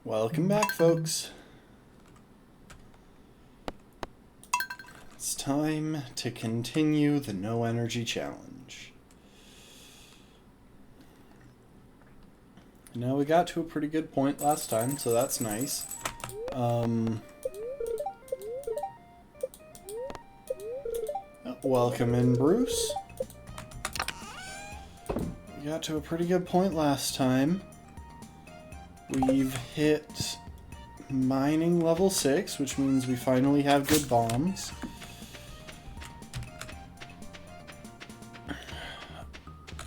Welcome back, folks. It's time to continue the no energy challenge. Now we got to a pretty good point last time, so that's nice. Welcome in, Bruce. We got to a pretty good point last time. We've hit mining level 6, which means we finally have good bombs.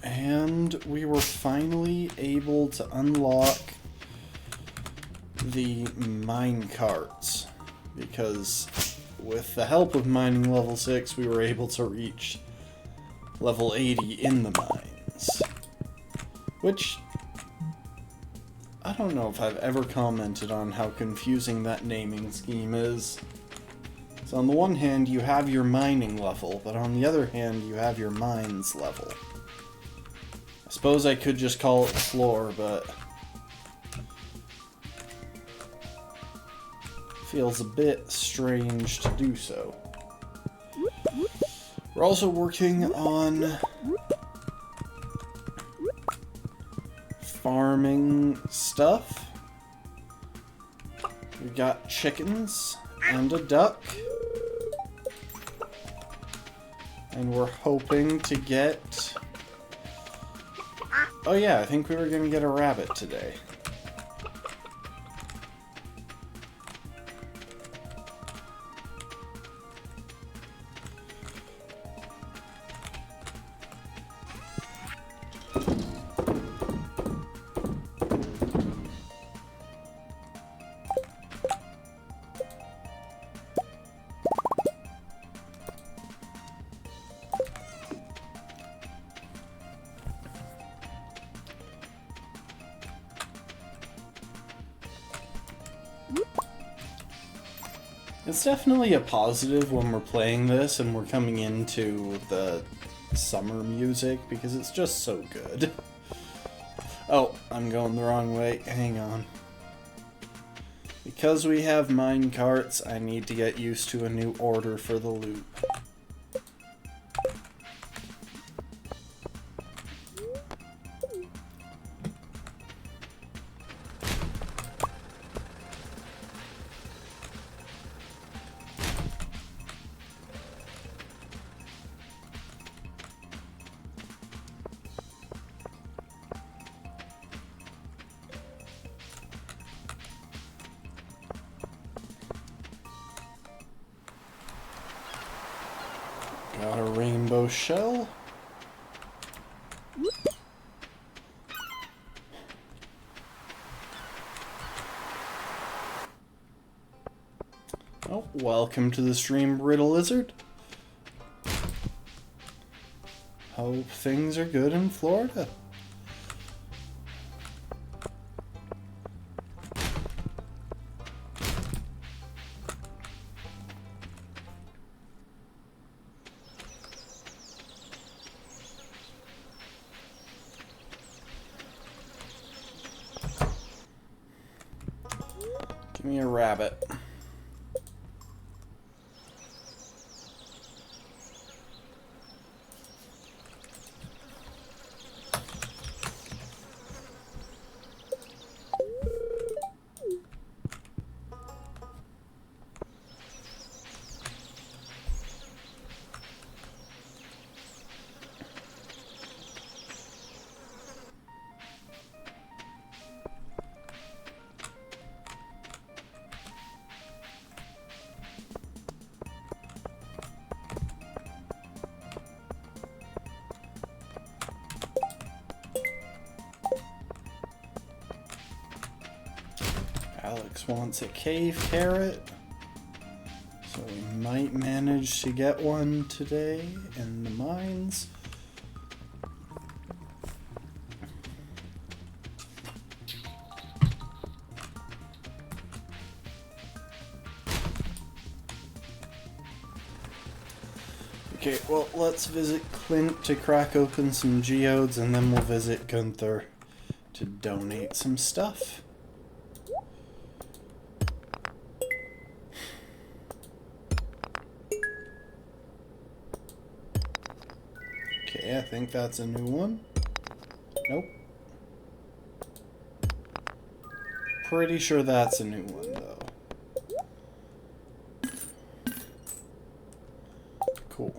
And we were finally able to unlock the mine carts, because with the help of mining level 6, we were able to reach level 80 in the mines. Which, I don't know if I've ever commented on how confusing that naming scheme is. So on the one hand, you have your mining level, but on the other hand, you have your mines level. I suppose I could just call it the floor, but feels a bit strange to do so. We're also working on farming stuff. We got chickens and a duck. And we're hoping to get... Oh yeah, I think we were gonna get a rabbit today. It's definitely a positive when we're playing this and we're coming into the summer music, because it's just so good. Oh, I'm going the wrong way. Hang on. Because we have mine carts, I need to get used to a new order for the loop. Got a rainbow shell. Oh, welcome to the stream, Brittle Lizard. Hope things are good in Florida. Give me a rabbit. Alex wants a cave carrot, so we might manage to get one today in the mines. Okay, well, let's visit Clint to crack open some geodes, and then we'll visit Gunther to donate some stuff. Okay, I think that's a new one. Nope. Pretty sure that's a new one, though. Cool.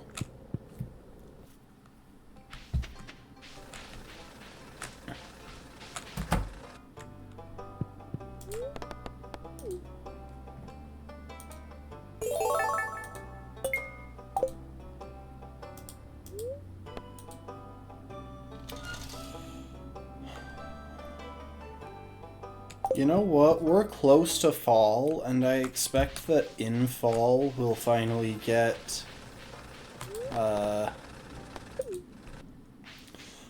You know what? We're close to fall, and I expect that in fall we'll finally get...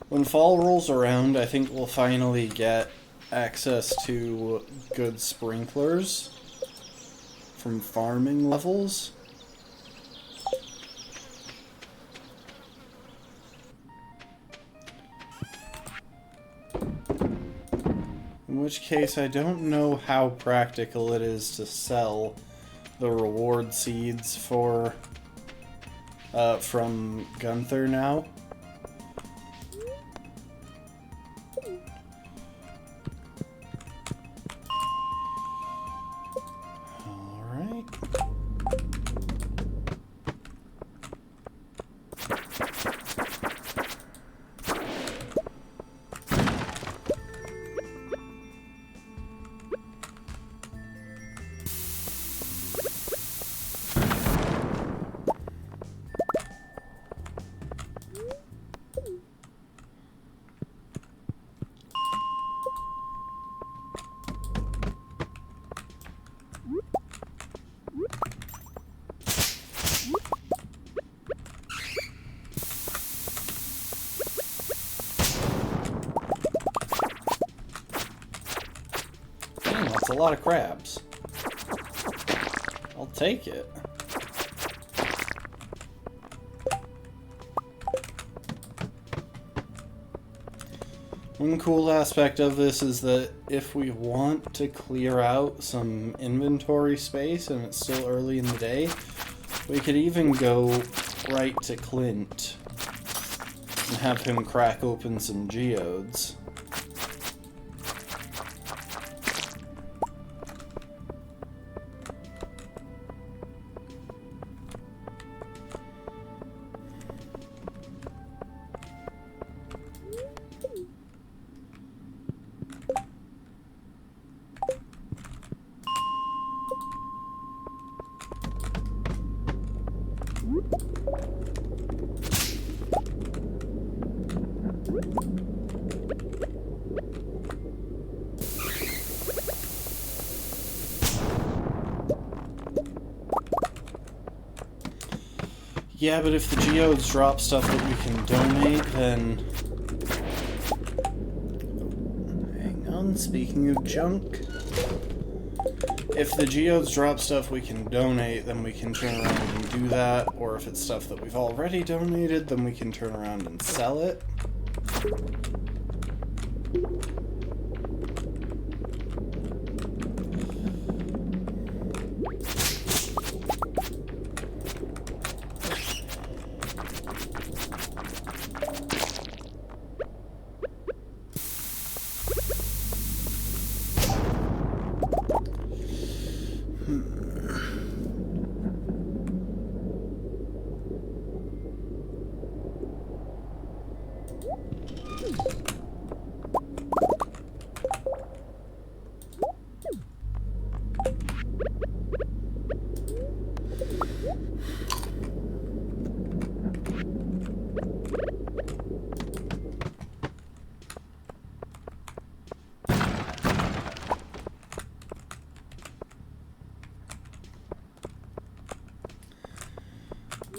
when fall rolls around, I think we'll finally get access to good sprinklers from farming levels. In which case, I don't know how practical it is to sell the reward seeds for from Gunther now. Alright. That's a lot of crabs. I'll take it. One cool aspect of this is that if we want to clear out some inventory space and it's still early in the day, we could even go right to Clint and have him crack open some geodes. Yeah, but if the geodes drop stuff that we can donate, then... Hang on, speaking of junk... If the geodes drop stuff we can donate, then we can turn around and do that, or if it's stuff that we've already donated, then we can turn around and sell it.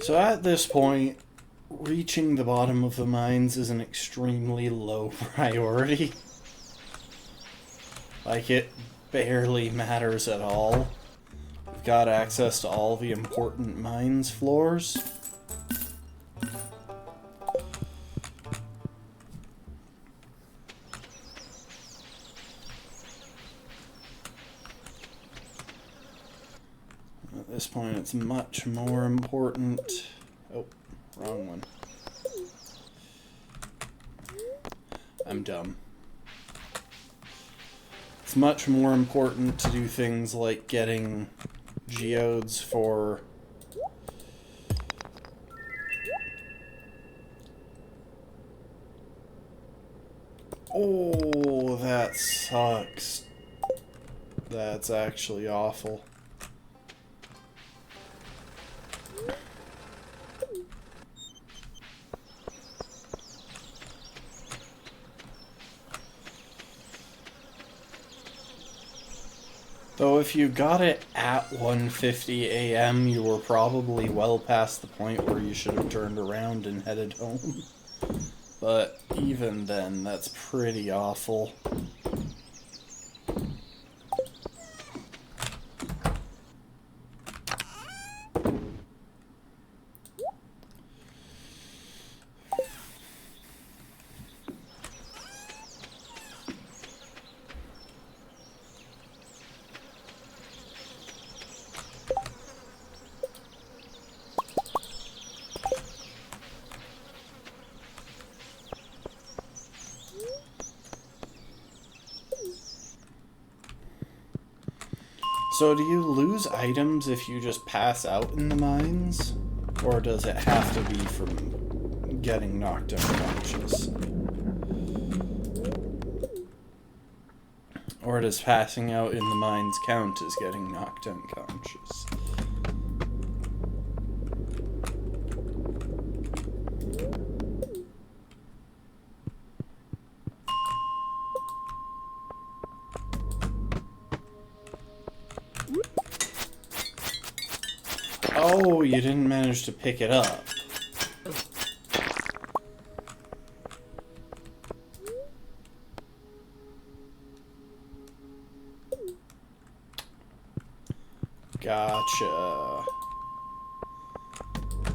So at this point, reaching the bottom of the mines is an extremely low priority. Like, it barely matters at all. We've got access to all the important mines floors. At this point, it's much more important... Oh, wrong one. dumb. It's much more important to do things like getting geodes for... Oh, that sucks. That's actually awful. Though if you got it at 1:50 a.m., you were probably well past the point where you should have turned around and headed home. But even then, that's pretty awful. So do you lose items if you just pass out in the mines? Or does it have to be from getting knocked unconscious? Or does passing out in the mines count as getting knocked unconscious? Oh, you didn't manage to pick it up. Gotcha.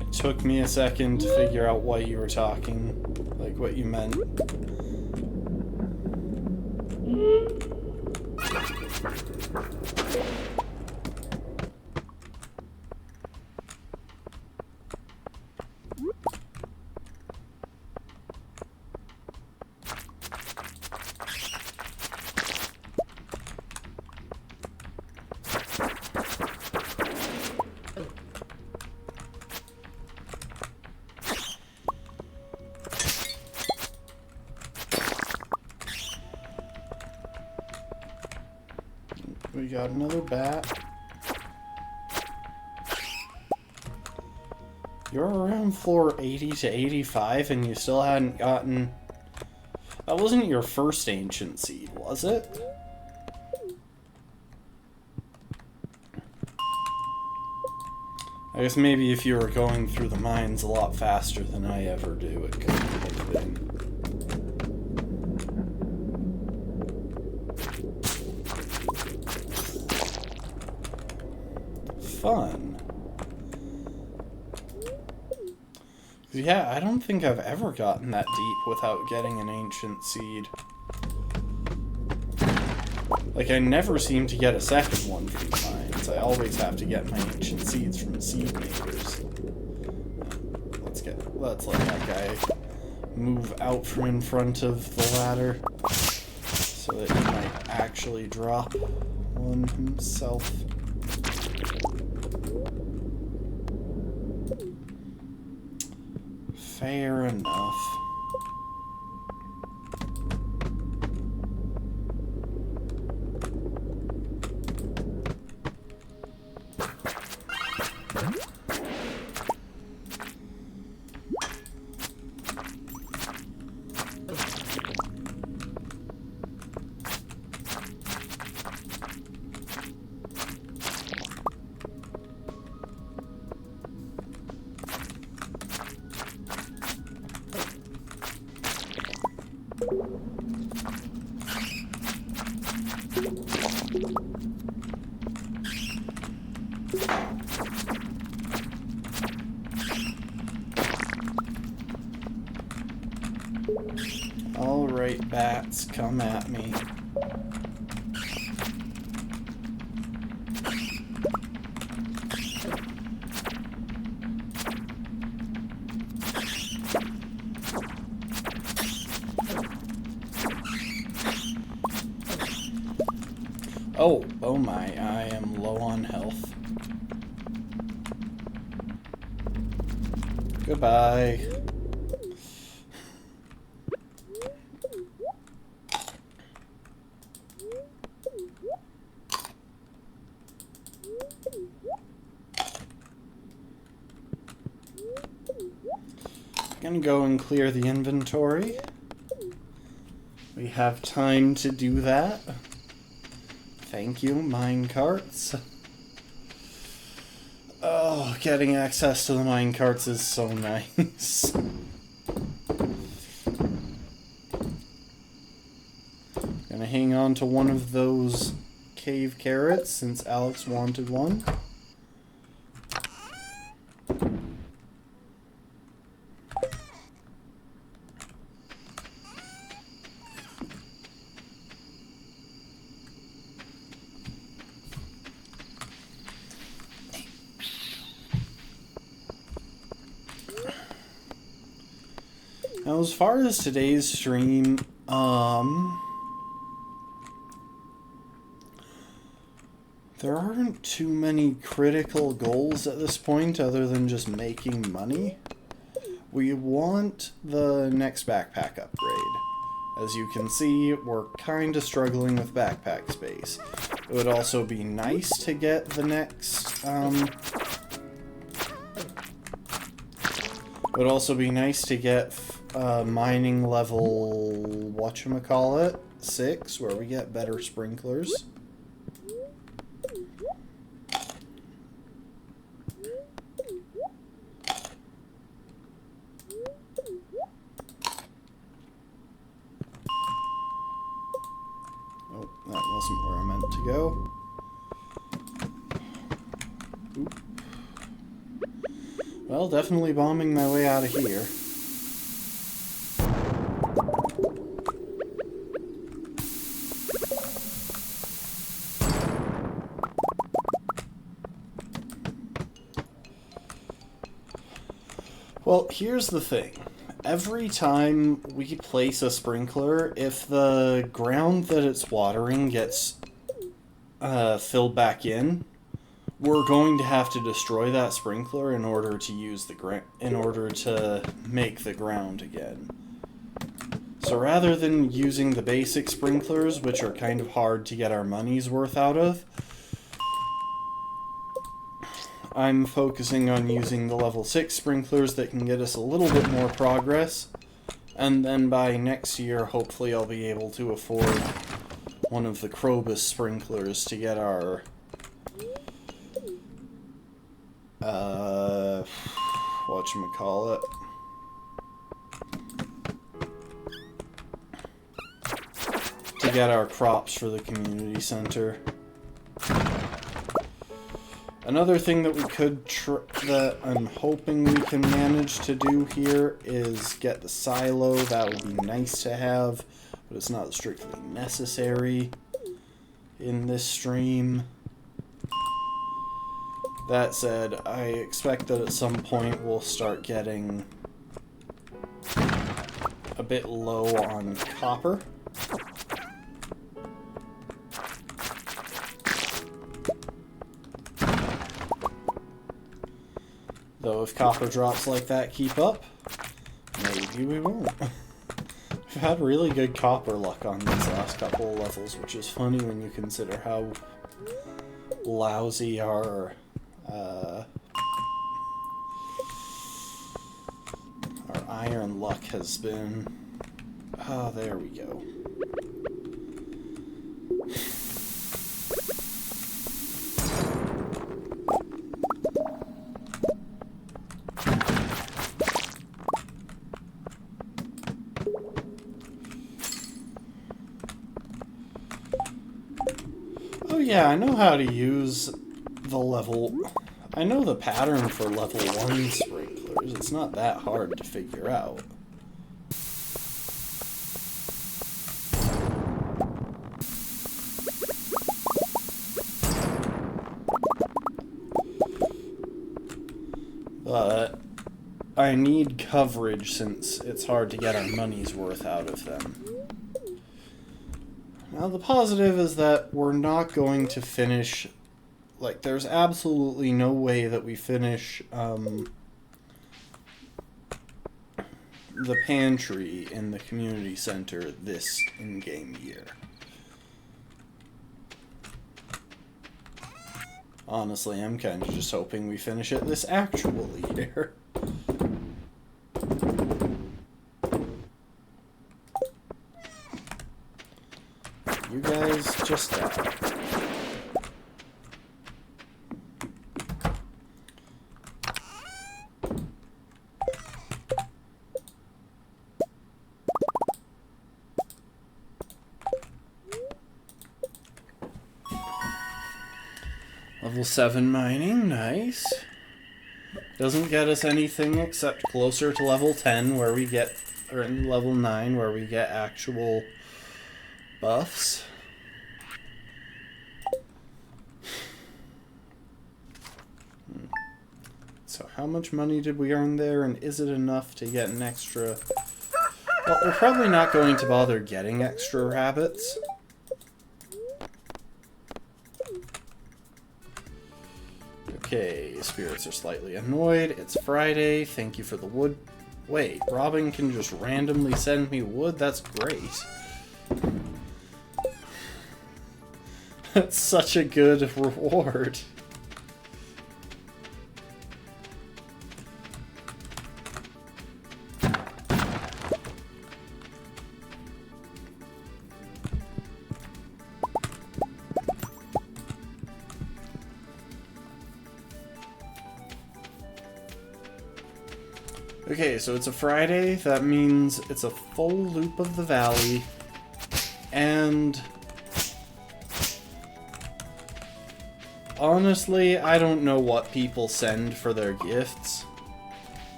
It took me a second to figure out what you were talking, like what you meant. We got another bat. You're around floor 80 to 85 and you still hadn't gotten... That wasn't your first ancient seed, was it? I guess maybe if you were going through the mines a lot faster than I ever do, it could have been. Fun. Yeah, I don't think I've ever gotten that deep without getting an ancient seed. Like, I never seem to get a second one from mines. I always have to get my ancient seeds from seed makers. Let's let that guy move out from in front of the ladder so that he might actually drop one himself. Fair enough. Alright, bats, come at me. Oh my, I am low on health. Goodbye. Gonna go and clear the inventory. We have time to do that. Thank you, mine carts. Oh, getting access to the mine carts is so nice. Gonna hang on to one of those cave carrots since Alex wanted one. Now, as far as today's stream, there aren't too many critical goals at this point other than just making money. We want the next backpack upgrade. As you can see, we're kind of struggling with backpack space. It would also be nice to get the next, it would also be nice to get mining level, whatchamacallit, 6, where we get better sprinklers. Oh, that wasn't where I meant to go. Oop. Well, definitely bombing my way out of here. Well, here's the thing. Every time we place a sprinkler, if the ground that it's watering gets filled back in, we're going to have to destroy that sprinkler in order to use in order to make the ground again. So rather than using the basic sprinklers, which are kind of hard to get our money's worth out of, I'm focusing on using the level 6 sprinklers that can get us a little bit more progress, and then by next year, hopefully I'll be able to afford one of the Krobus sprinklers to get our, whatchamacallit, to get our crops for the community center. Another thing that we could that I'm hoping we can manage to do here is get the silo. That would be nice to have, but it's not strictly necessary in this stream. That said, I expect that at some point we'll start getting a bit low on copper. Though if copper drops like that keep up, maybe we won't. We've had really good copper luck on these last couple of levels, which is funny when you consider how lousy our iron luck has been. Oh, there we go. Oh yeah, I know how to use the level... I know the pattern for level 1 sprinklers. It's not that hard to figure out. But I need coverage since it's hard to get our money's worth out of them. Now the positive is that we're not going to finish, like there's absolutely no way that we finish the pantry in the community center this in-game year. Honestly, I'm kind of just hoping we finish it this actual year. You guys just die. Level 7 mining, nice. Doesn't get us anything except closer to level 10 where we get, or in level 9 where we get actual buffs. So how much money did we earn there, and is it enough to get an extra... Well, we're probably not going to bother getting extra rabbits. Okay, spirits are slightly annoyed. It's Friday. Thank you for the wood. Wait, Robin can just randomly send me wood? That's great. That's such a good reward. Okay, so it's a Friday. That means it's a full loop of the valley. And... honestly, I don't know what people send for their gifts.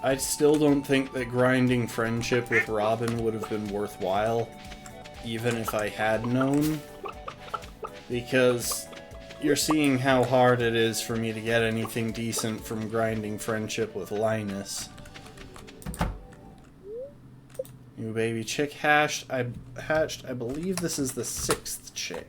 I still don't think that grinding friendship with Robin would have been worthwhile, even if I had known. Because you're seeing how hard it is for me to get anything decent from grinding friendship with Linus. New baby chick hatched. I believe this is the 6th chick.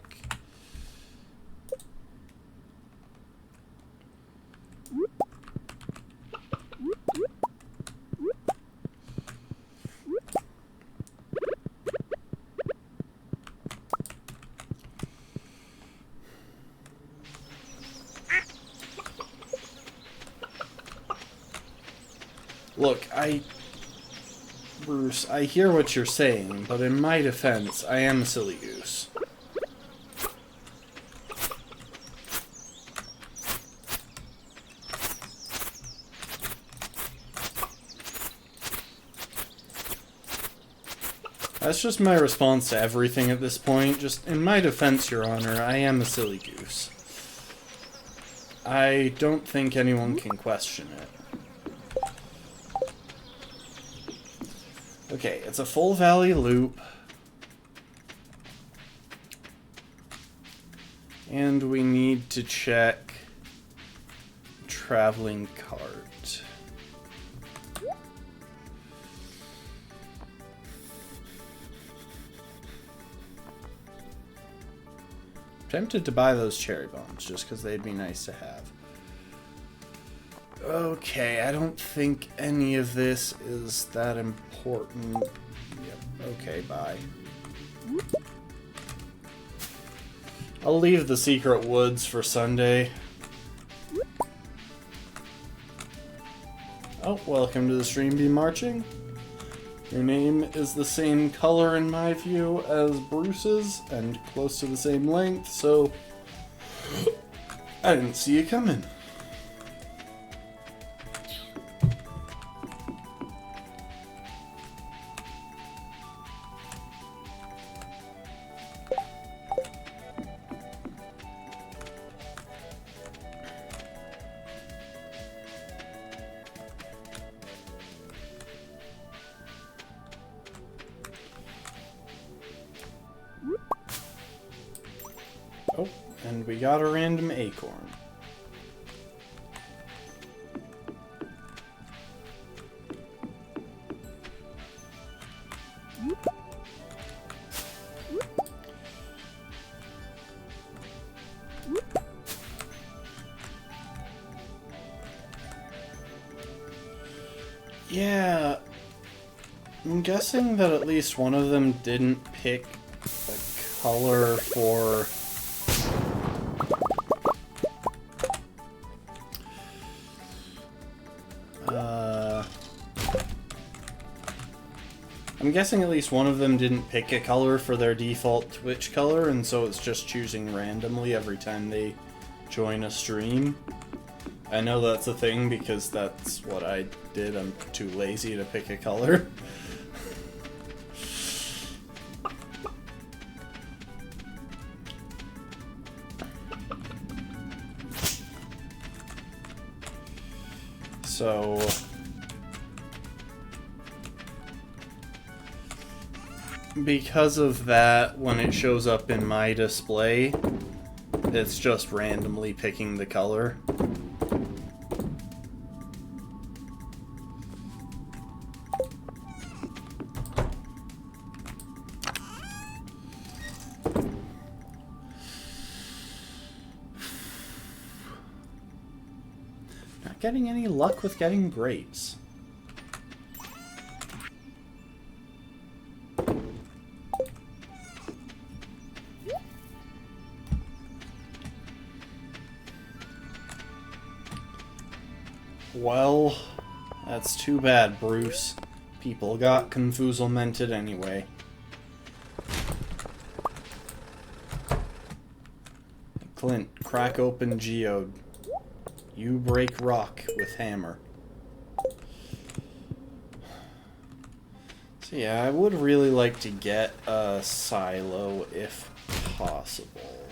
Look, Bruce, I hear what you're saying, but in my defense, I am a silly goose. That's just my response to everything at this point. Just, in my defense, Your Honor, I am a silly goose. I don't think anyone can question it. Okay, it's a full valley loop. And we need to check traveling cart. Tempted to buy those cherry bombs just because they'd be nice to have. Okay, I don't think any of this is that important. Yep, okay, bye. I'll leave the secret woods for Sunday. Oh, welcome to the stream, Be Marching. Your name is the same color in my view as Bruce's, and close to the same length, so I didn't see you coming. Oh, and we got a random acorn. Yeah, I'm guessing that at least one of them didn't pick a color for... I'm guessing at least one of them didn't pick a color for their default Twitch color, and so it's just choosing randomly every time they join a stream. I know that's a thing because that's what I did. I'm too lazy to pick a color. So... because of that, when it shows up in my display, it's just randomly picking the color. Not getting any luck with getting grapes. Well, that's too bad, Bruce. People got confuselmented anyway. Clint, crack open geode. You break rock with hammer. So yeah, I would really like to get a silo if possible.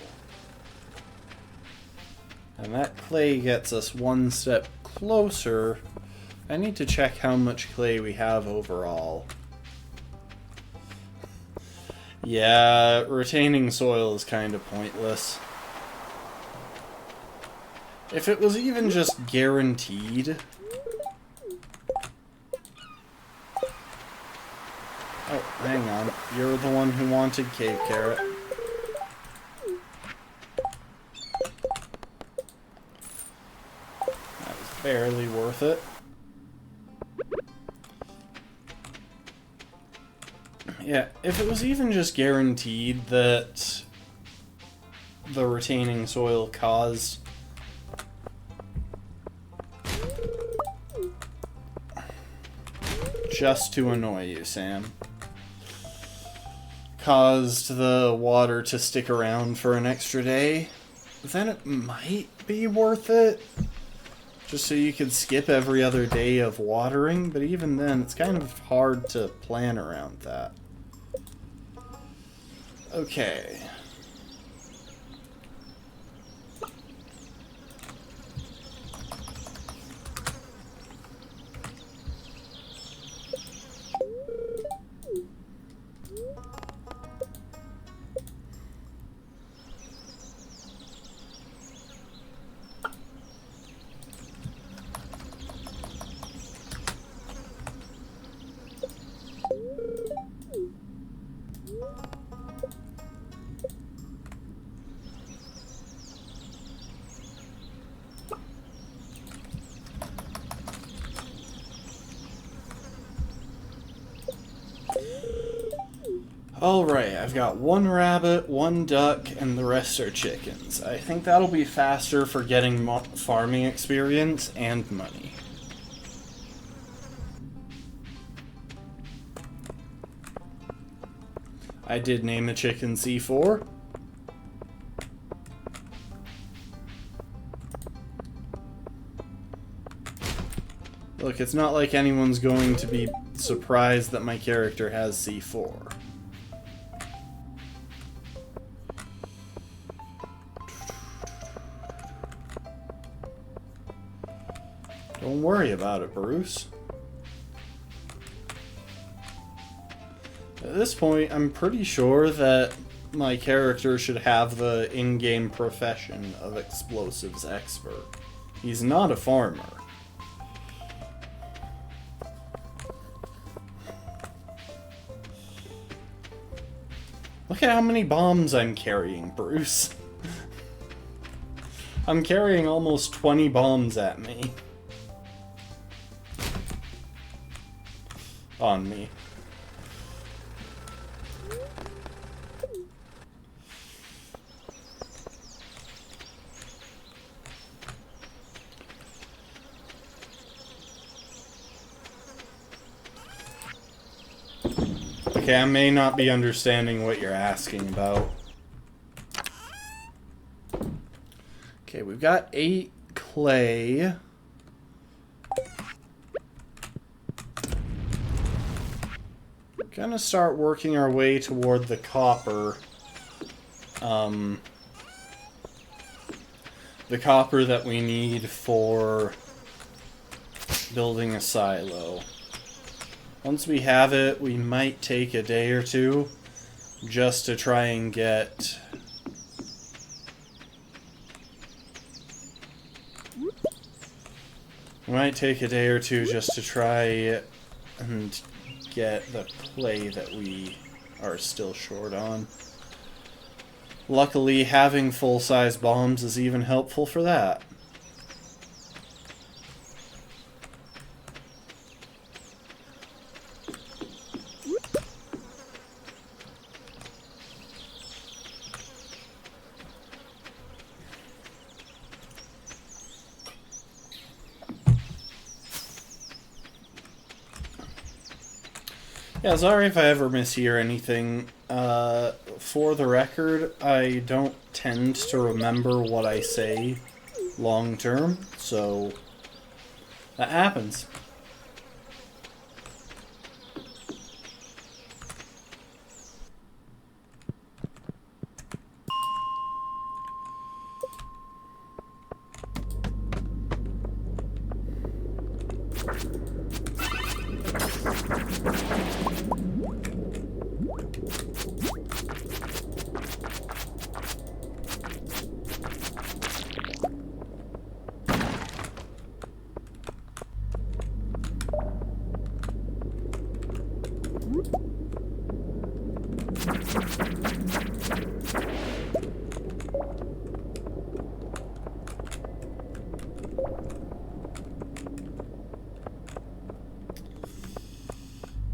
And that clay gets us one step closer. I need to check how much clay we have overall. Yeah, retaining soil is kind of pointless. If it was even just guaranteed... Oh, hang on. You're the one who wanted cave carrot. Barely worth it. Yeah, if it was even just guaranteed that the retaining soil caused just to annoy you, Sam, caused the water to stick around for an extra day, then it might be worth it. Just so you could skip every other day of watering, but even then, it's kind of hard to plan around that. Okay. Alright, I've got one rabbit, one duck, and the rest are chickens. I think that'll be faster for getting farming experience and money. I did name the chicken C4. Look, it's not like anyone's going to be surprised that my character has C4. Don't worry about it, Bruce. At this point, I'm pretty sure that my character should have the in-game profession of explosives expert. He's not a farmer. Look at how many bombs I'm carrying, Bruce. I'm carrying almost 20 bombs at me. On me. Okay, I may not be understanding what you're asking about. Okay, we've got 8 clay. We're gonna start working our way toward the copper. The copper that we need for building a silo. Once we have it, we might take a day or two just to try and get... We might take a day or two just to try and get the clay that we are still short on. Luckily, having full-size bombs is even helpful for that. Yeah, sorry if I ever mishear anything. For the record, I don't tend to remember what I say long term, so that happens.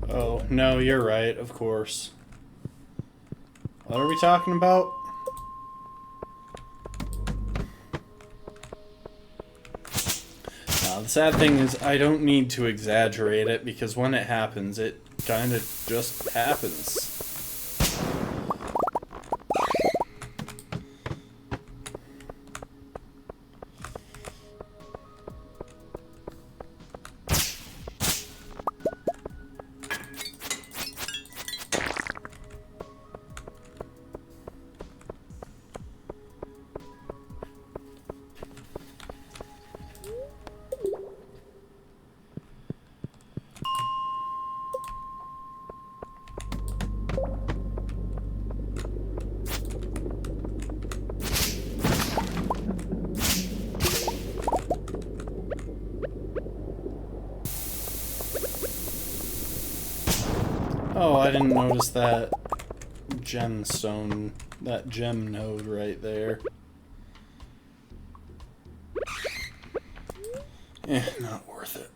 Oh, no, you're right, of course. What are we talking about? The sad thing is, I don't need to exaggerate it, because when it happens, it kind of just happens. Oh, I didn't notice that gemstone, that gem node right there. Not worth it.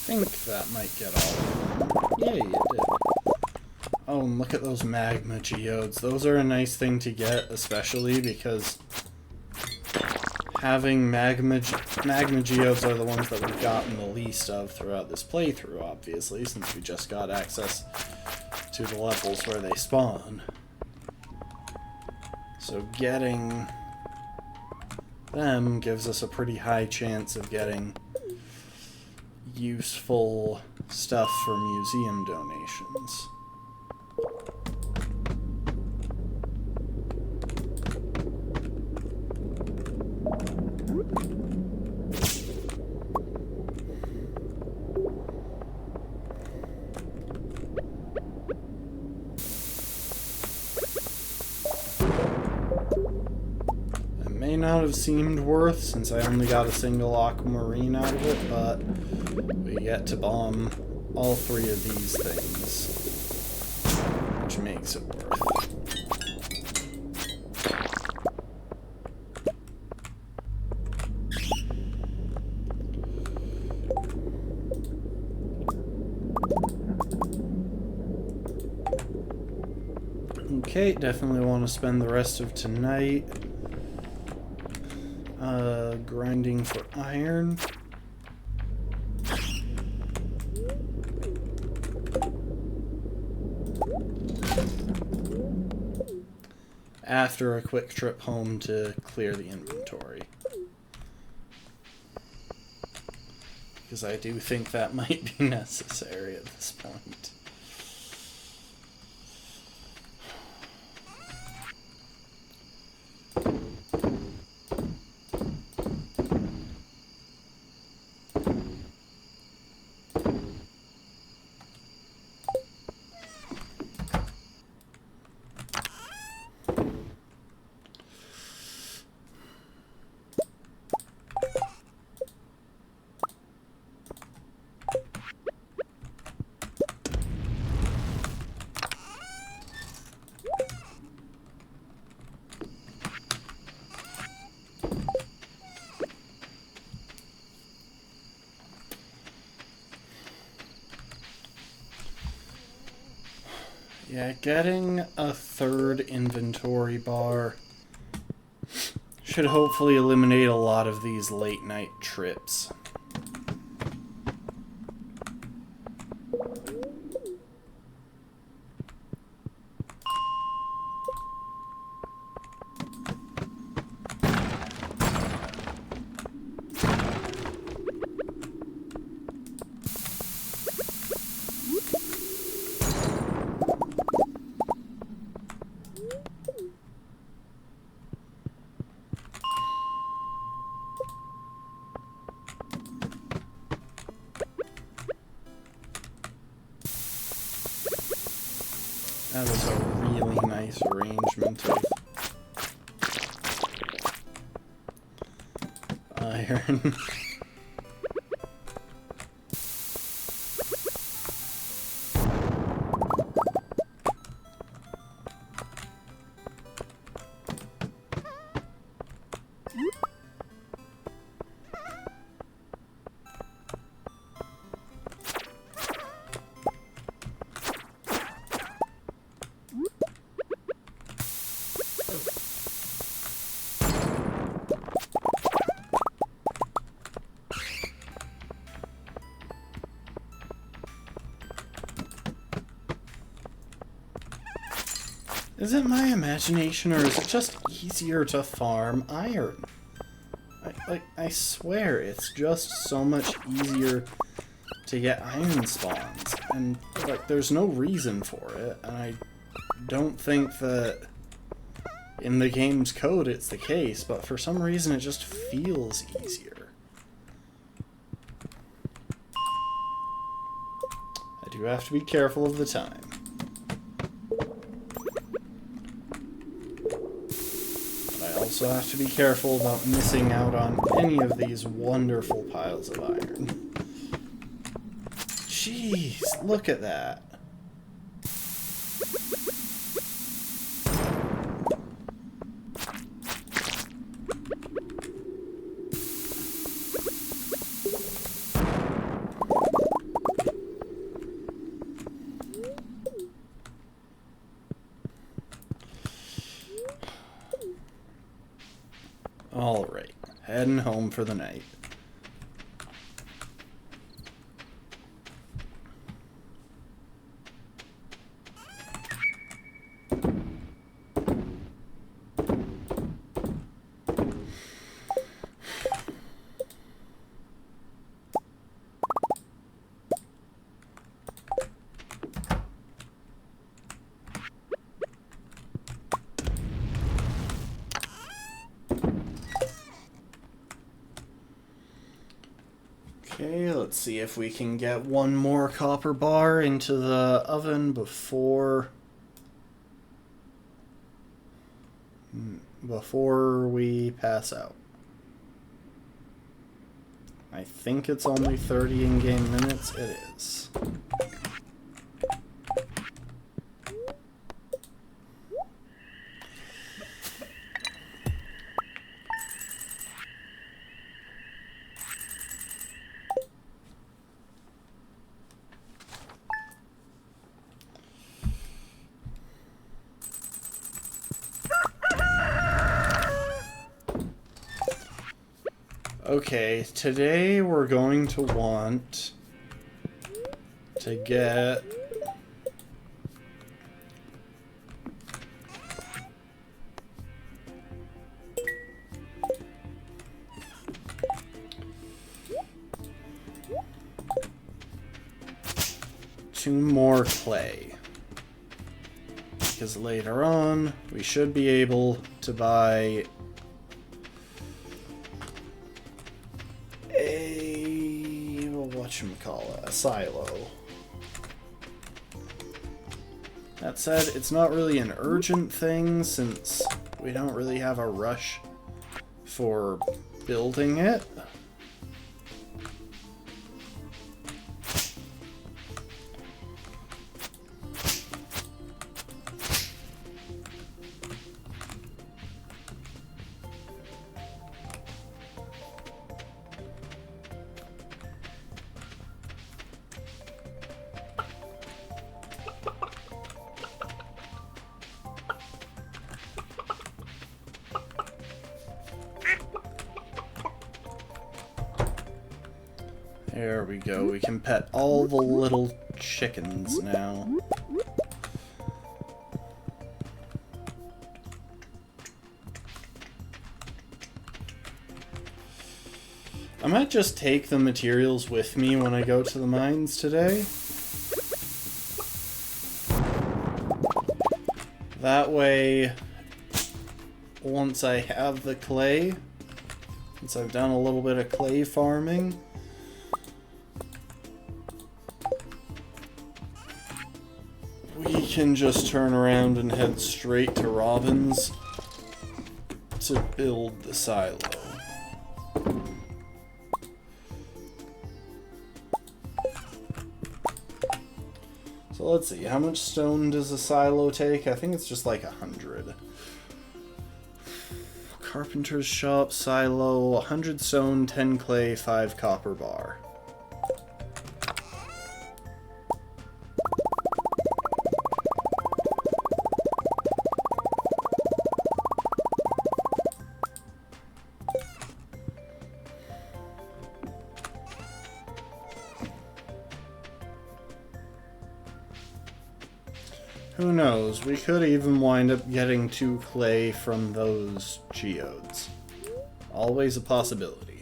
I think that might get all of them. Yeah, you did. Oh, and look at those magma geodes. Those are a nice thing to get, especially because having magma geodes are the ones that we've gotten the least of throughout this playthrough, obviously, since we just got access to the levels where they spawn. So getting them gives us a pretty high chance of getting useful stuff for museum donations. May not have seemed worth since I only got a single aquamarine out of it, but we get to bomb all three of these things, which makes it worth. Okay, definitely want to spend the rest of tonight grinding for iron. After a quick trip home to clear the inventory. Because I do think that might be necessary at this point. Yeah, getting a third inventory bar should hopefully eliminate a lot of these late night trips. That was a really nice arrangement of iron. Is it my imagination, or is it just easier to farm iron? I swear, it's just so much easier to get iron spawns, and, like, there's no reason for it, and I don't think that in the game's code it's the case, but for some reason it just feels easier. I do have to be careful of the time. Also have to be careful about missing out on any of these wonderful piles of iron. Jeez, look at that. Alright, heading home for the night. Let's see if we can get one more copper bar into the oven before we pass out. I think it's only 30 in-game minutes. It is. Okay, today we're going to want to get two more clay, because later on we should be able to buy a silo. That said, it's not really an urgent thing since we don't really have a rush for building it. There we go, we can pet all the little chickens now. I might just take the materials with me when I go to the mines today. That way, once I have the clay, since I've done a little bit of clay farming, we can just turn around and head straight to Robin's to build the silo. So let's see, how much stone does a silo take? I think it's just like 100. Carpenter's shop, silo, 100 stone, 10 clay, 5 copper bar. Who knows, we could even wind up getting 2 clay from those geodes. Always a possibility.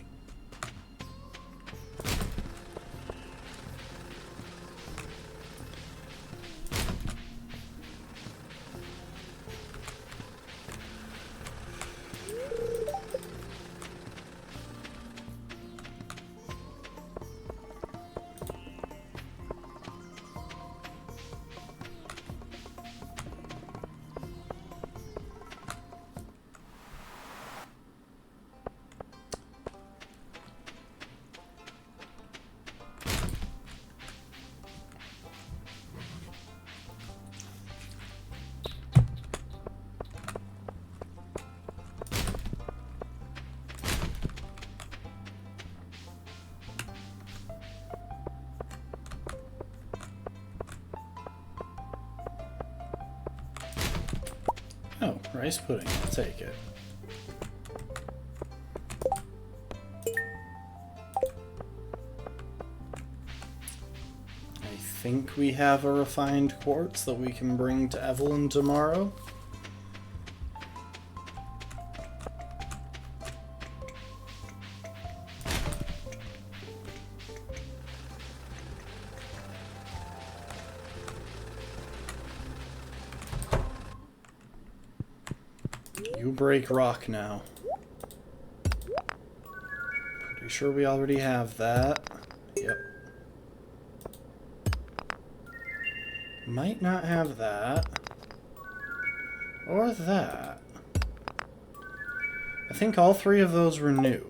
Oh, rice pudding, I'll take it. I think we have a refined quartz that we can bring to Evelyn tomorrow. You break rock now. Pretty sure we already have that. Yep. Might not have that. Or that. I think all three of those were new.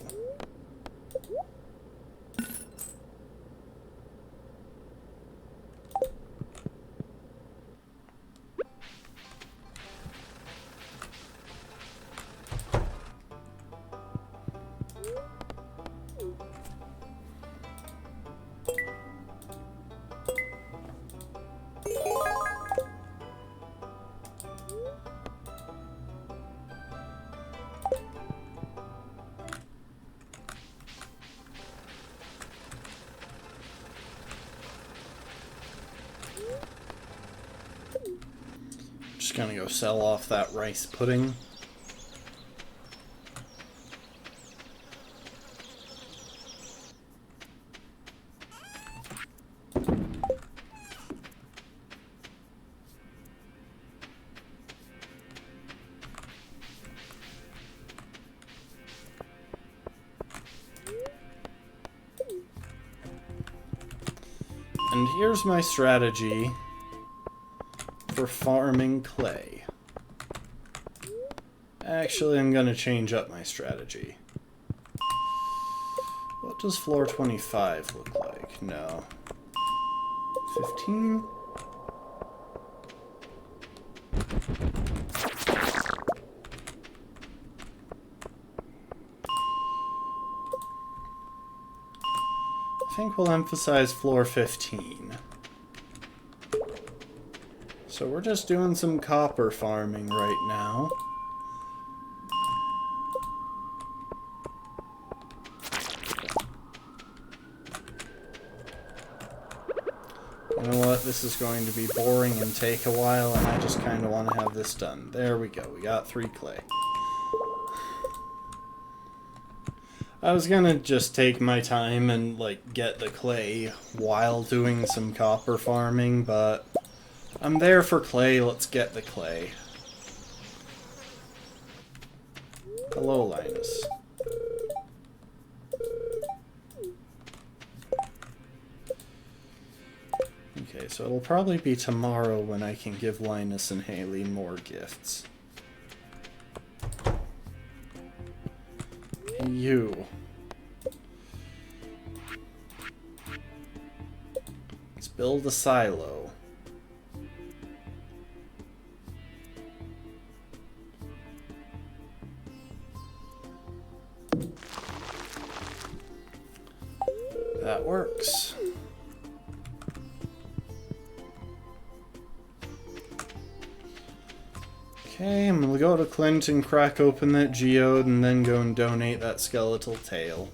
Just gonna go sell off that rice pudding. And here's my strategy for farming clay. Actually, I'm going to change up my strategy. What does floor 25 look like? No. 15? I think we'll emphasize floor 15. So we're just doing some copper farming right now. You know what? This is going to be boring and take a while, and I just kind of want to have this done. There we go. We got 3 clay. I was gonna just take my time and, like, get the clay while doing some copper farming, but I'm there for clay, let's get the clay. Hello, Linus. Okay, so it'll probably be tomorrow when I can give Linus and Haley more gifts. Hey, you. Let's build a silo. That works. Okay, I'm gonna go to Clint and crack open that geode and then go and donate that skeletal tail.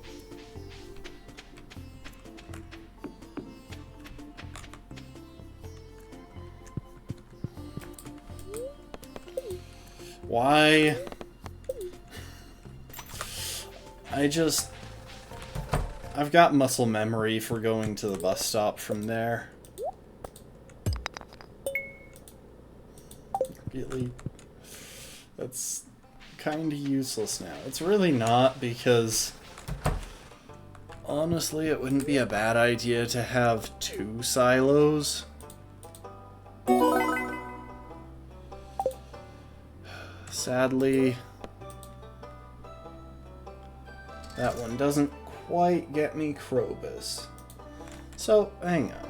Why? I've got muscle memory for going to the bus stop from there. Really? That's kind of useless now. It's really not, because honestly it wouldn't be a bad idea to have 2 silos. Sadly, that one doesn't quite get me Krobus. So, hang on.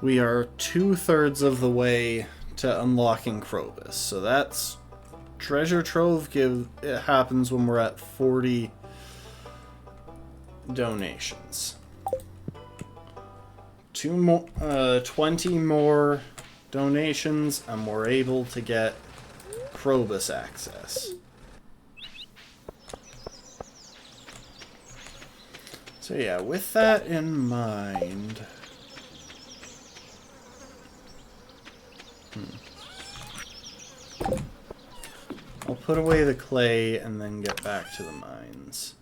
We are 2/3 of the way to unlocking Krobus, so that's treasure trove. It happens when we're at 40 donations. 20 more donations, and we're able to get Krobus access. So yeah, with that in mind. I'll put away the clay and then get back to the mines.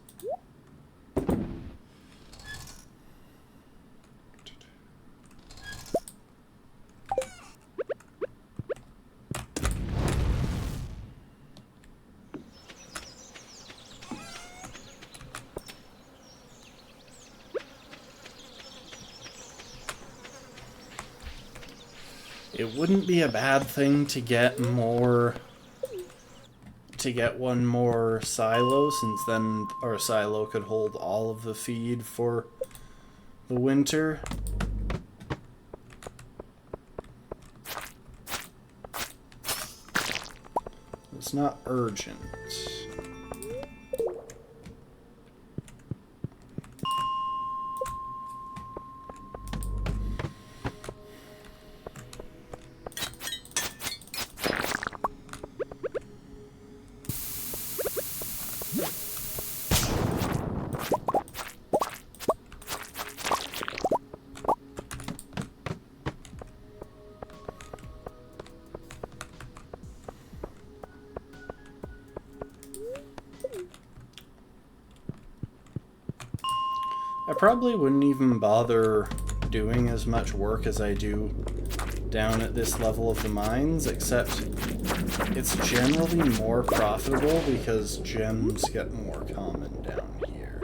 It wouldn't be a bad thing to get one more silo, since then our silo could hold all of the feed for the winter. It's not urgent. I probably wouldn't even bother doing as much work as I do down at this level of the mines, except it's generally more profitable because gems get more common down here.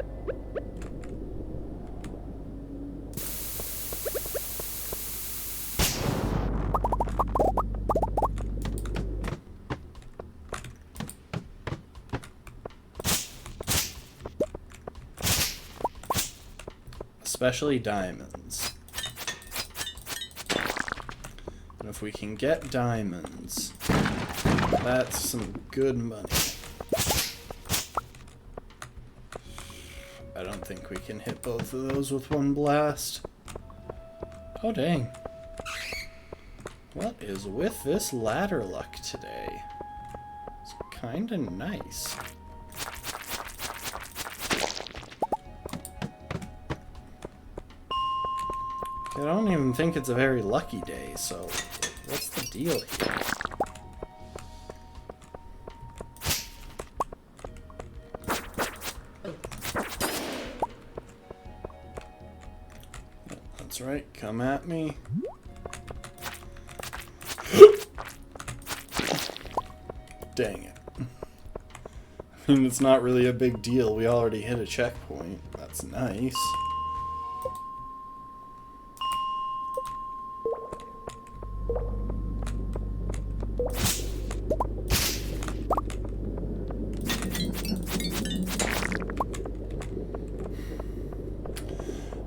Especially diamonds. And if we can get diamonds, that's some good money. I don't think we can hit both of those with one blast. Oh dang. What is with this ladder luck today? It's kinda nice. I don't even think it's a very lucky day, so what's the deal here? That's right, come at me. Dang it. I mean, it's not really a big deal. We already hit a checkpoint. That's nice.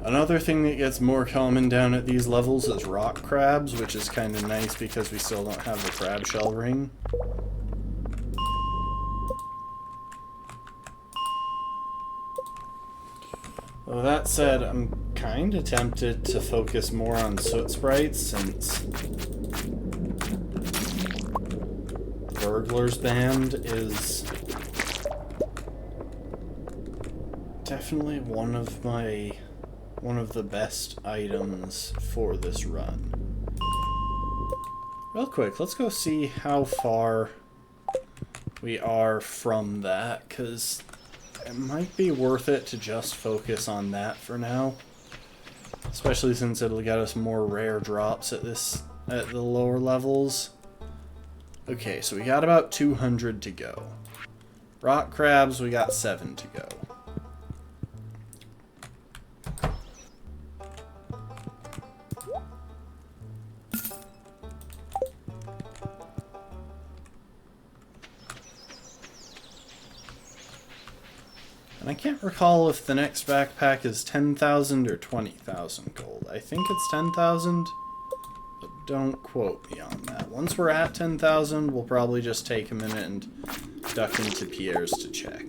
Another thing that gets more common down at these levels is rock crabs, which is kind of nice because we still don't have the crab shell ring. Well, that said, I'm kind of tempted to focus more on soot sprites since Burglar's Band is definitely one of the best items for this run. Real quick, let's go see how far we are from that, because it might be worth it to just focus on that for now. Especially since it'll get us more rare drops at the lower levels. Okay, so we got about 200 to go. Rock crabs, we got 7 to go. And I can't recall if the next backpack is 10,000 or 20,000 gold. I think it's 10,000, but don't quote me on that. Once we're at 10,000, we'll probably just take a minute and duck into Pierre's to check.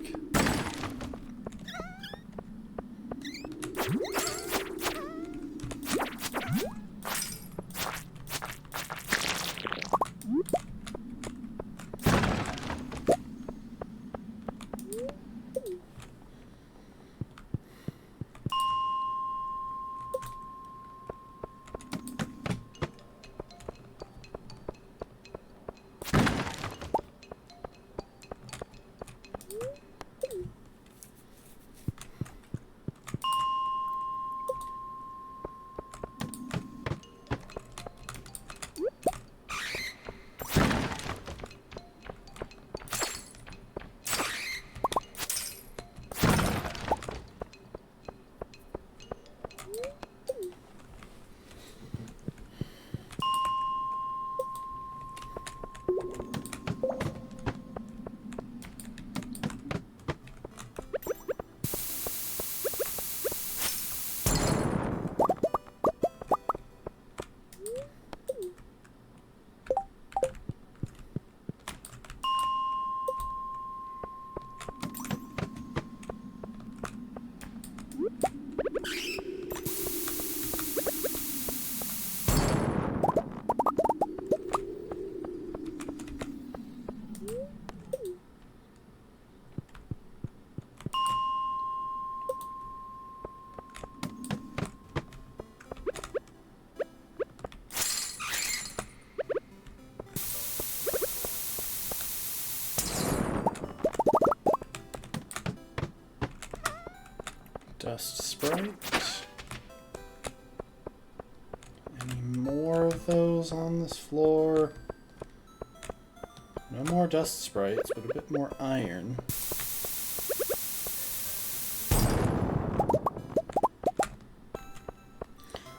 sprite. Any more of those on this floor? No more dust sprites, but a bit more iron.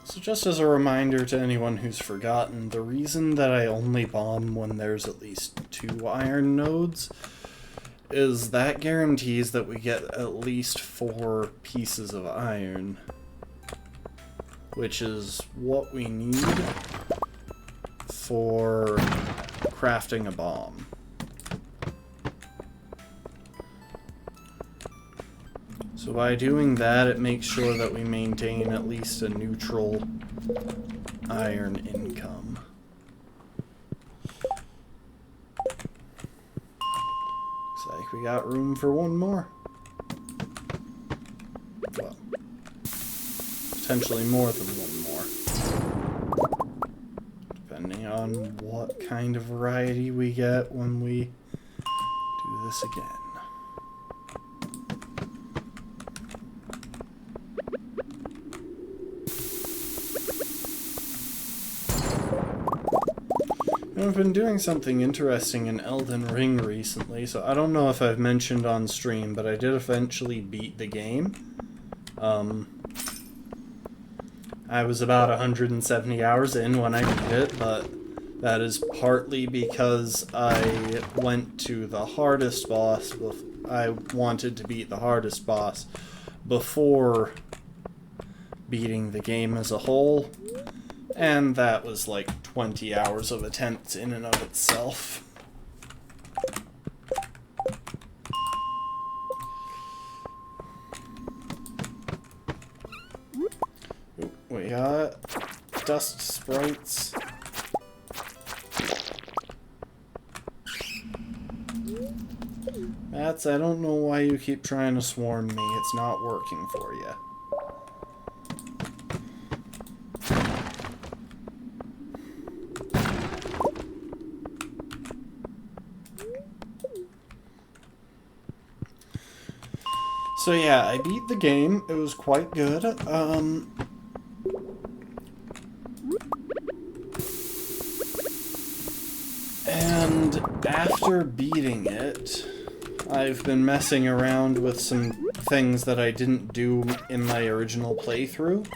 So just as a reminder to anyone who's forgotten, the reason that I only bomb when there's at least 2 iron nodes is that guarantees that we get at least 4 pieces of iron, which is what we need for crafting a bomb. So by doing that, it makes sure that we maintain at least a neutral iron income. Looks like we got room for one more. Well, potentially more than one more. Depending on what kind of variety we get when we do this again. I've been doing something interesting in Elden Ring recently, so I don't know if I've mentioned on stream, but I did eventually beat the game. I was about 170 hours in when I beat it, but that is partly because I went to the hardest boss. I wanted to beat the hardest boss before beating the game as a whole, and that was like 20 hours of attempts in and of itself. Ooh, we got dust sprites. Mats, I don't know why you keep trying to swarm me. It's not working for you. So yeah, I beat the game. It was quite good. And after beating it, I've been messing around with some things that I didn't do in my original playthrough.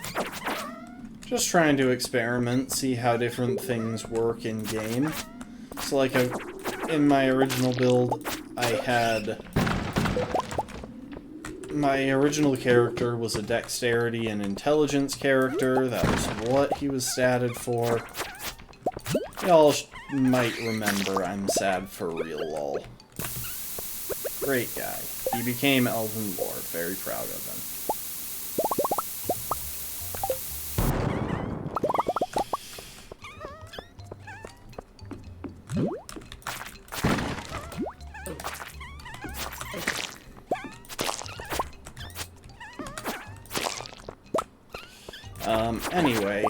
Just trying to experiment, see how different things work in-game. So like in my original build, I had... My original character was a dexterity and intelligence character. That was what he was statted for. Y'all might remember I'm sad for real lol. Great guy. He became Elven Lord. Very proud of him. Anyway.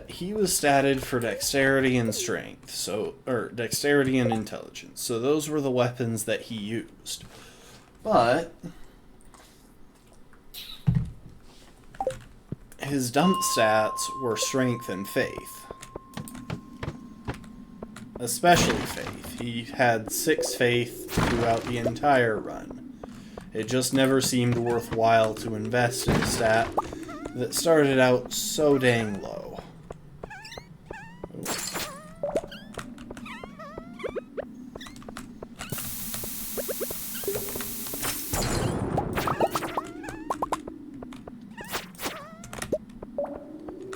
He was statted for dexterity and strength, or dexterity and intelligence. So those were the weapons that he used. But his dump stats were strength and faith. Especially faith. He had 6 faith throughout the entire run. It just never seemed worthwhile to invest in a stat that started out so dang low.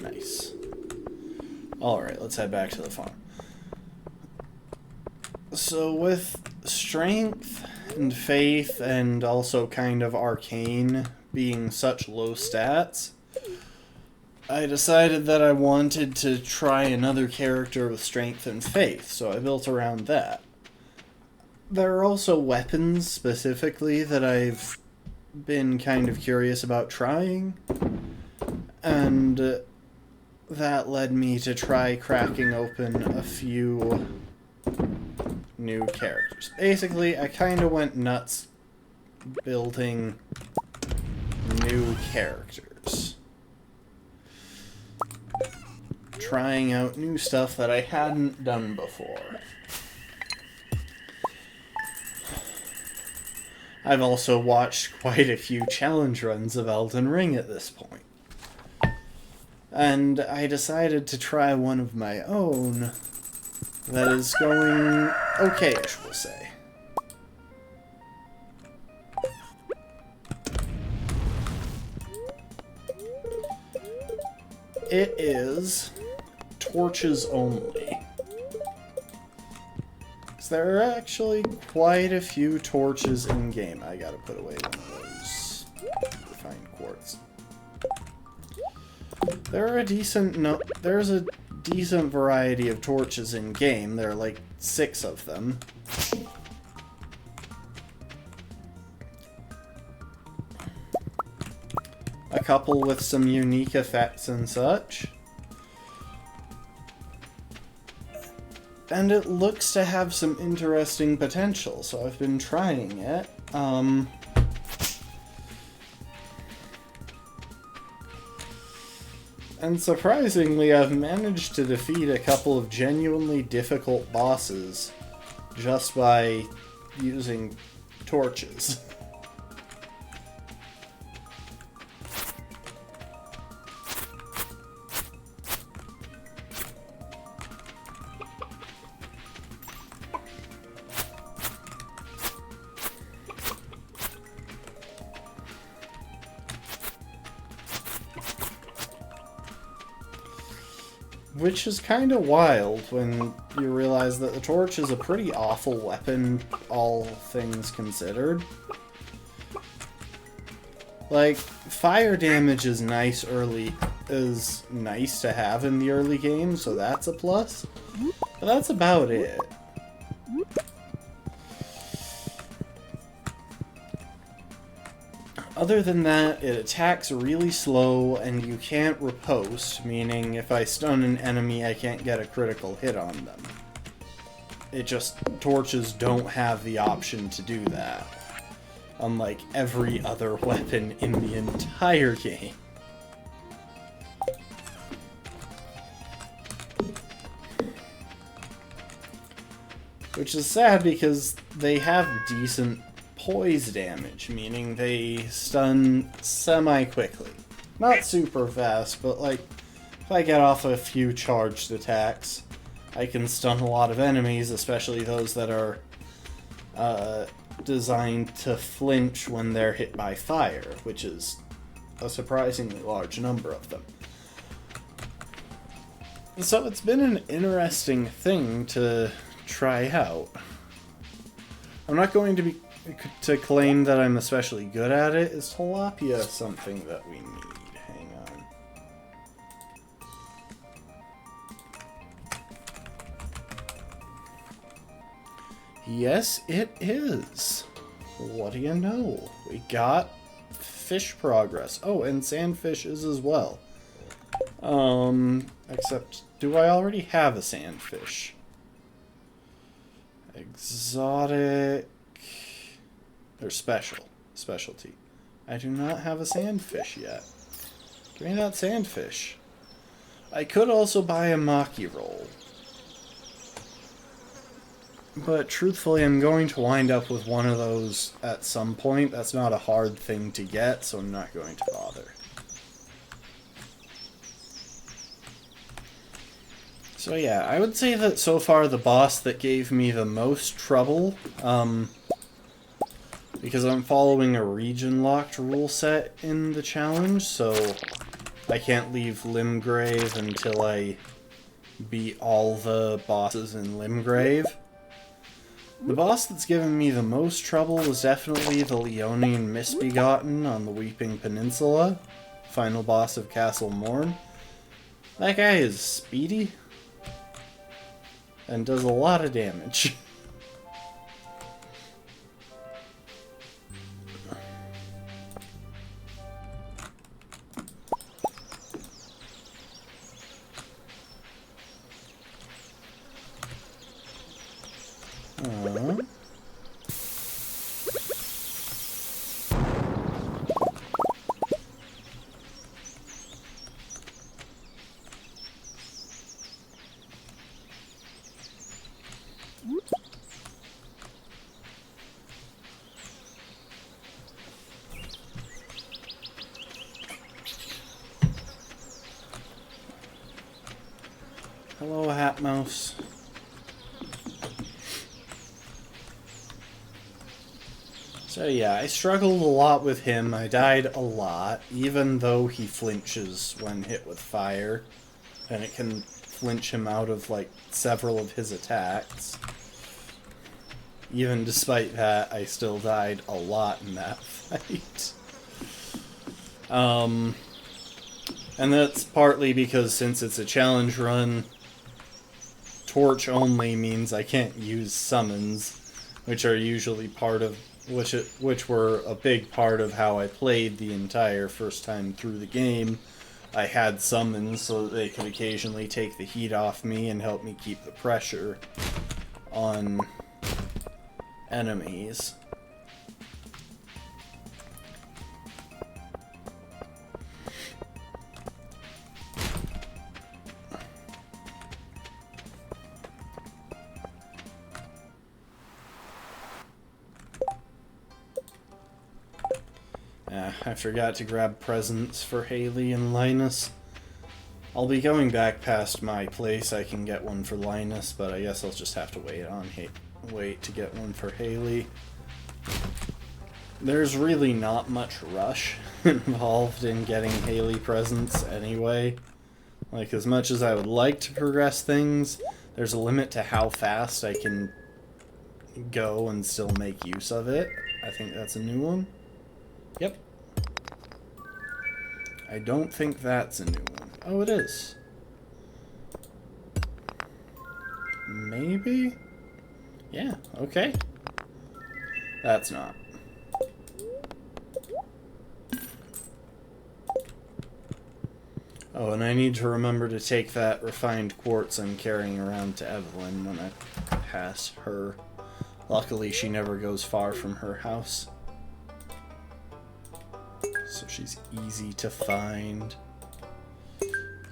Nice. Alright, let's head back to the farm. So with strength and faith and also kind of arcane being such low stats, I decided that I wanted to try another character with strength and faith, so I built around that. There are also weapons specifically that I've been kind of curious about trying, and that led me to try cracking open a few new characters. Basically, I kind of went nuts building new characters. Trying out new stuff that I hadn't done before. I've also watched quite a few challenge runs of Elden Ring at this point. And I decided to try one of my own that is going okay-ish, we'll say. It is torches only. There are actually quite a few torches in game. I gotta put away one of those refined quartz. There's a decent variety of torches in game. There are like 6 of them. A couple with some unique effects and such. And it looks to have some interesting potential, so I've been trying it. And surprisingly, I've managed to defeat a couple of genuinely difficult bosses just by using torches. Which is kind of wild when you realize that the torch is a pretty awful weapon, all things considered. Like, fire damage is nice to have in the early game, so that's a plus. But that's about it. Other than that, it attacks really slow, and you can't riposte, meaning if I stun an enemy, I can't get a critical hit on them. Torches don't have the option to do that, unlike every other weapon in the entire game. Which is sad because they have decent poise damage, meaning they stun semi-quickly. Not super fast, but like, if I get off a few charged attacks, I can stun a lot of enemies, especially those that are designed to flinch when they're hit by fire, which is a surprisingly large number of them. So it's been an interesting thing to try out. I'm not going to claim that I'm especially good at it. Is tilapia something that we need? Hang on. Yes, it is. What do you know? We got fish progress. Oh, and sandfish is as well. Except, do I already have a sandfish? Exotic... or specialty. I do not have a sandfish yet. Give me that sandfish. I could also buy a maki roll. But truthfully, I'm going to wind up with one of those at some point. That's not a hard thing to get, so I'm not going to bother. So yeah, I would say that so far the boss that gave me the most trouble, because I'm following a region-locked rule set in the challenge, so I can't leave Limgrave until I beat all the bosses in Limgrave. The boss that's given me the most trouble was definitely the Leonian Misbegotten on the Weeping Peninsula, final boss of Castle Morn. That guy is speedy and does a lot of damage. Huh? Hello, Hat Mouse. So yeah, I struggled a lot with him. I died a lot, even though he flinches when hit with fire. And it can flinch him out of, like, several of his attacks. Even despite that, I still died a lot in that fight. And that's partly because since it's a challenge run, torch only means I can't use summons, which are usually part of which were a big part of how I played the entire first time through the game. I had summons so that they could occasionally take the heat off me and help me keep the pressure on enemies. I forgot to grab presents for Haley and Linus. I'll be going back past my place. I can get one for Linus, but I guess I'll just have to wait to get one for Haley. There's really not much rush involved in getting Haley presents anyway. Like, as much as I would like to progress things, there's a limit to how fast I can go and still make use of it. I think that's a new one. Yep. I don't think that's a new one. Oh, it is. Maybe? Yeah, okay. That's not. Oh, and I need to remember to take that refined quartz I'm carrying around to Evelyn when I pass her. Luckily, she never goes far from her house. So she's easy to find.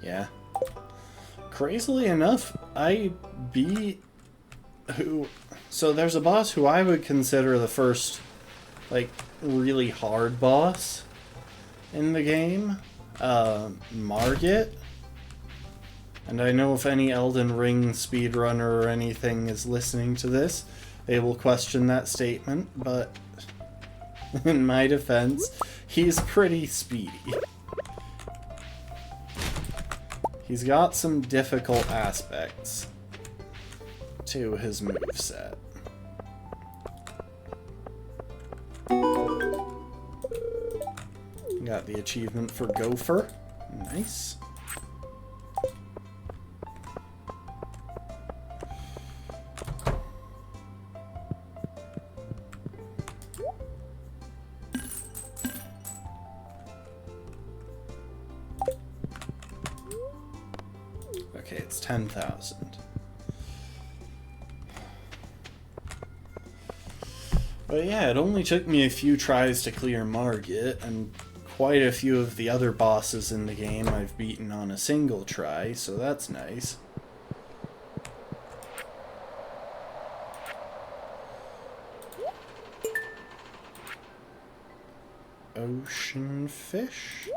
Yeah. Crazily enough, I beat so there's a boss who I would consider the first, like, really hard boss in the game. Margit. And I know if any Elden Ring speedrunner or anything is listening to this, they will question that statement, but in my defense, he's pretty speedy. He's got some difficult aspects to his moveset. Got the achievement for Gopher. Nice. Okay, it's 10,000. But yeah, it only took me a few tries to clear Margit, and quite a few of the other bosses in the game I've beaten on a single try, so that's nice. Ocean fish?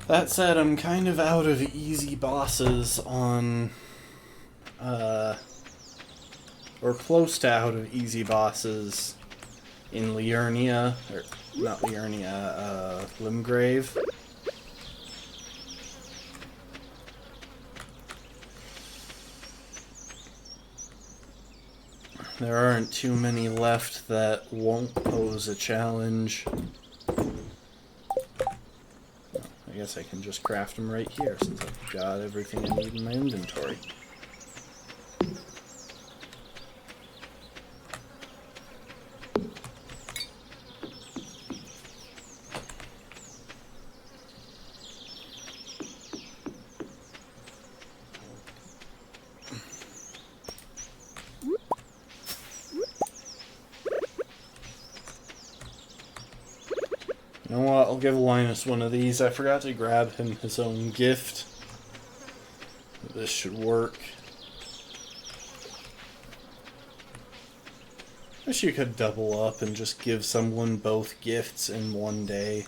That said, I'm kind of out of easy bosses on, or close to out of easy bosses in Liurnia, or not Liurnia, Limgrave. There aren't too many left that won't pose a challenge. I guess I can just craft them right here since I've got everything I need in my inventory. I'll give Linus one of these. I forgot to grab him his own gift. This should work. Wish you could double up and just give someone both gifts in one day.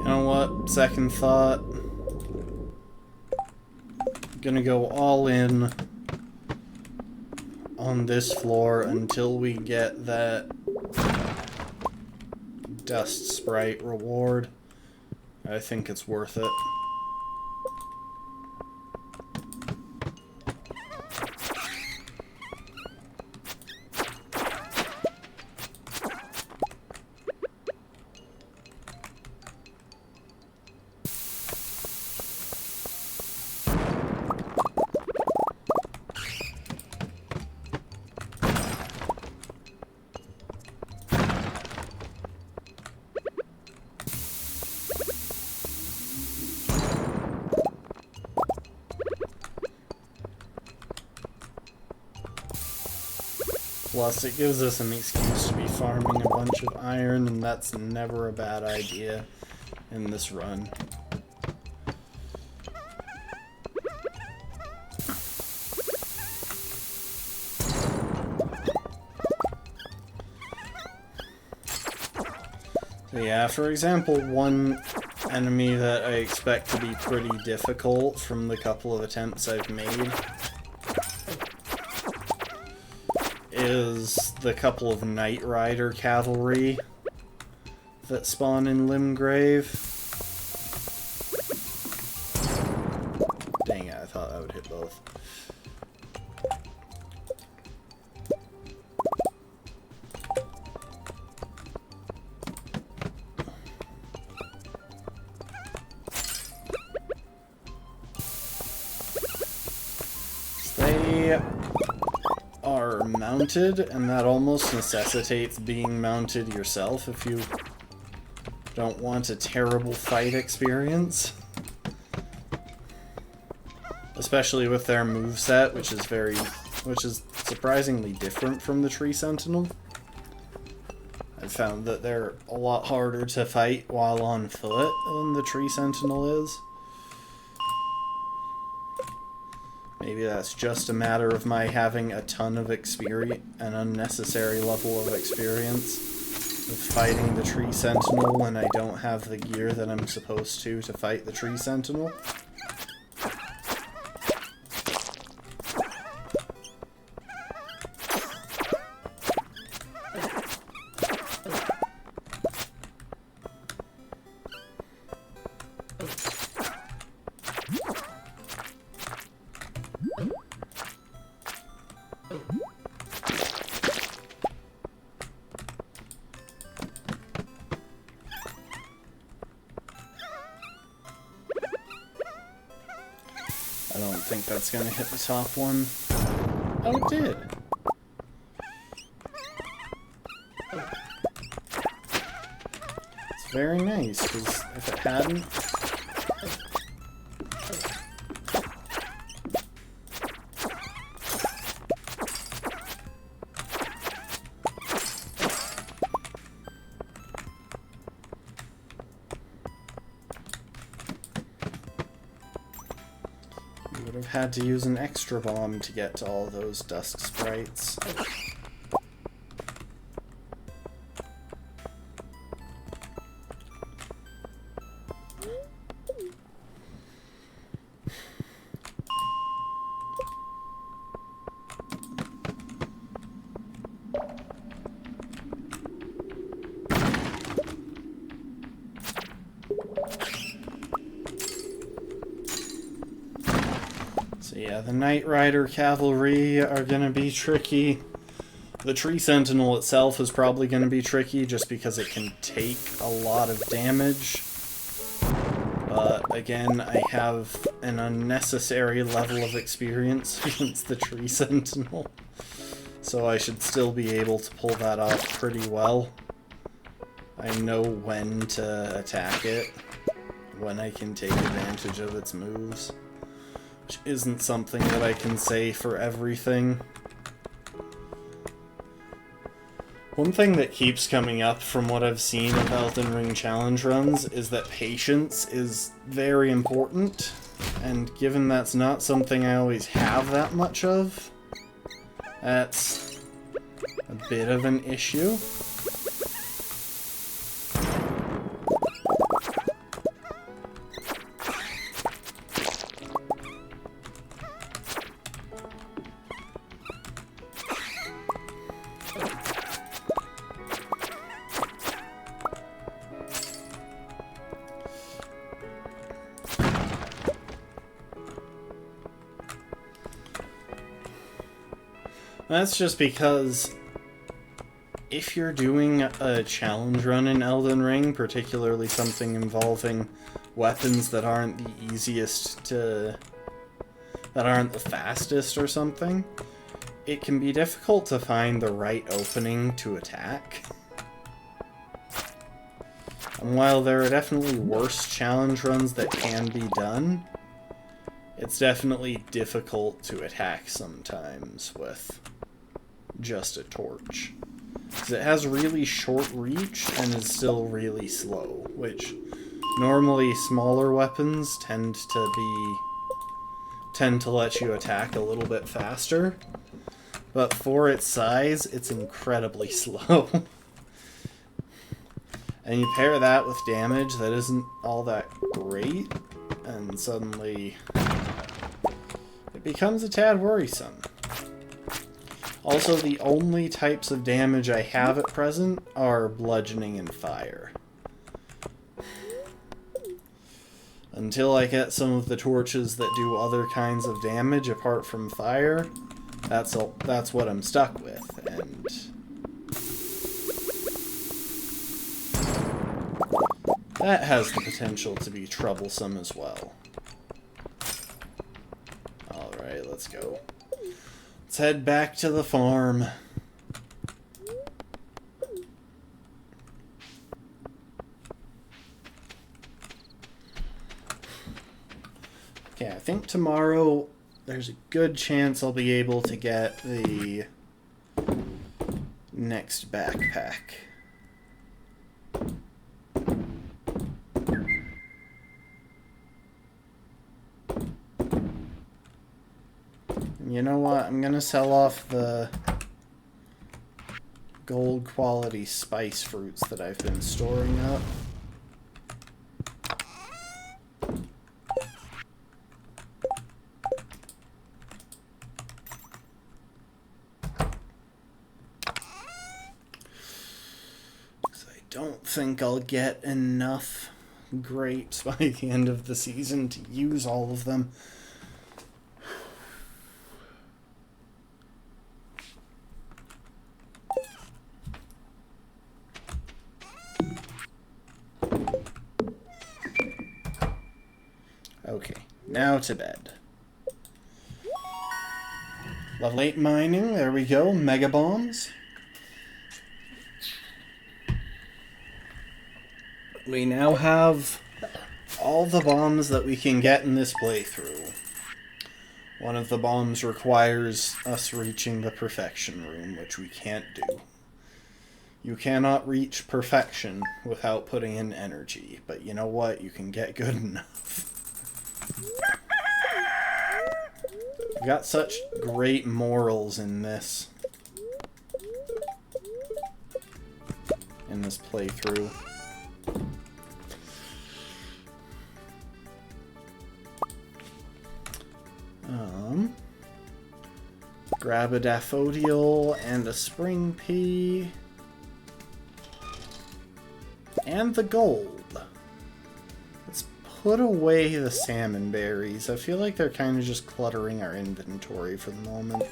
You know what? Second thought. Gonna go all in on this floor until we get that dust sprite reward. I think it's worth it. Plus, it gives us an excuse to be farming a bunch of iron, and that's never a bad idea in this run. So yeah, for example, one enemy that I expect to be pretty difficult from the couple of attempts I've made is the couple of Knight Rider cavalry that spawn in Limgrave. Dang it, I thought I would hit both. They are mounted, and that almost necessitates being mounted yourself if you don't want a terrible fight experience. Especially with their moveset, which is surprisingly different from the Tree Sentinel. I've found that they're a lot harder to fight while on foot than the Tree Sentinel is. Maybe that's just a matter of my having a ton of experience, an unnecessary level of experience with fighting the Tree Sentinel when I don't have the gear that I'm supposed to fight the Tree Sentinel. I don't think that's gonna hit the top one. Oh, it did! It's very nice, because if it hadn't... would have had to use an extra bomb to get to all those dust sprites. Yeah, the Knight Rider cavalry are gonna be tricky. The Tree Sentinel itself is probably gonna be tricky just because it can take a lot of damage. But again, I have an unnecessary level of experience against the Tree Sentinel. So I should still be able to pull that off pretty well. I know when to attack it, when I can take advantage of its moves. Which isn't something that I can say for everything. One thing that keeps coming up from what I've seen of Elden Ring challenge runs is that patience is very important, and given that's not something I always have that much of, that's a bit of an issue. That's just because if you're doing a challenge run in Elden Ring, particularly something involving weapons that aren't the easiest to... that aren't the fastest or something, it can be difficult to find the right opening to attack. And while there are definitely worse challenge runs that can be done, it's definitely difficult to attack sometimes with just a torch. Because it has really short reach and is still really slow, which normally smaller weapons tend to let you attack a little bit faster. But for its size, it's incredibly slow. And you pair that with damage that isn't all that great, and suddenly it becomes a tad worrisome. Also, the only types of damage I have at present are bludgeoning and fire. Until I get some of the torches that do other kinds of damage apart from fire, that's what I'm stuck with, and that has the potential to be troublesome as well. Alright, let's go. Let's head back to the farm. Okay, I think tomorrow there's a good chance I'll be able to get the next backpack. You know what? I'm gonna sell off the gold quality spice fruits that I've been storing up. Because I don't think I'll get enough grapes by the end of the season to use all of them. Okay, now to bed. Level 8 mining, there we go, mega bombs. We now have all the bombs that we can get in this playthrough. One of the bombs requires us reaching the perfection room, which we can't do. You cannot reach perfection without putting in energy, but you know what? You can get good enough. We got such great morals in this playthrough. Grab a daffodil and a spring pea. And the gold. Let's put away the salmon berries. I feel like they're kind of just cluttering our inventory for the moment.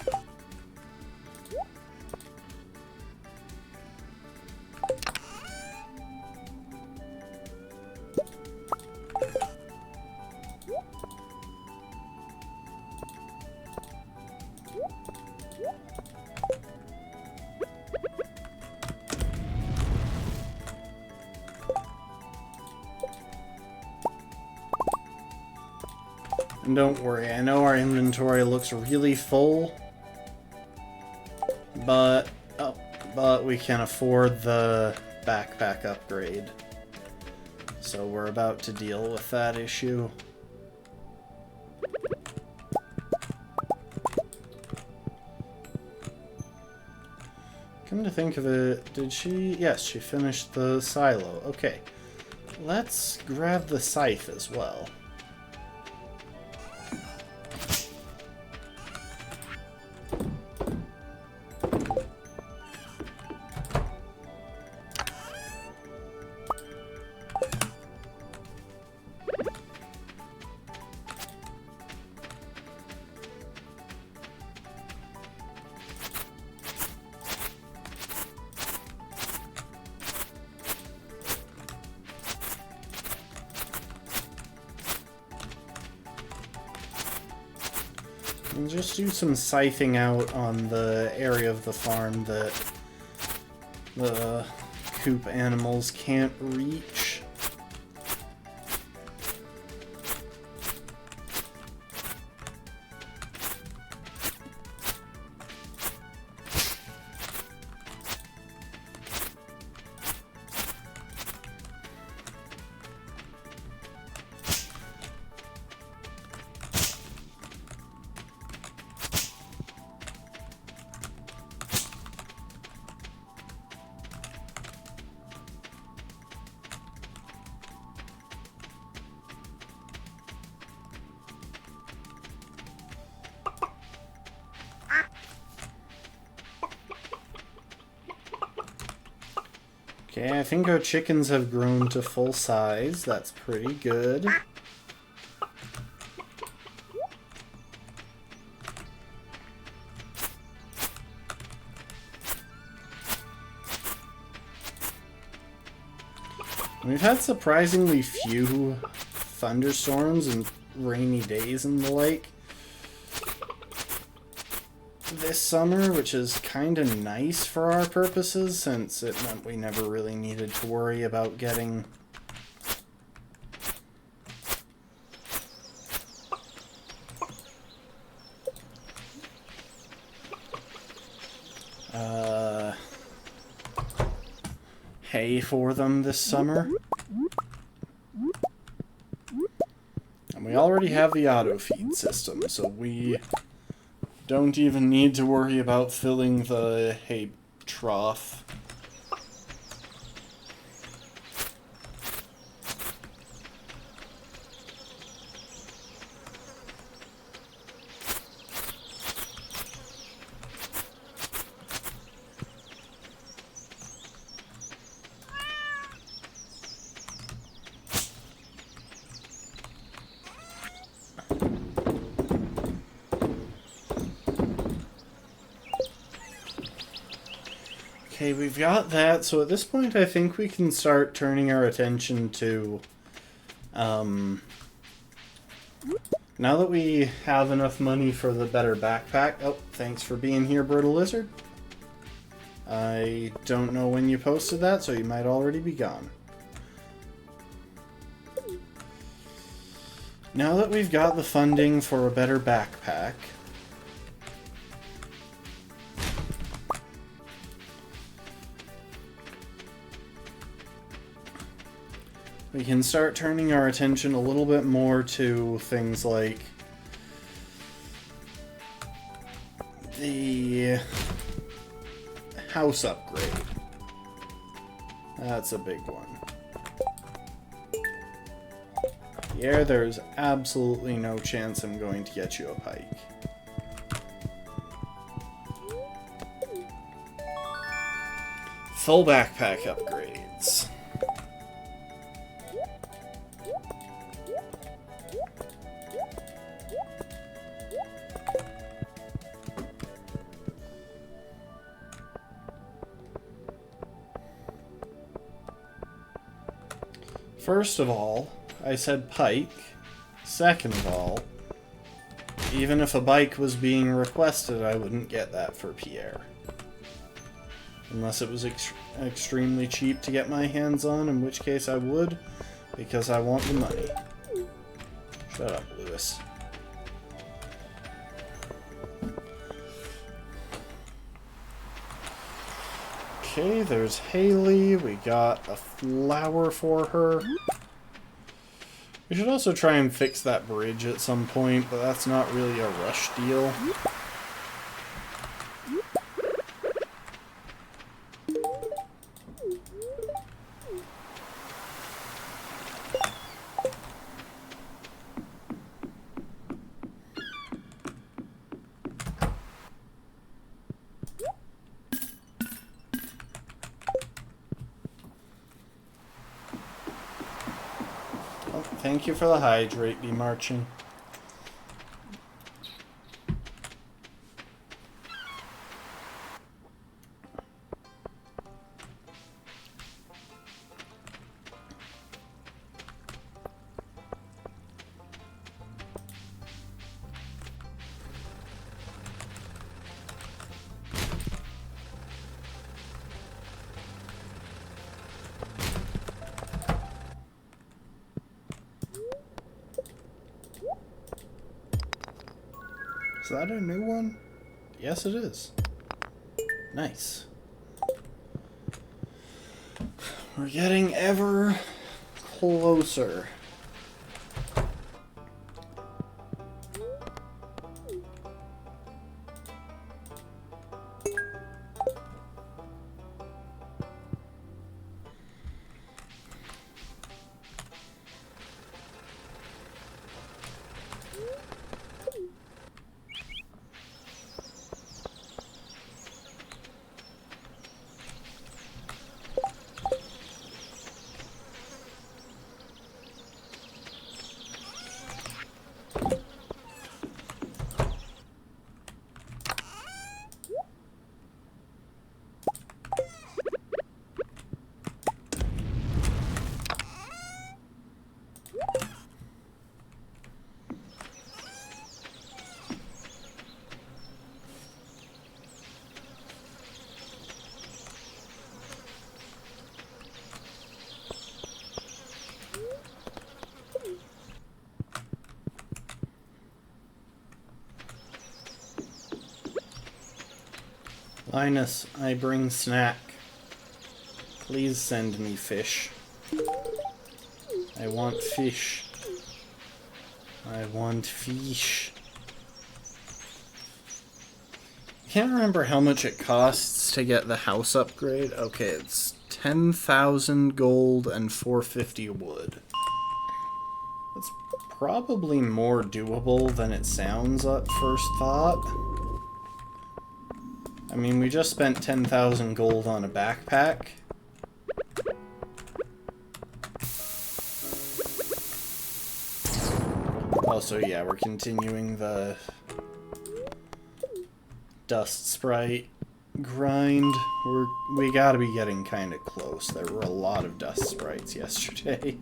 And don't worry, I know our inventory looks really full, but we can afford the backpack upgrade. So we're about to deal with that issue. Come to think of it, did she? Yes, she finished the silo. Okay, let's grab the scythe as well. And just do some scything out on the area of the farm that the coop animals can't reach. Okay, I think our chickens have grown to full size. That's pretty good. We've had surprisingly few thunderstorms and rainy days and the like this summer, which is kind of nice for our purposes, since it meant we never really needed to worry about getting hay for them this summer. And we already have the auto feed system, so we don't even need to worry about filling the hay trough. Okay, we've got that, so at this point I think we can start turning our attention to, now that we have enough money for the better backpack. Oh, thanks for being here, Brittle Lizard. I don't know when you posted that, so you might already be gone. Now that we've got the funding for a better backpack, we can start turning our attention a little bit more to things like the house upgrade. That's a big one. Yeah, there's absolutely no chance I'm going to get you a pike. Full backpack upgrades. First of all, I said pike. Second of all, even if a bike was being requested, I wouldn't get that for Pierre. Unless it was extremely cheap to get my hands on, in which case I would, because I want the money. Shut up, Lewis. Okay, there's Haley. We got a flower for her. We should also try and fix that bridge at some point, but that's not really a rush deal. Thank you for the hydrate, be marching. Is that a new one? Yes, it is. Nice. We're getting ever closer. Linus, I bring snack. Please send me fish. I want fish. I want fish. Can't remember how much it costs to get the house upgrade. Okay, it's 10,000 gold and 450 wood. That's probably more doable than it sounds at first thought. I mean, we just spent 10,000 gold on a backpack. Also, yeah, we're continuing the dust sprite grind. We gotta be getting kind of close. There were a lot of dust sprites yesterday.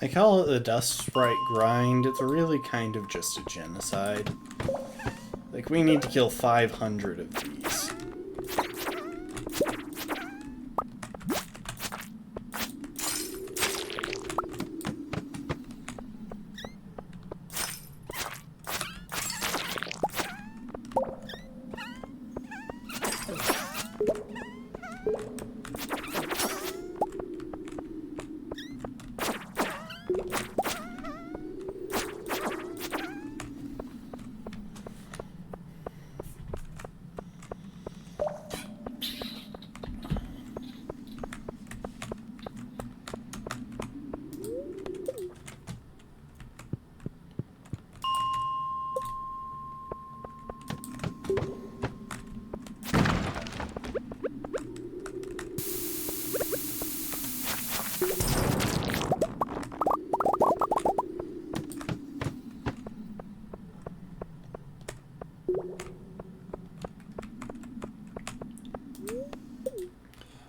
I call it the dust sprite grind. It's really kind of just a genocide. Like, we need to kill 500 of these.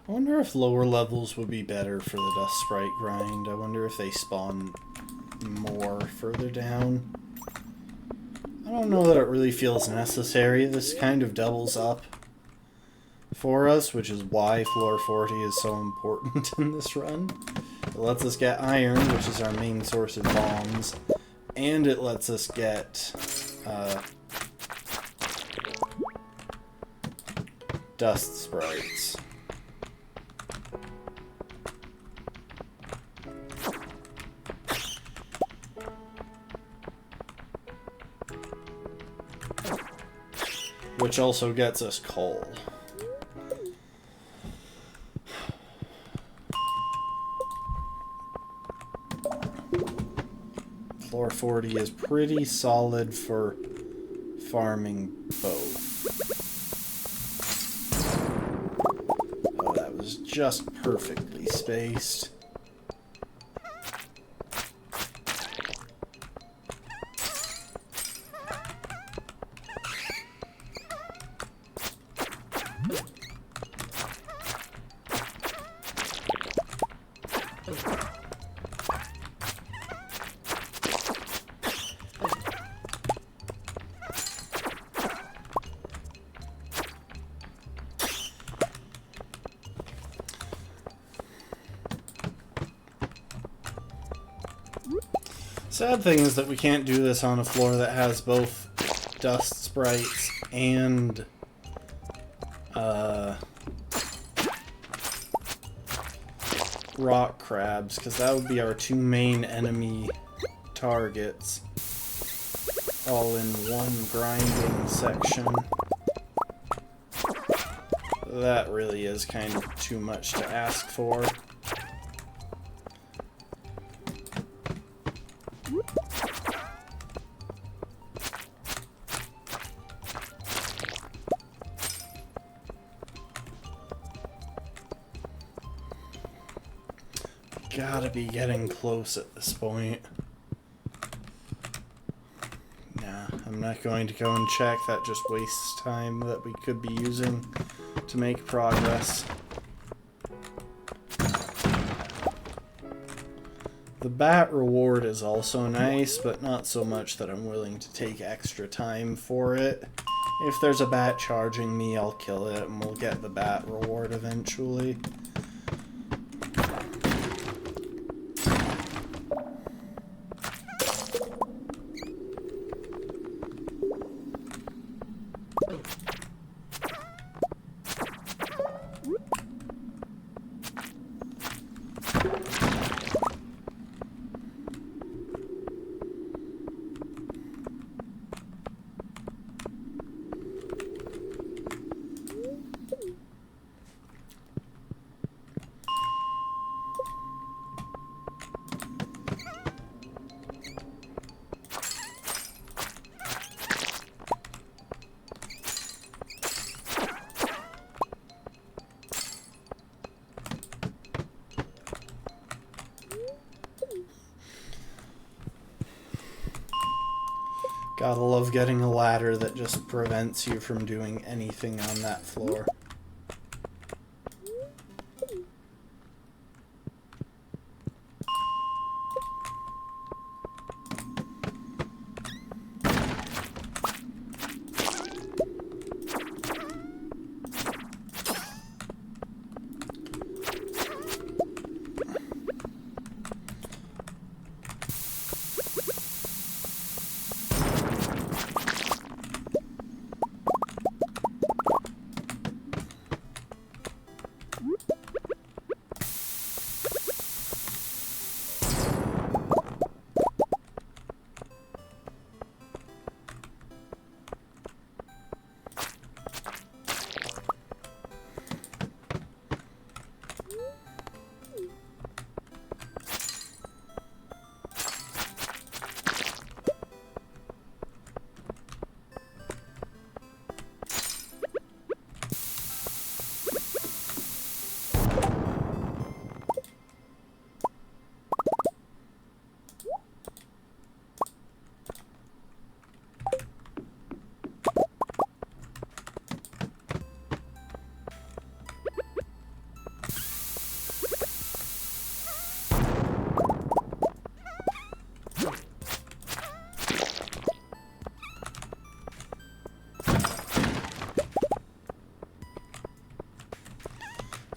I wonder if lower levels would be better for the dust sprite grind. I wonder if they spawn more further down. I don't know that it really feels necessary. This kind of doubles up for us, which is why floor 40 is so important in this run. It lets us get iron, which is our main source of bombs, and it lets us get dust sprites. Which also gets us coal. Floor 40 is pretty solid for farming both. Oh, that was just perfectly spaced. Sad thing is that we can't do this on a floor that has both dust sprites and rock crabs, because that would be our two main enemy targets all in one grinding section. That really is kind of too much to ask for. Gotta be getting close at this point. Nah, I'm not going to go and check. That just wastes time that we could be using to make progress. The bat reward is also nice, but not so much that I'm willing to take extra time for it. If there's a bat charging me, I'll kill it and we'll get the bat reward eventually. Gotta love getting a ladder that just prevents you from doing anything on that floor.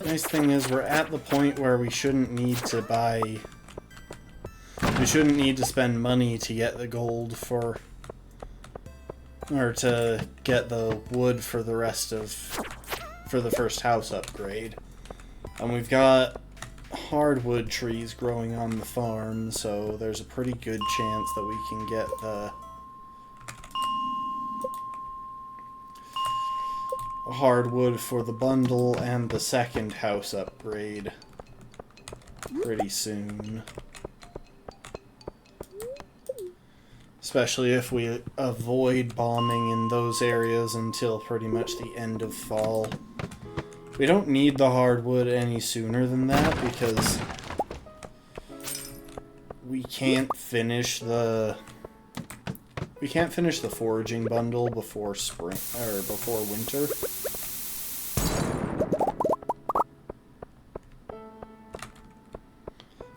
Nice thing is we're at the point where we shouldn't need to buy... We shouldn't need to spend money to get the gold for... Or to get the wood for the rest of... For the first house upgrade. And we've got hardwood trees growing on the farm, so there's a pretty good chance that we can get the... hardwood for the bundle and the second house upgrade pretty soon. Especially if we avoid bombing in those areas until pretty much the end of fall. We don't need the hardwood any sooner than that because we can't finish the foraging bundle before spring or before winter.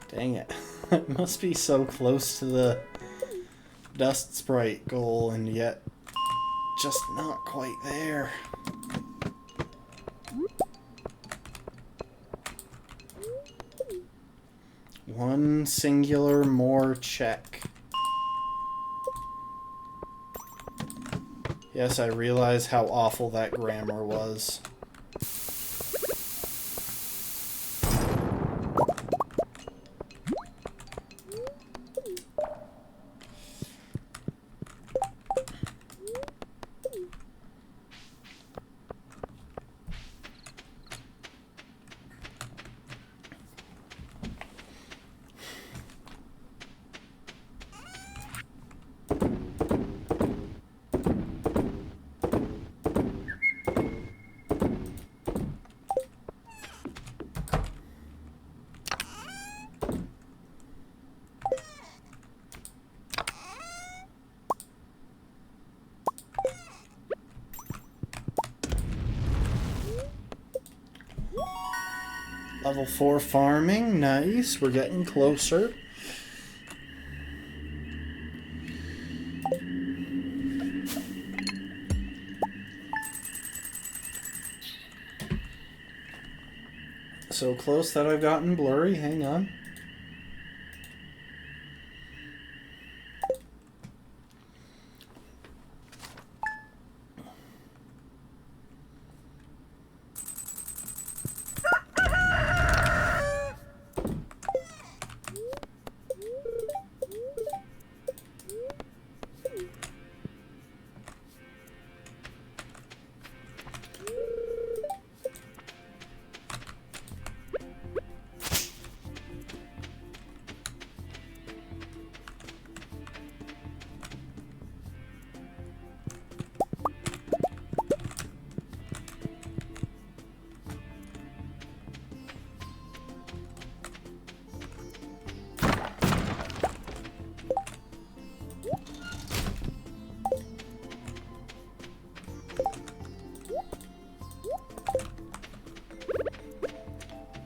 Dang it. It must be so close to the dust sprite goal and yet just not quite there. One singular more check. Yes, I realize how awful that grammar was. Level 4 farming, nice, we're getting closer. So close that I've gotten blurry, hang on.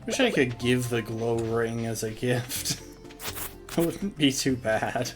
Wish I could give the glow ring as a gift. It wouldn't be too bad.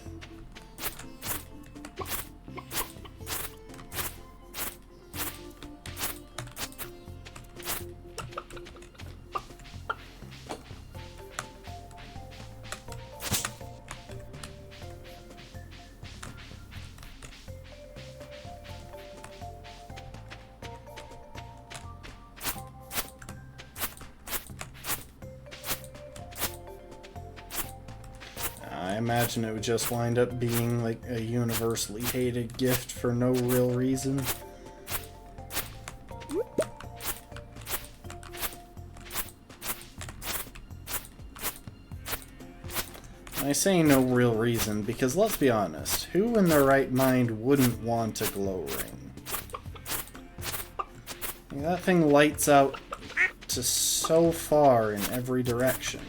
I imagine it would just wind up being like a universally hated gift for no real reason. I say no real reason because let's be honest, who in their right mind wouldn't want a glow ring? I mean, that thing lights out to so far in every direction.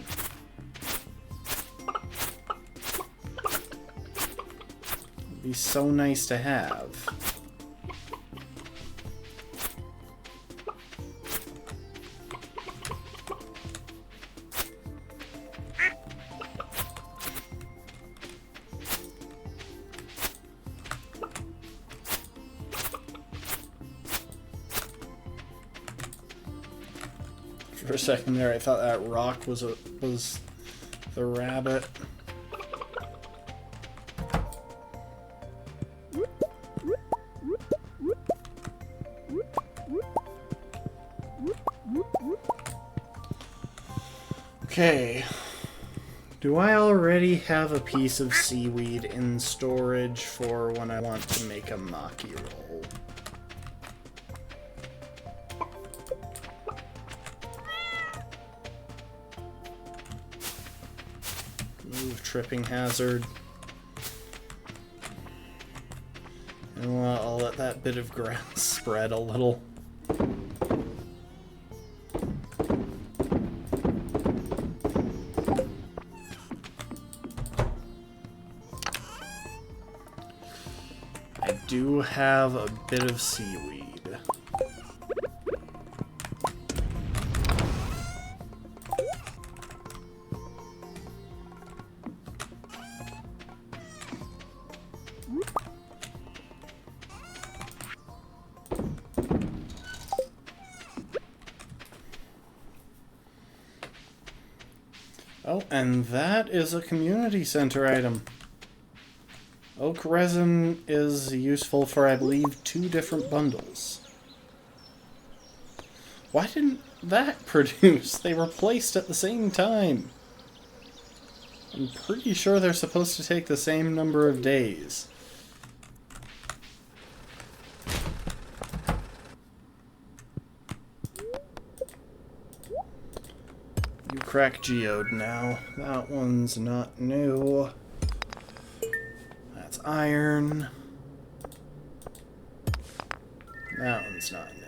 Be so nice to have. For a second there, I thought that rock was the rabbit. Okay. Do I already have a piece of seaweed in storage for when I want to make a maki roll? Move tripping hazard. And I'll let that bit of grass spread a little. I do have a bit of seaweed. Oh, and that is a community center item. Oak resin is useful for, I believe, 2 different bundles. Why didn't that produce? They were placed at the same time. I'm pretty sure they're supposed to take the same number of days. You crack geode now. That one's not new. That's iron. That one's not new.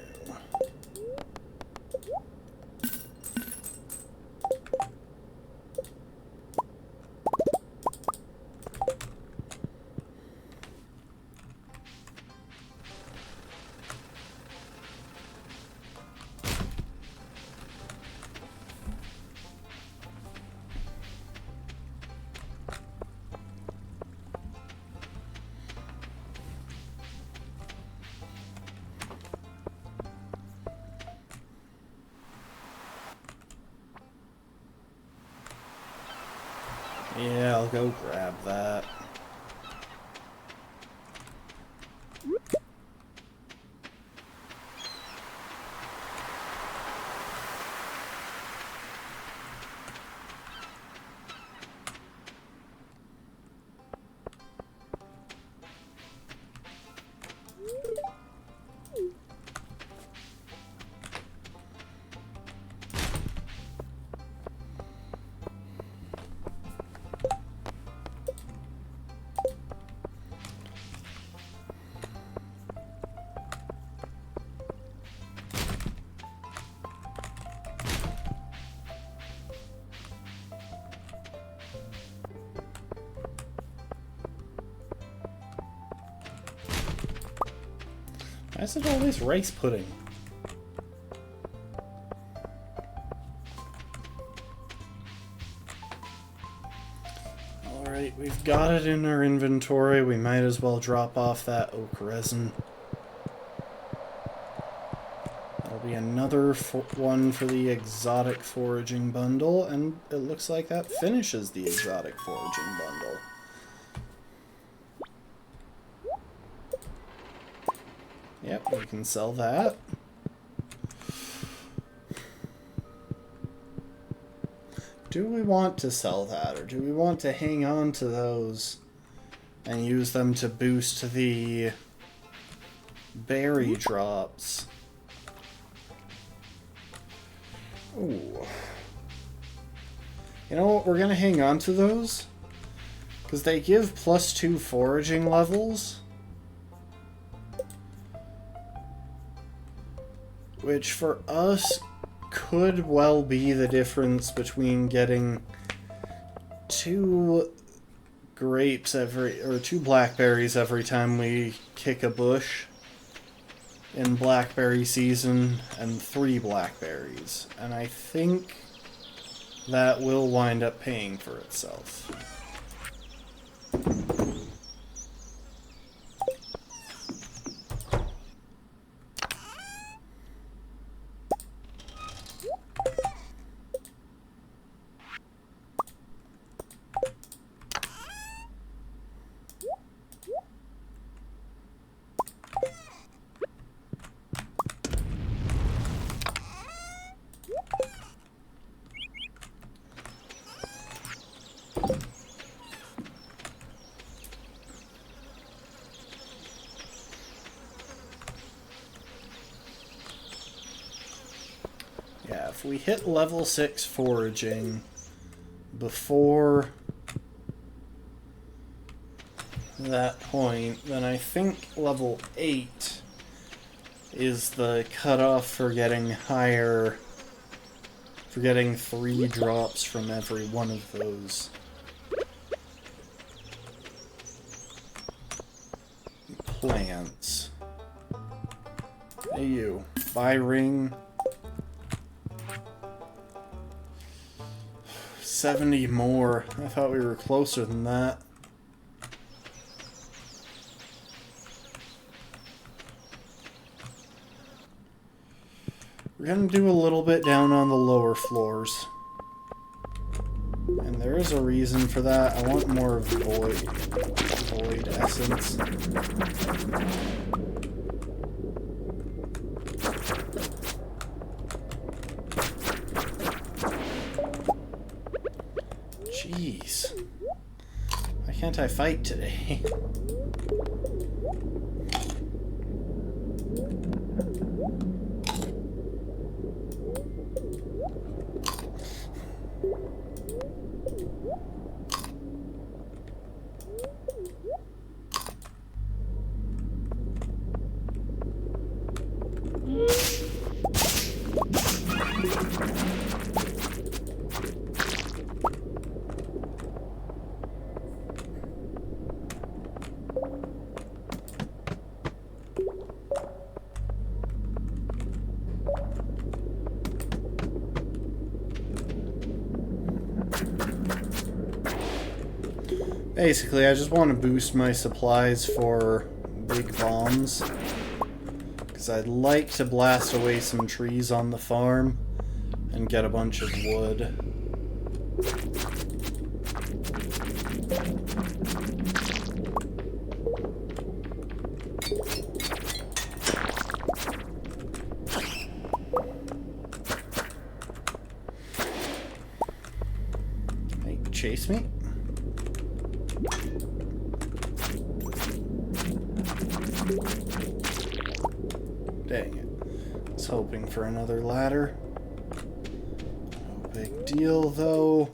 Yeah, I'll go grab that. Why is it always rice pudding? Alright, we've got it in our inventory. We might as well drop off that oak resin. That'll be another one for the exotic foraging bundle, and it looks like that finishes the exotic foraging bundle. Yep, we can sell that. Do we want to sell that, or do we want to hang on to those and use them to boost the berry drops? Ooh. You know what, we're gonna hang on to those, because they give +2 foraging levels. Which for us could well be the difference between getting 2 grapes or 2 blackberries every time we kick a bush in blackberry season and 3 blackberries. And I think that will wind up paying for itself. Yeah, if we hit level 6 foraging before that point, then I think level 8 is the cutoff for getting higher, for getting 3 drops from every one of those plants. Hey you, buy ring. 70 more. I thought we were closer than that. We're gonna do a little bit down on the lower floors. And there is a reason for that. I want more void essence. Jeez. Why can't I fight today? Basically, I just want to boost my supplies for big bombs. Because I'd like to blast away some trees on the farm and get a bunch of wood. Hey, chase me? Dang it. I was hoping for another ladder. No big deal, though.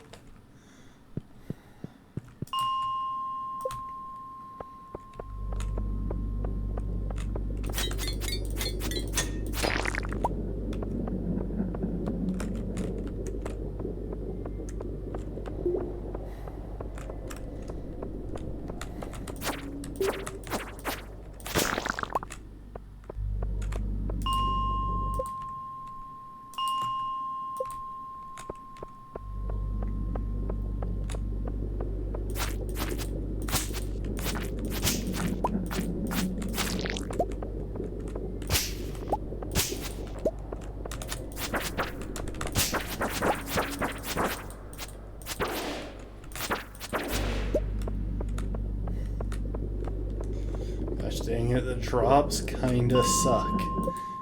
Dang it, the drops kinda suck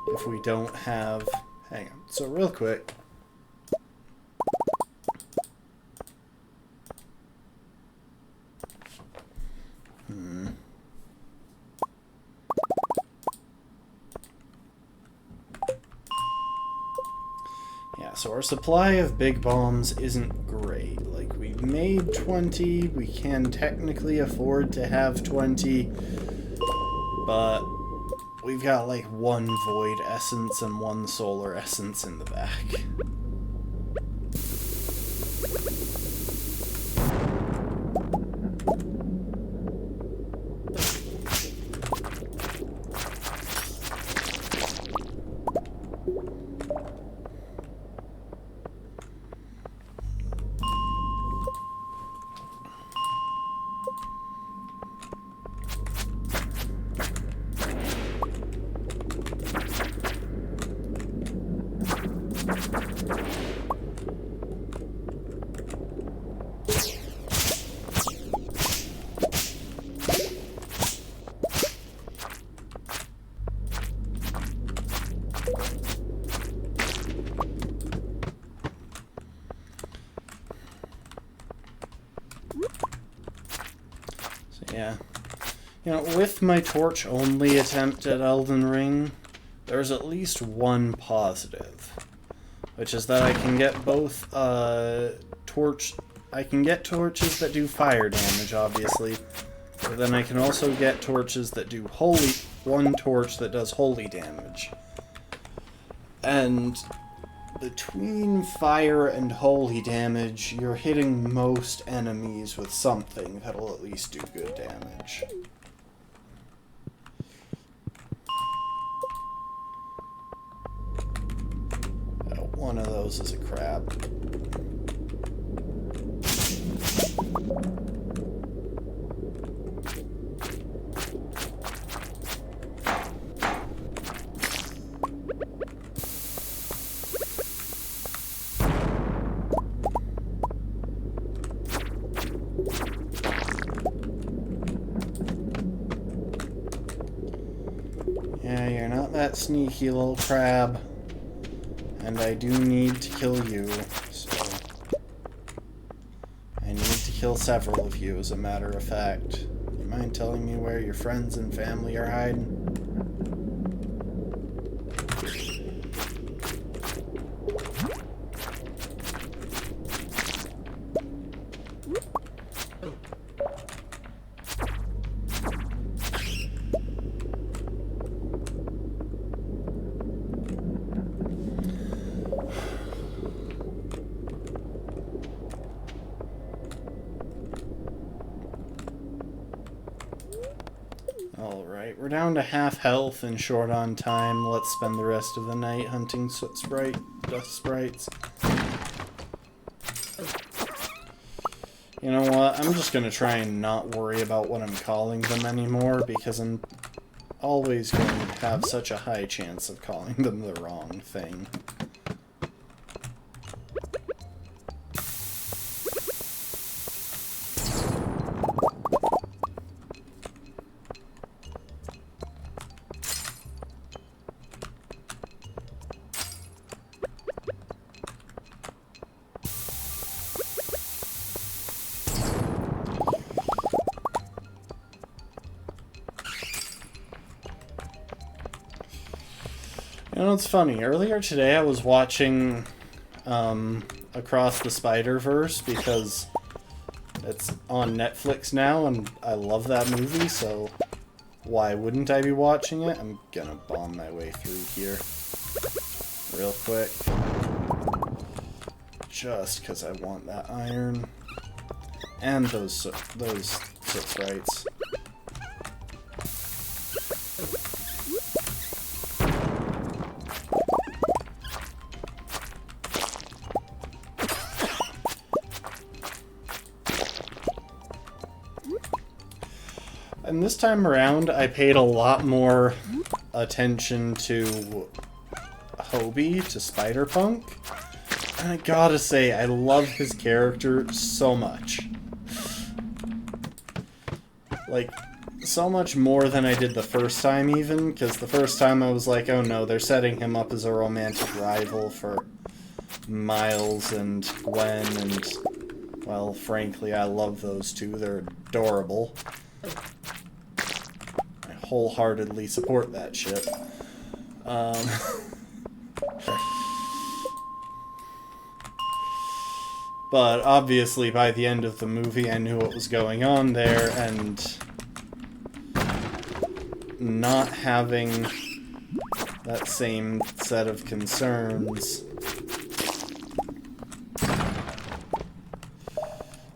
if we don't have... Hang on. So real quick. Yeah, so our supply of big bombs isn't great. Like, we've made 20, we can technically afford to have 20, but we've got like 1 void essence and 1 solar essence in the back. Yeah. You know, with my torch-only attempt at Elden Ring, there's at least one positive. which is that I can get both torch. I can get torches that do fire damage, obviously, but then I can also get torches that do one torch that does holy damage. And between fire and holy damage, you're hitting most enemies with something that'll at least do good damage. One of those is a crab. Yeah, you're not that sneaky little crab. And I do need to kill you, so... I need to kill several of you, as a matter of fact. You mind telling me where your friends and family are hiding? Alright, we're down to half health and short on time. Let's spend the rest of the night hunting dust sprites. You know what? I'm just gonna try and not worry about what I'm calling them anymore, because I'm always going to have such a high chance of calling them the wrong thing. You know, it's funny. Earlier today I was watching Across the Spider-Verse because it's on Netflix now and I love that movie, so why wouldn't I be watching it? I'm gonna bomb my way through here real quick. Just because I want that iron. And those soot sprites. And this time around, I paid a lot more attention to Hobie, to Spider-Punk. And I gotta say, I love his character so much. Like, so much more than I did the first time even, because the first time I was like, oh no, they're setting him up as a romantic rival for Miles and Gwen, and, well, frankly, I love those two. They're adorable. I wholeheartedly support that shit. But obviously by the end of the movie I knew what was going on there, and not having that same set of concerns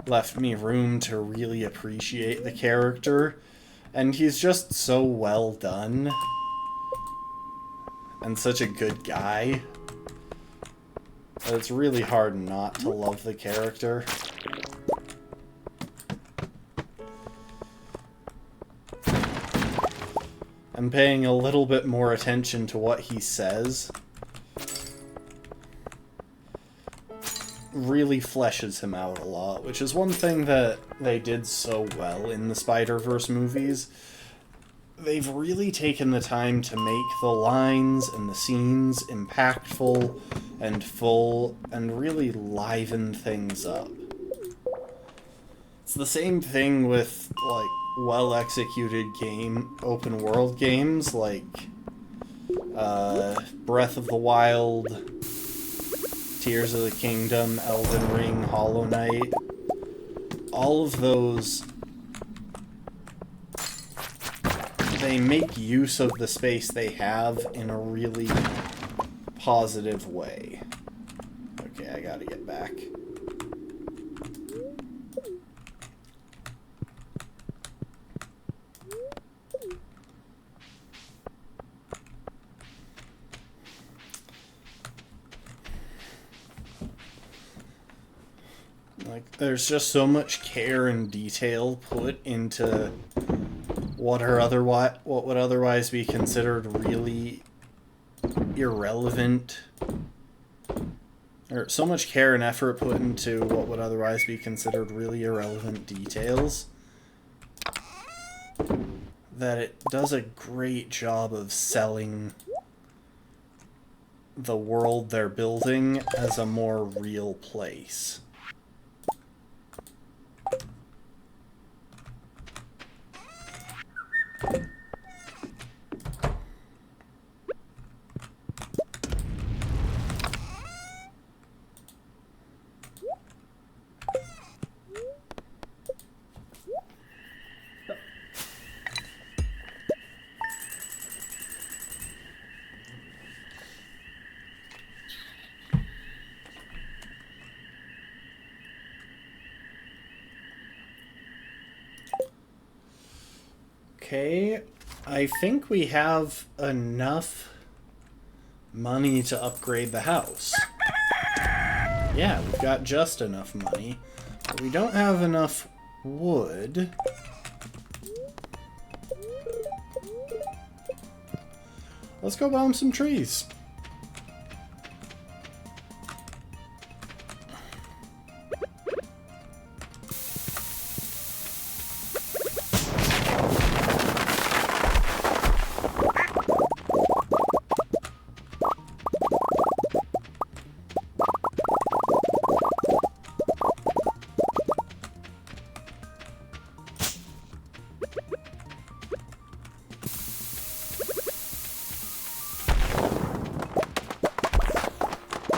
left me room to really appreciate the character, and he's just so well done and such a good guy that it's really hard not to love the character. I'm paying a little bit more attention to what he says. Really fleshes him out a lot, which is one thing that they did so well in the Spider-Verse movies. They've really taken the time to make the lines and the scenes impactful and full and really liven things up. It's the same thing with, like, well-executed open world games like Breath of the Wild, Tears of the Kingdom, Elden Ring, Hollow Knight, all of those, they make use of the space they have in a really positive way. Okay, I gotta get back. Like, there's just so much care and detail put into what would otherwise be considered really irrelevant, or so much care and effort put into what would otherwise be considered really irrelevant details, that it does a great job of selling the world they're building as a more real place. Okay, I think we have enough money to upgrade the house. Yeah, we've got just enough money, but we don't have enough wood. Let's go bomb some trees.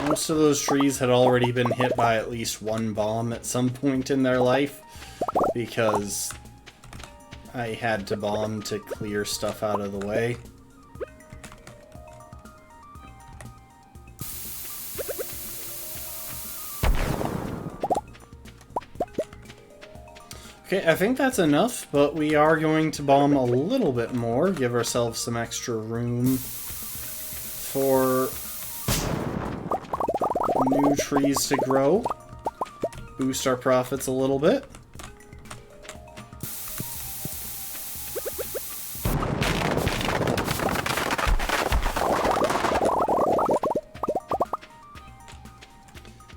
Most of those trees had already been hit by at least one bomb at some point in their life, because I had to bomb to clear stuff out of the way. Okay, I think that's enough, but we are going to bomb a little bit more, give ourselves some extra room for new trees to grow, boost our profits a little bit.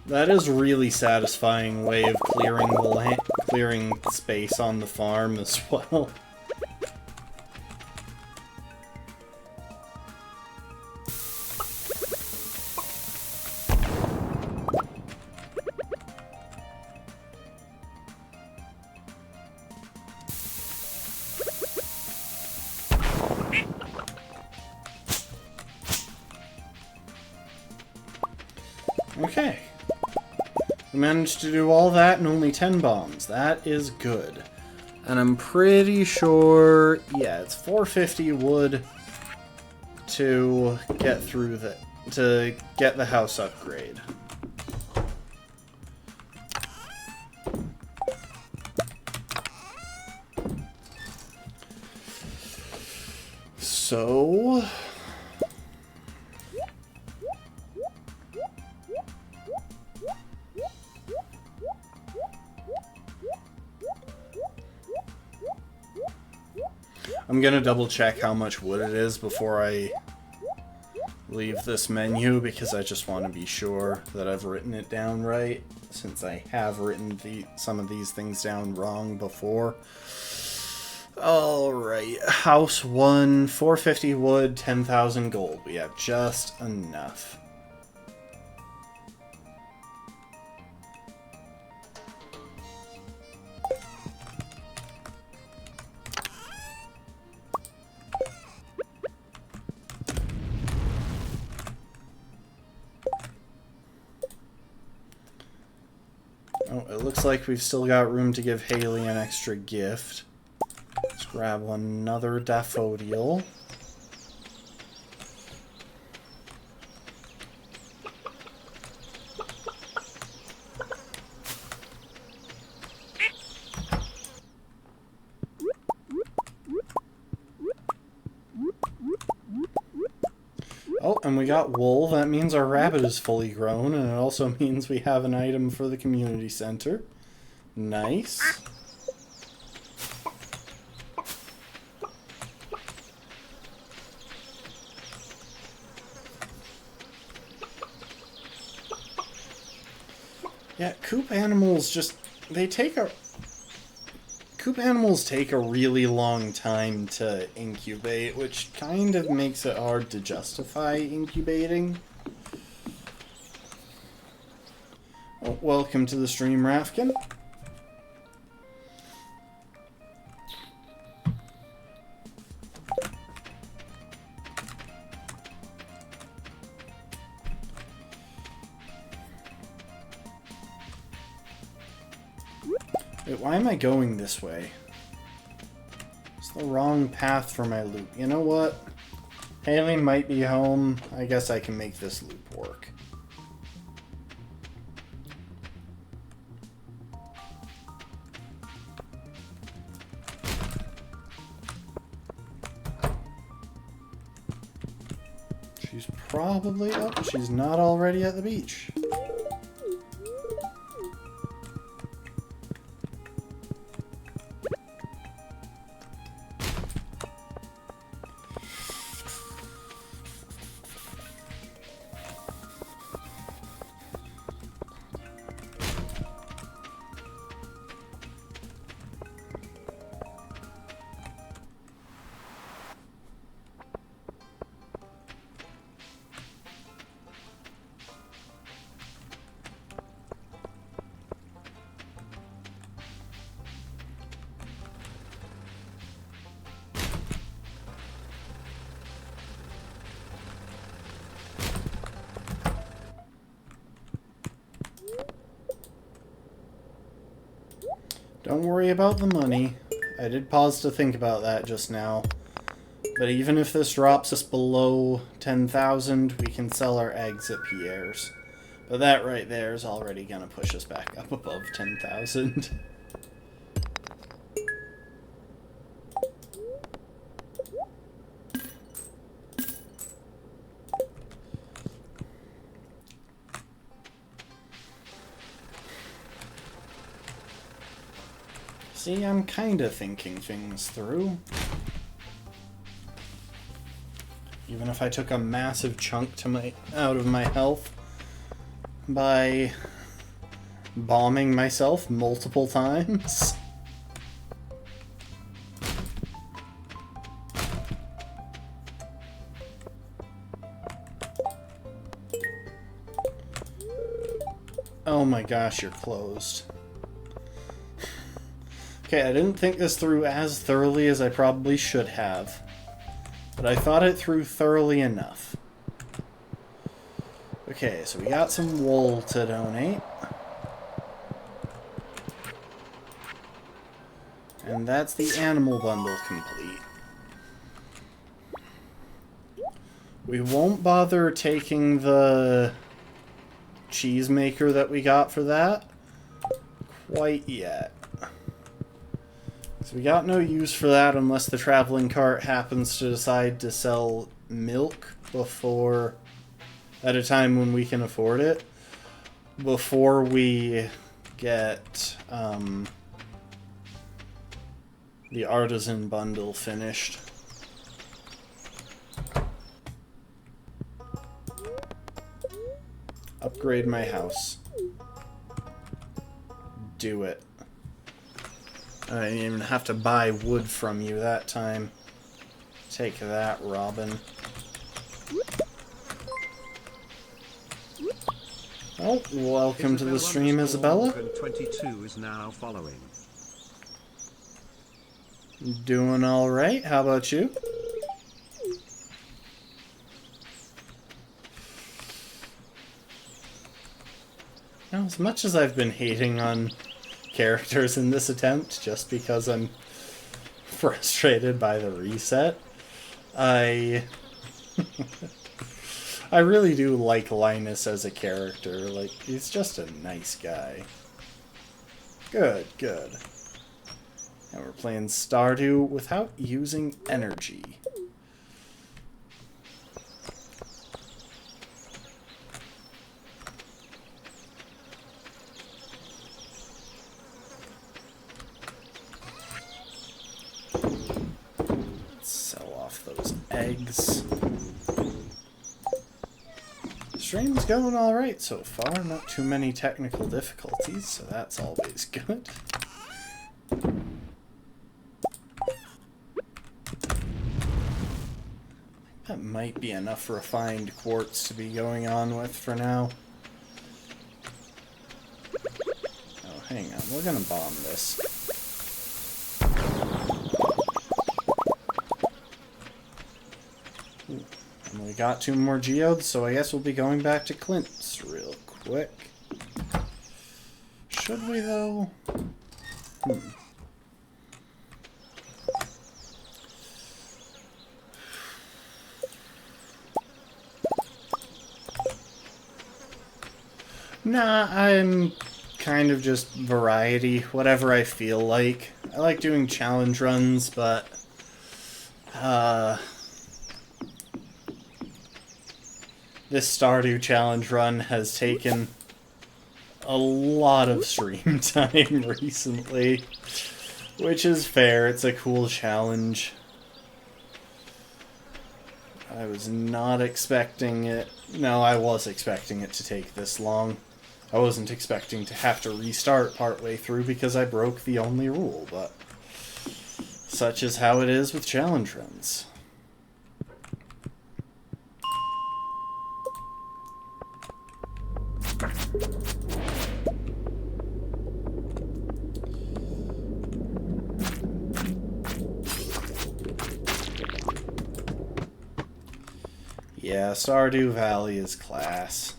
That is a really satisfying way of clearing the clearing space on the farm as well. Okay. We managed to do all that in only 10 bombs. That is good. And I'm pretty sure, yeah, it's 450 wood to get through to get the house upgrade. So I'm gonna double check how much wood it is before I leave this menu, because I just want to be sure that I've written it down right, since I have written some of these things down wrong before. Alright, house 1, 450 wood, 10,000 gold. We have just enough. it looks like we've still got room to give Haley an extra gift. Let's grab another daffodil. Oh, and we got wool. That means our rabbit is fully grown, and it also means we have an item for the community center. Nice. Yeah, coop animals Coop animals take a really long time to incubate, which kind of makes it hard to justify incubating. Oh, welcome to the stream, Rafkin. Wait, why am I going this way? It's the wrong path for my loop. You know what? Haley might be home. I guess I can make this loop work. She's probably up. She's not already at the beach. Don't worry about the money. I did pause to think about that just now. But even if this drops us below 10,000, we can sell our eggs at Pierre's. But that right there is already going to push us back up above 10,000. See, I'm kind of thinking things through. Even if I took a massive chunk out of my health by bombing myself multiple times. Oh my gosh, you're closed. Okay, I didn't think this through as thoroughly as I probably should have, but I thought it through thoroughly enough. Okay, so we got some wool to donate. And that's the animal bundle complete. We won't bother taking the cheese maker that we got for that quite yet. So we got no use for that unless the traveling cart happens to decide to sell milk before, at a time when we can afford it, before we get the artisan bundle finished. Upgrade my house. Do it. I didn't even have to buy wood from you that time. Take that, Robin. Oh, welcome to the stream, Isabella. 22 is now following. Doing all right. How about you? Now, as much as I've been hating on characters in this attempt, just because I'm frustrated by the reset, I really do like Linus as a character. Like, he's just a nice guy. Good, good. And we're playing Stardew without using energy. Sell off those eggs. Stream's going alright so far. Not too many technical difficulties, so that's always good. That might be enough refined quartz to be going on with for now. Oh, hang on. We're gonna bomb this. Ooh. And we got 2 more geodes, so I guess we'll be going back to Clint's real quick. Should we, though? Nah, I'm kind of just variety, whatever I feel like. I like doing challenge runs, but this Stardew challenge run has taken a lot of stream time recently, which is fair. It's a cool challenge. I was not expecting it. No, I was expecting it to take this long. I wasn't expecting to have to restart partway through because I broke the only rule, but such is how it is with challenge runs. Yeah, Stardew Valley is class.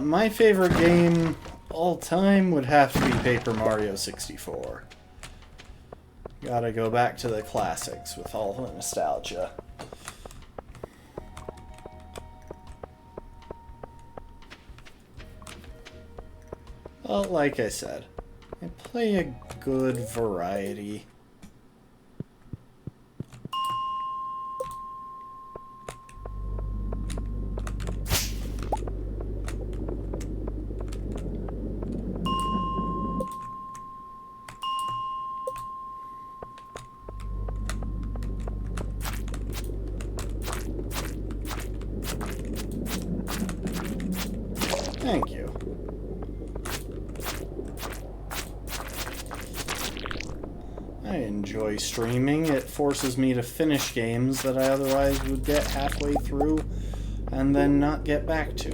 My favorite game all time would have to be Paper Mario 64. Gotta go back to the classics with all the nostalgia. Well, like I said, I play a good variety. Thank you. I enjoy streaming. It forces me to finish games that I otherwise would get halfway through and then not get back to.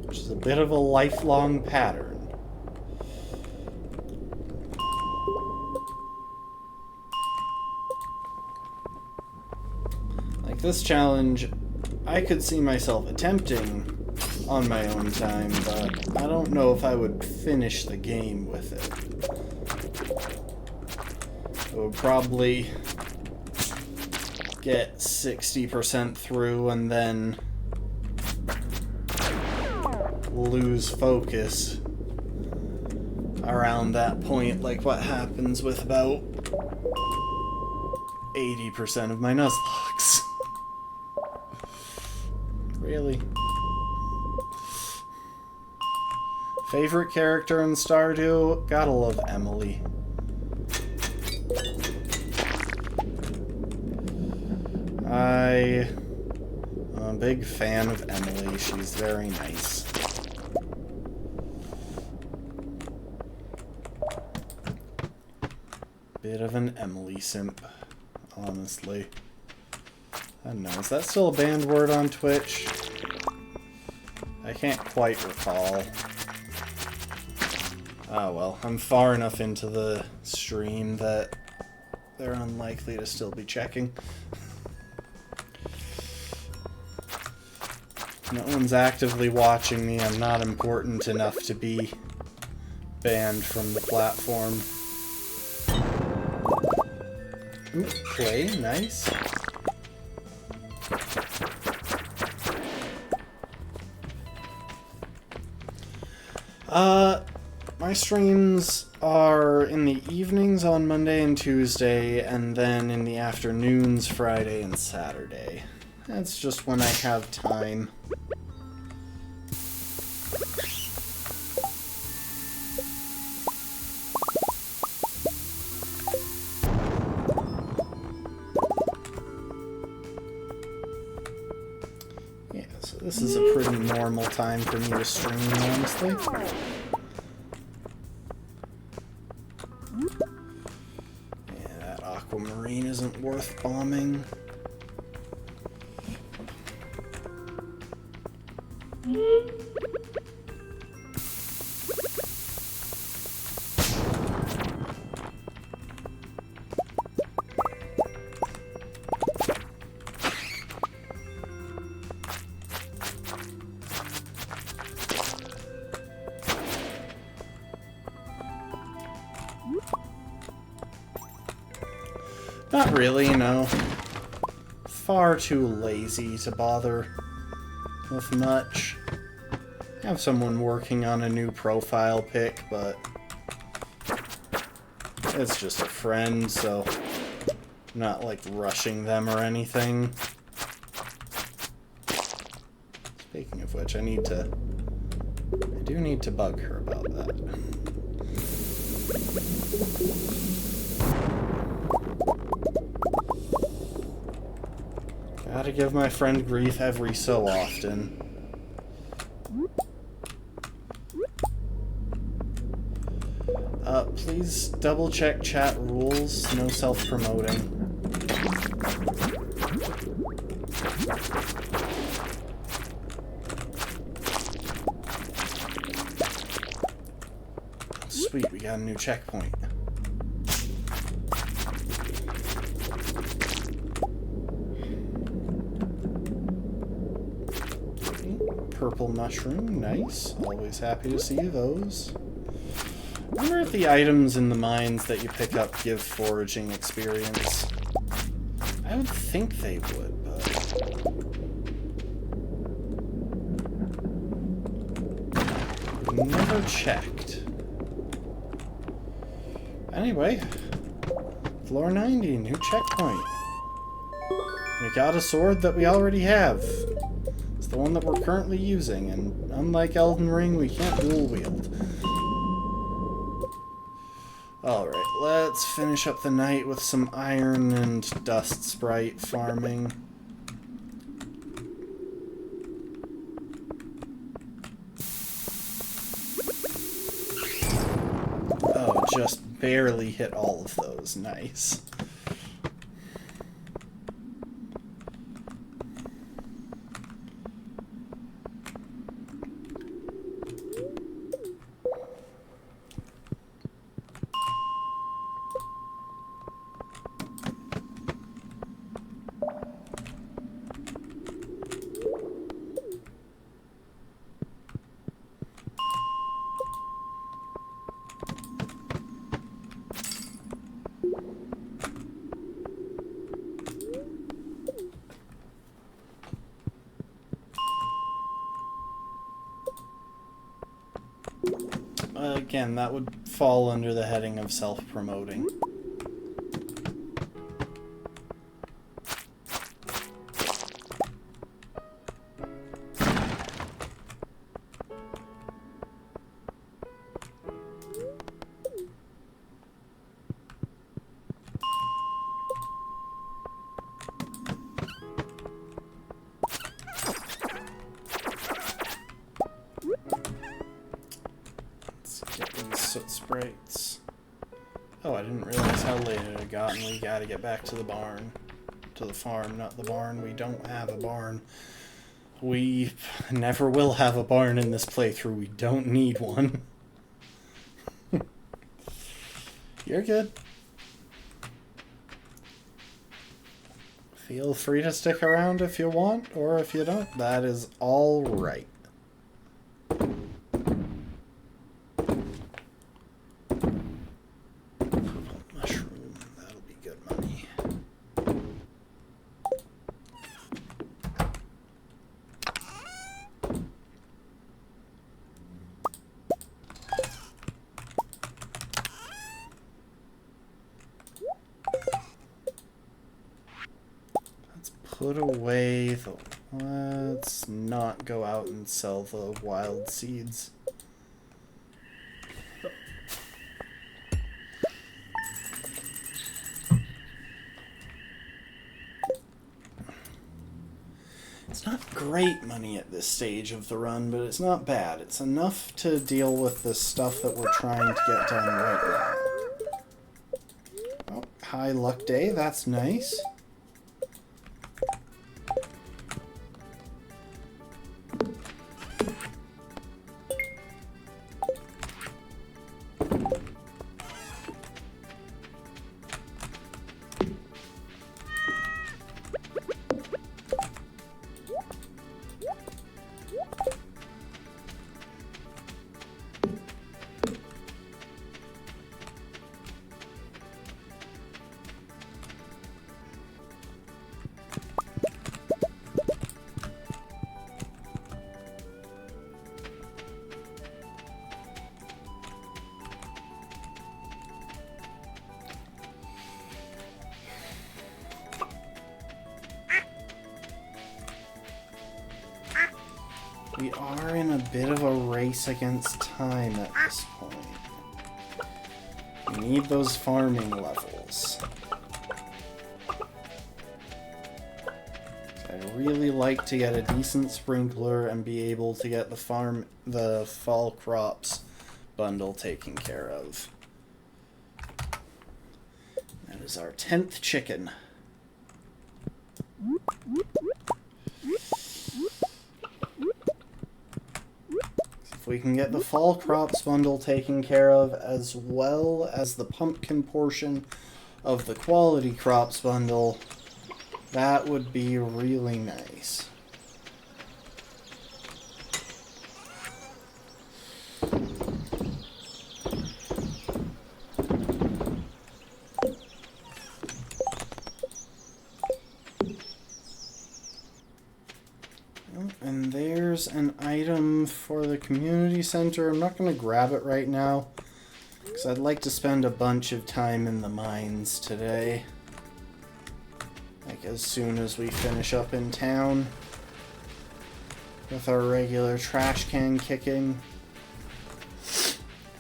Which is a bit of a lifelong pattern. Like this challenge, I could see myself attempting on my own time, but I don't know if I would finish the game with it. I would probably get 60% through and then lose focus around that point, like what happens with about 80% of my Nuzlockes. Really? Favorite character in Stardew? Gotta love Emily. I'm a big fan of Emily. She's very nice. Bit of an Emily simp, honestly. I don't know, is that still a banned word on Twitch? I can't quite recall. Oh well, I'm far enough into the stream that they're unlikely to still be checking. No one's actively watching me. I'm not important enough to be banned from the platform. Ooh, play, nice. My streams are in the evenings on Monday and Tuesday, and then in the afternoons Friday and Saturday. That's just when I have time. Yeah, so this is a pretty normal time for me to stream, honestly. Yeah, that aquamarine isn't worth bombing. Not really, no. Far too lazy to bother with much. I have someone working on a new profile pic, but it's just a friend, so I'm not like rushing them or anything. Speaking of which, I do need to bug her about that. Gotta give my friend grief every so often. Please double check chat rules, no self-promoting. Sweet, we got a new checkpoint. Purple mushroom, nice. Always happy to see those. I wonder if the items in the mines that you pick up give foraging experience. I would think they would, but... never checked. Anyway, floor 90, new checkpoint. We got a sword that we already have. It's the one that we're currently using, and unlike Elden Ring, we can't dual wield. Alright, let's finish up the night with some iron and dust sprite farming. Oh, just barely hit all of those. Nice. Again, that would fall under the heading of self-promoting. soot sprites. Oh, I didn't realize how late it had gotten. We gotta get back to the barn. To the farm, not the barn. We don't have a barn. We never will have a barn in this playthrough. We don't need one. You're good. Feel free to stick around if you want, or if you don't. That is all right. Mushroom, that'll be good money. Put away the... Let's not go out and sell the wild seeds. It's not great money at this stage of the run, but it's not bad. It's enough to deal with the stuff that we're trying to get done right now. Oh, high luck day, that's nice. We are in a bit of a race against time at this point. We need those farming levels. I'd really like to get a decent sprinkler and be able to get the fall crops bundle taken care of. That is our 10th chicken. If we can get the fall crops bundle taken care of, as well as the pumpkin portion of the quality crops bundle, that would be really nice. And there's an item for the community center. I'm not going to grab it right now, because I'd like to spend a bunch of time in the mines today. Like as soon as we finish up in town with our regular trash can kicking.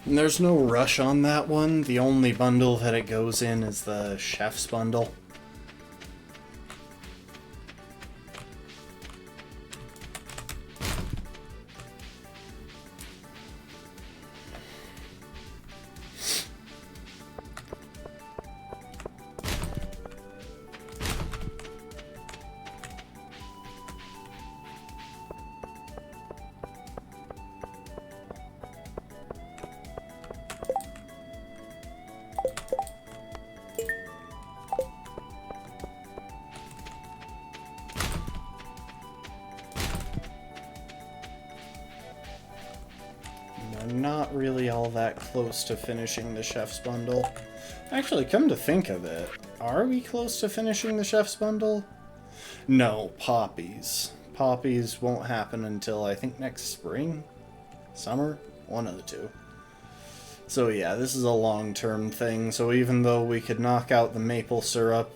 And there's no rush on that one. The only bundle that it goes in is the chef's bundle. I'm not really all that close to finishing the chef's bundle. Actually, come to think of it, are we close to finishing the chef's bundle? No, poppies. Poppies won't happen until I think next spring? Summer? One of the two. So yeah, this is a long-term thing, so even though we could knock out the maple syrup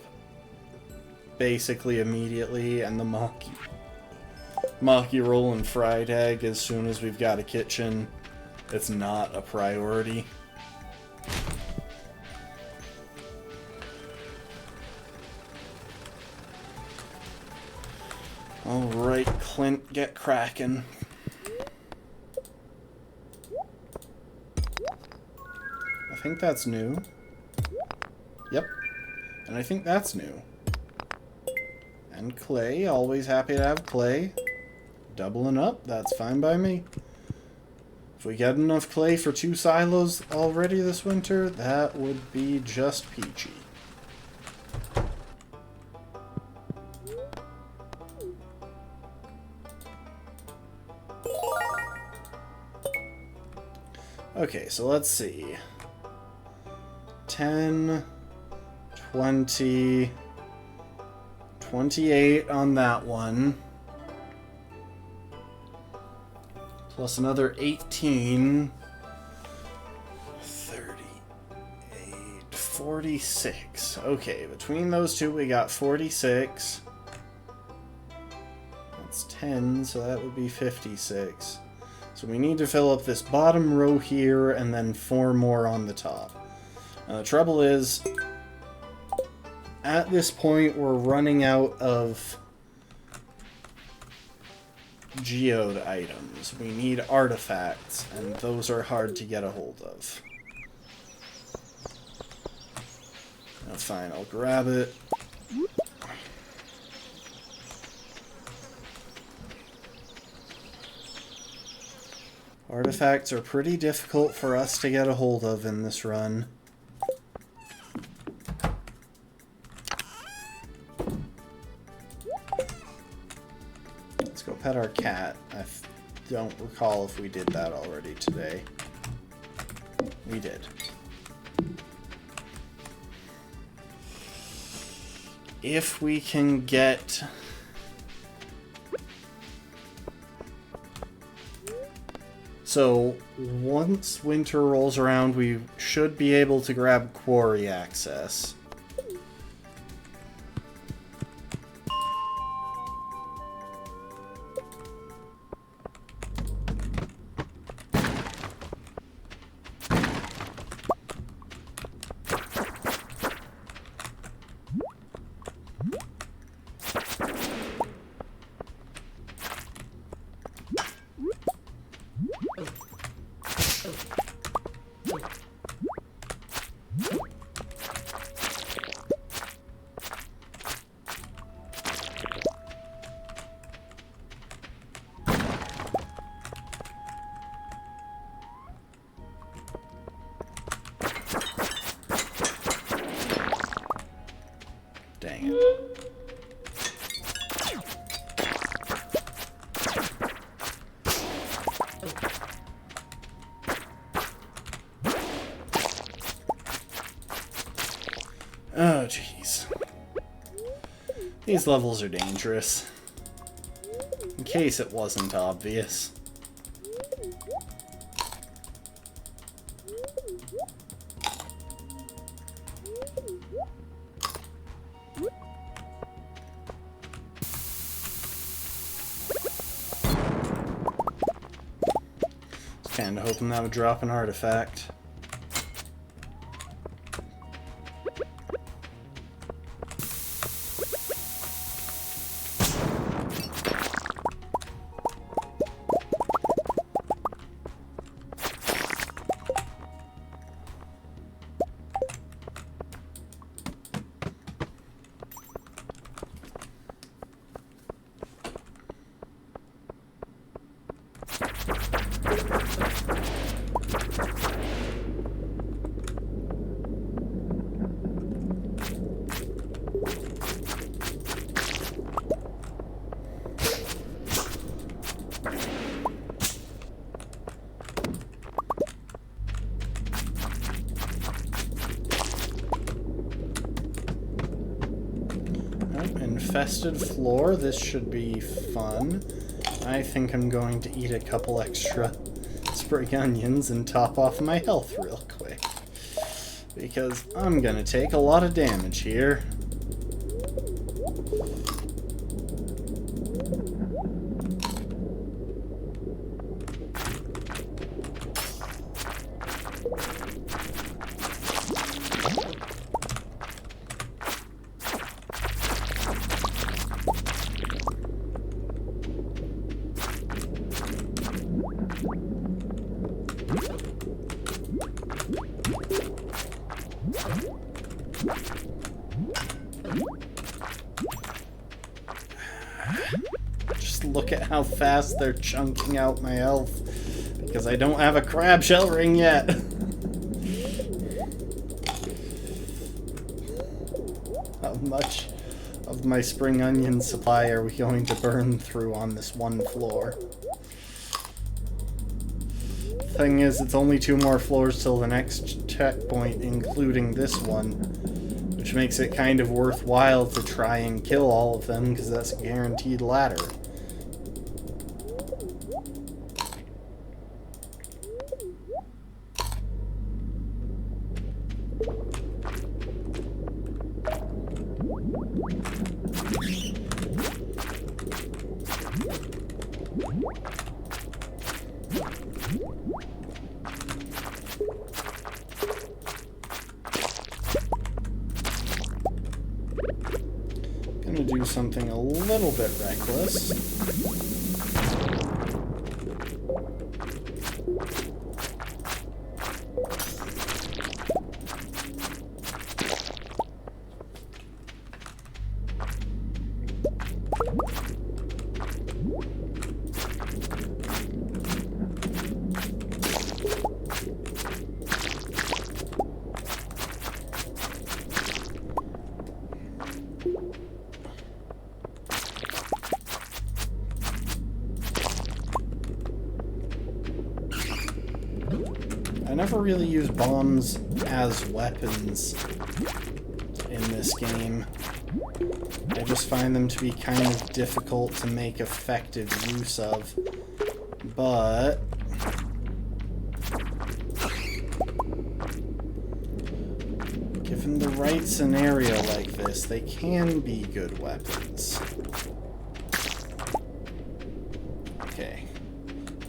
basically immediately and the maki roll and fried egg as soon as we've got a kitchen, it's not a priority. Alright, Clint, get cracking. think that's new. Yep. And I think that's new. And clay, always happy to have clay. Doubling up, that's fine by me. If we get enough clay for 2 silos already this winter, that would be just peachy. Okay, so let's see. 10, 20, 28 on that one. Plus another 18. 38. 46. Okay, between those two we got 46. That's 10, so that would be 56. So we need to fill up this bottom row here and then 4 more on the top. Now the trouble is, at this point we're running out of geode items. We need artifacts, and those are hard to get a hold of. Oh, fine, I'll grab it. Artifacts are pretty difficult for us to get a hold of in this run. Let's go pet our cat. I don't recall if we did that already today. We did. If we can get... So, once winter rolls around, we should be able to grab quarry access. Dang it. Oh, jeez. These levels are dangerous. In case it wasn't obvious. Kinda hoping that would drop an artifact. Infested floor, this should be fun. I think I'm going to eat a couple extra spring onions and top off my health real quick. Because I'm gonna take a lot of damage here. look at how fast they're chunking out my health. Because I don't have a crab shell ring yet. How much of my spring onion supply are we going to burn through on this one floor? Thing is, it's only 2 more floors till the next checkpoint, including this one, which makes it kind of worthwhile to try and kill all of them, because that's a guaranteed ladder. Gonna do something a little bit reckless. I never really use bombs as weapons in this game. I just find them to be kind of difficult to make effective use of. But given the right scenario like this, they can be good weapons. Okay.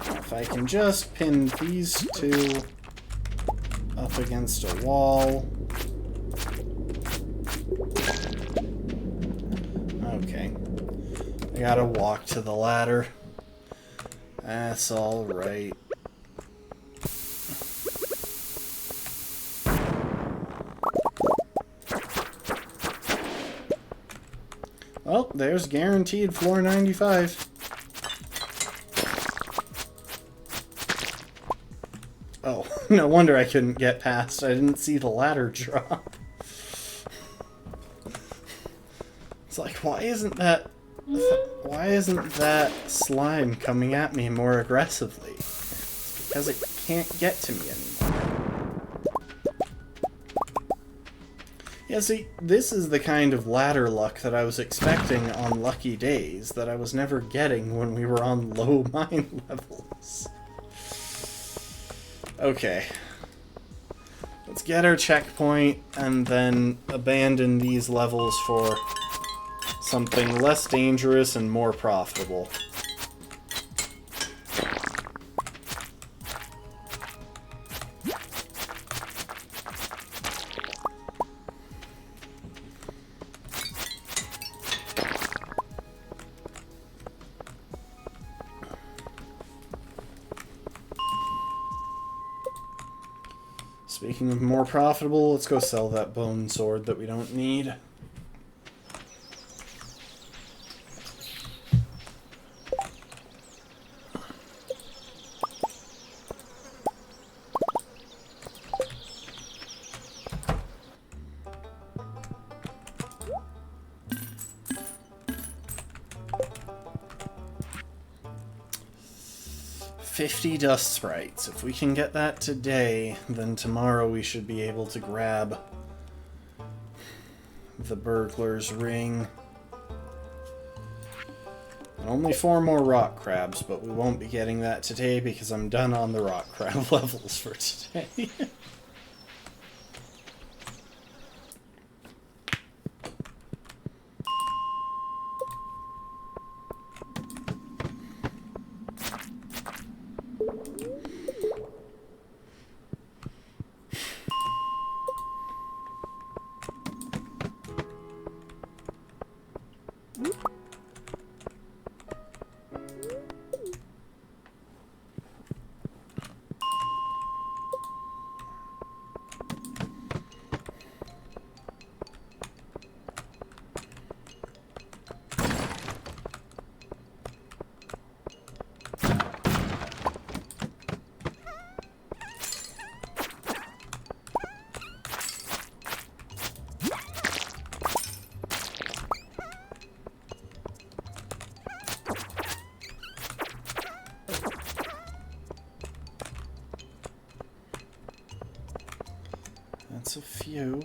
Now, if I can just pin these two up against a wall. Okay. I gotta walk to the ladder. That's alright. Oh, there's guaranteed floor 95. Oh, no wonder I couldn't get past. I didn't see the ladder drop. It's like, why isn't that slime coming at me more aggressively? It's because it can't get to me anymore. Yeah, see, this is the kind of ladder luck that I was expecting on lucky days that I was never getting when we were on low mine levels. Okay. Let's get our checkpoint and then abandon these levels for something less dangerous and more profitable. Speaking of more profitable, let's go sell that bone sword that we don't need. $50 dust sprites. If we can get that today, then tomorrow we should be able to grab the burglar's ring. And only 4 more rock crabs, but we won't be getting that today because I'm done on the rock crab levels for today. That's a few.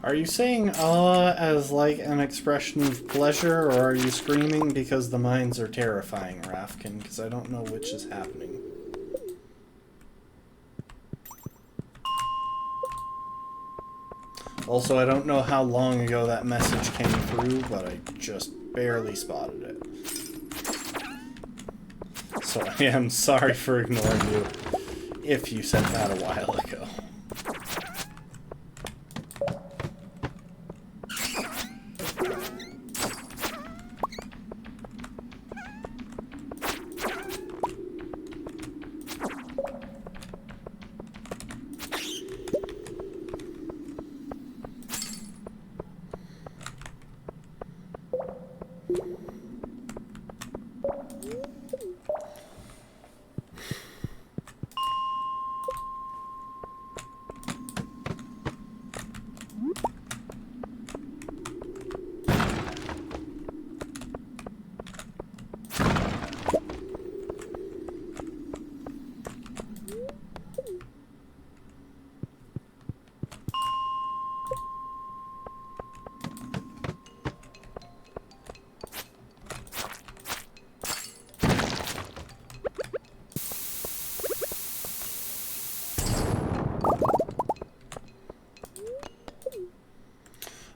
Are you saying as like an expression of pleasure, or are you screaming because the mines are terrifying, Rafkin? Because I don't know which is happening. Also, I don't know how long ago that message came through, but I just barely spotted it. So I am sorry for ignoring you if you sent that a while ago.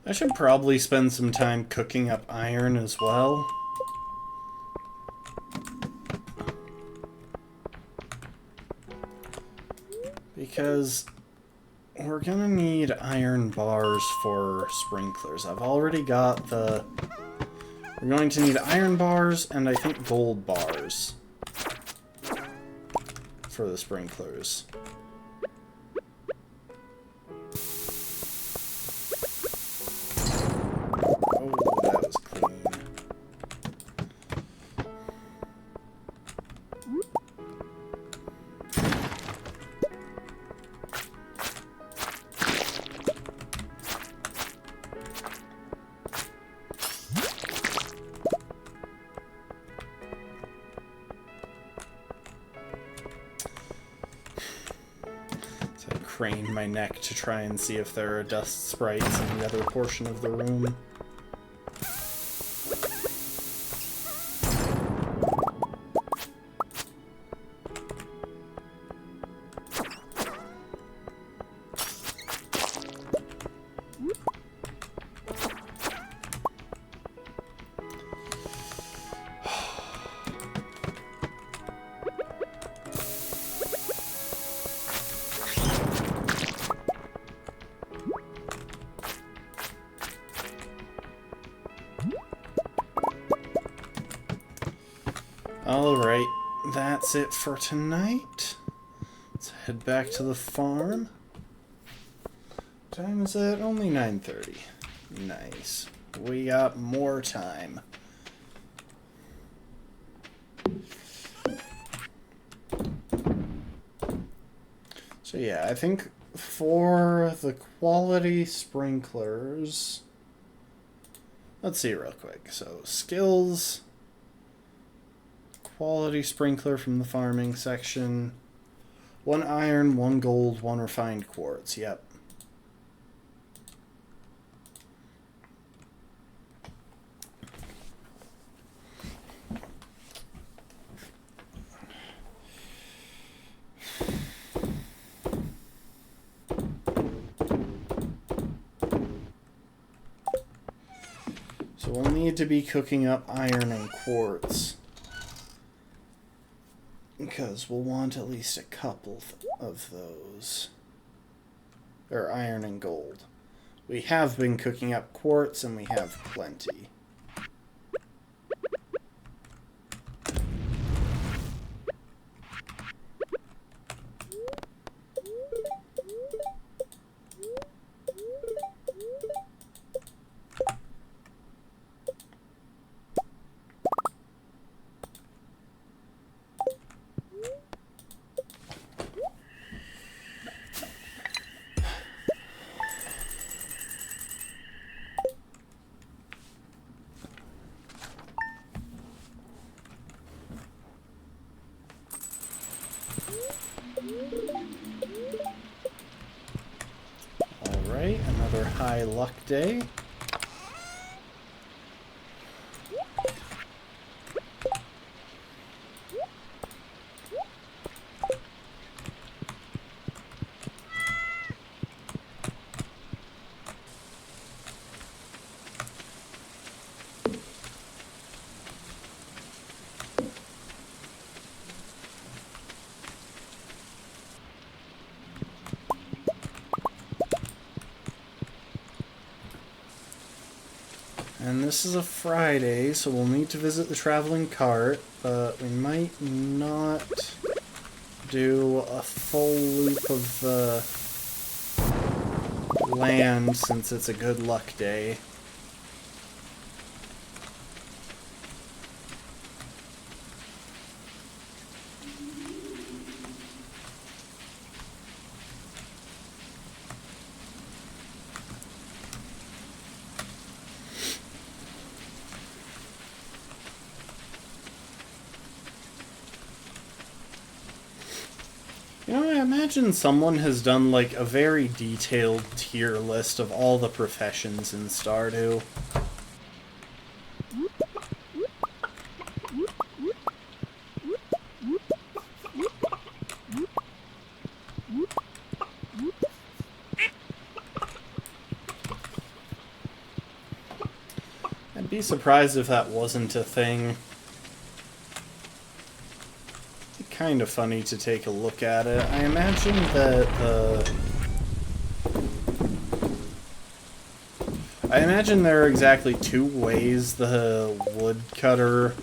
I should probably spend some time cooking up iron as well. Because we're gonna need iron bars for sprinklers. I've already got the... We're going to need iron bars and I think gold bars for the sprinklers. Crane my neck to try and see if there are dust sprites in the other portion of the room. Alright, that's it for tonight. Let's head back to the farm. Time is it? Only 9:30. Nice. We got more time. So yeah, I think for the quality sprinklers... Let's see real quick. So, skills... Quality sprinkler from the farming section. 1 iron, 1 gold, 1 refined quartz. Yep. So we'll need to be cooking up iron and quartz. Because we'll want at least a couple of those. Or iron and gold. We have been cooking up quartz and we have plenty. Alright, another high luck day. And this is a Friday, so we'll need to visit the traveling cart, but we might not do a full loop of the land since it's a good luck day. You know, I imagine someone has done, like, a very detailed tier list of all the professions in Stardew. I'd be surprised if that wasn't a thing. Kind of funny to take a look at it. I imagine that I imagine there are exactly 2 ways the woodcutter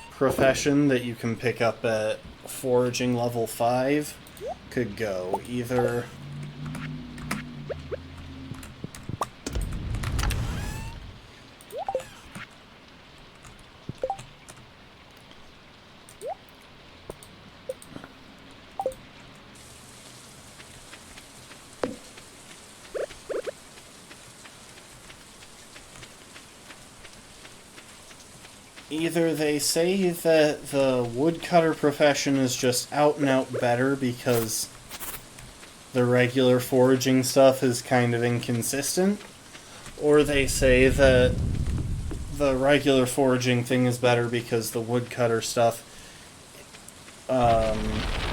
profession that you can pick up at foraging level 5 could go. Either they say that the woodcutter profession is just out and out better because the regular foraging stuff is kind of inconsistent, or they say that the regular foraging thing is better because the woodcutter stuff,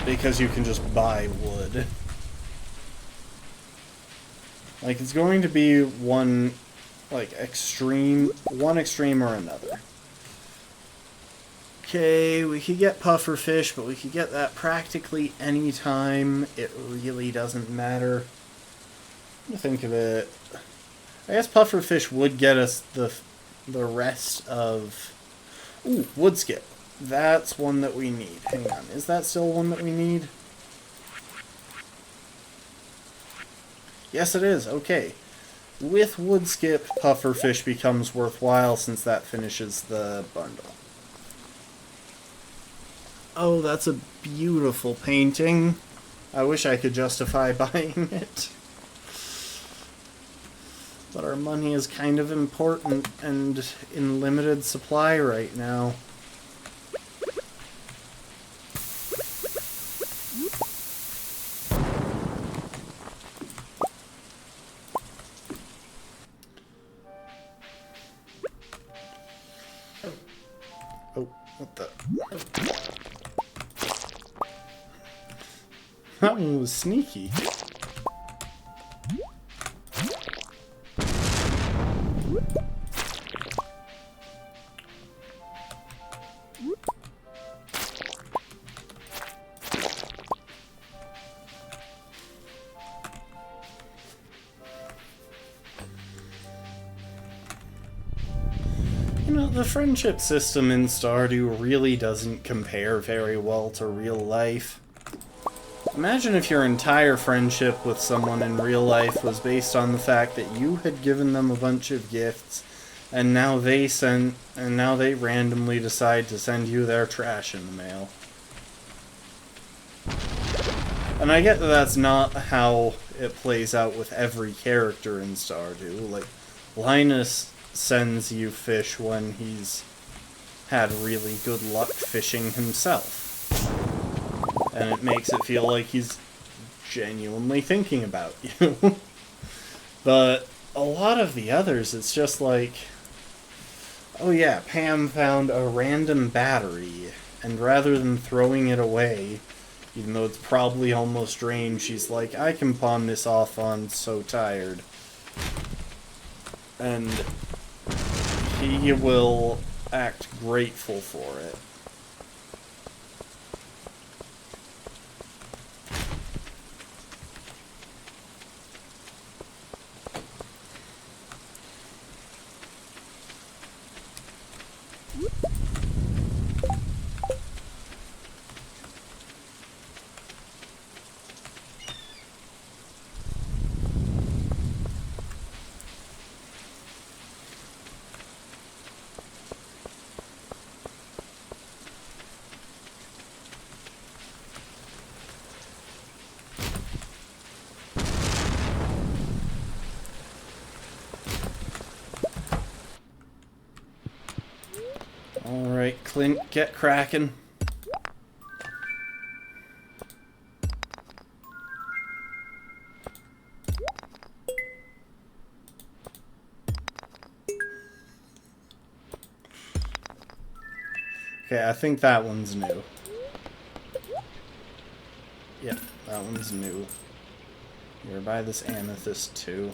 because you can just buy wood. Like, it's going to be one extreme or another. Okay, we could get pufferfish, but we could get that practically any time. It really doesn't matter. Think of it. I guess pufferfish would get us the rest of... Ooh, wood skip. That's one that we need. Hang on, is that still one that we need? Yes, it is. Okay. With wood skip, pufferfish becomes worthwhile since that finishes the bundle. Oh, that's a beautiful painting. I wish I could justify buying it. But our money is kind of important and in limited supply right now. Oh, what the? That one was sneaky. You know, the friendship system in Stardew really doesn't compare very well to real life. Imagine if your entire friendship with someone in real life was based on the fact that you had given them a bunch of gifts, and now they randomly decide to send you their trash in the mail. And I get that that's not how it plays out with every character in Stardew. Like, Linus sends you fish when he's had really good luck fishing himself. And it makes it feel like he's genuinely thinking about you. But a lot of the others, it's just like, oh yeah, Pam found a random battery, and rather than throwing it away, even though it's probably almost drained, she's like, I can pawn this off on So Tired. And he will act grateful for it. Alright, Clint, get cracking. Okay, I think that one's new. Yep, that one's new. You're by this amethyst too.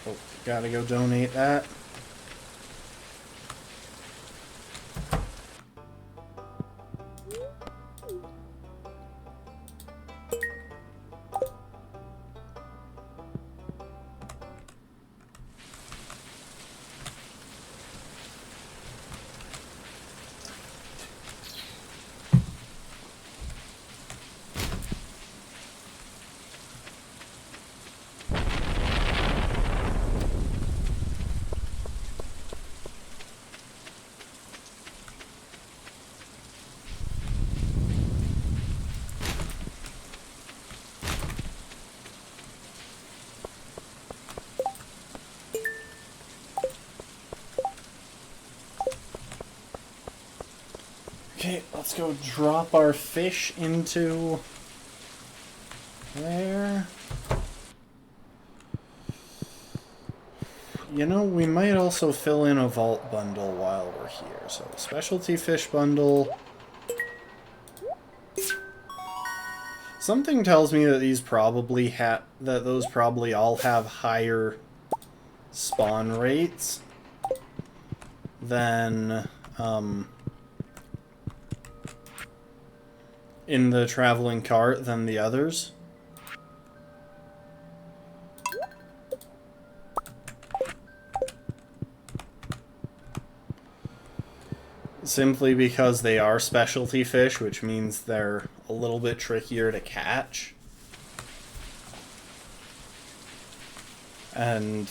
Oh, gotta go donate that. Okay, let's go drop our fish into there. You know, we might also fill in a vault bundle while we're here. So, specialty fish bundle. Something tells me that these probably those probably all have higher spawn rates than in the traveling cart than the others. simply because they are specialty fish, which means they're a little bit trickier to catch. And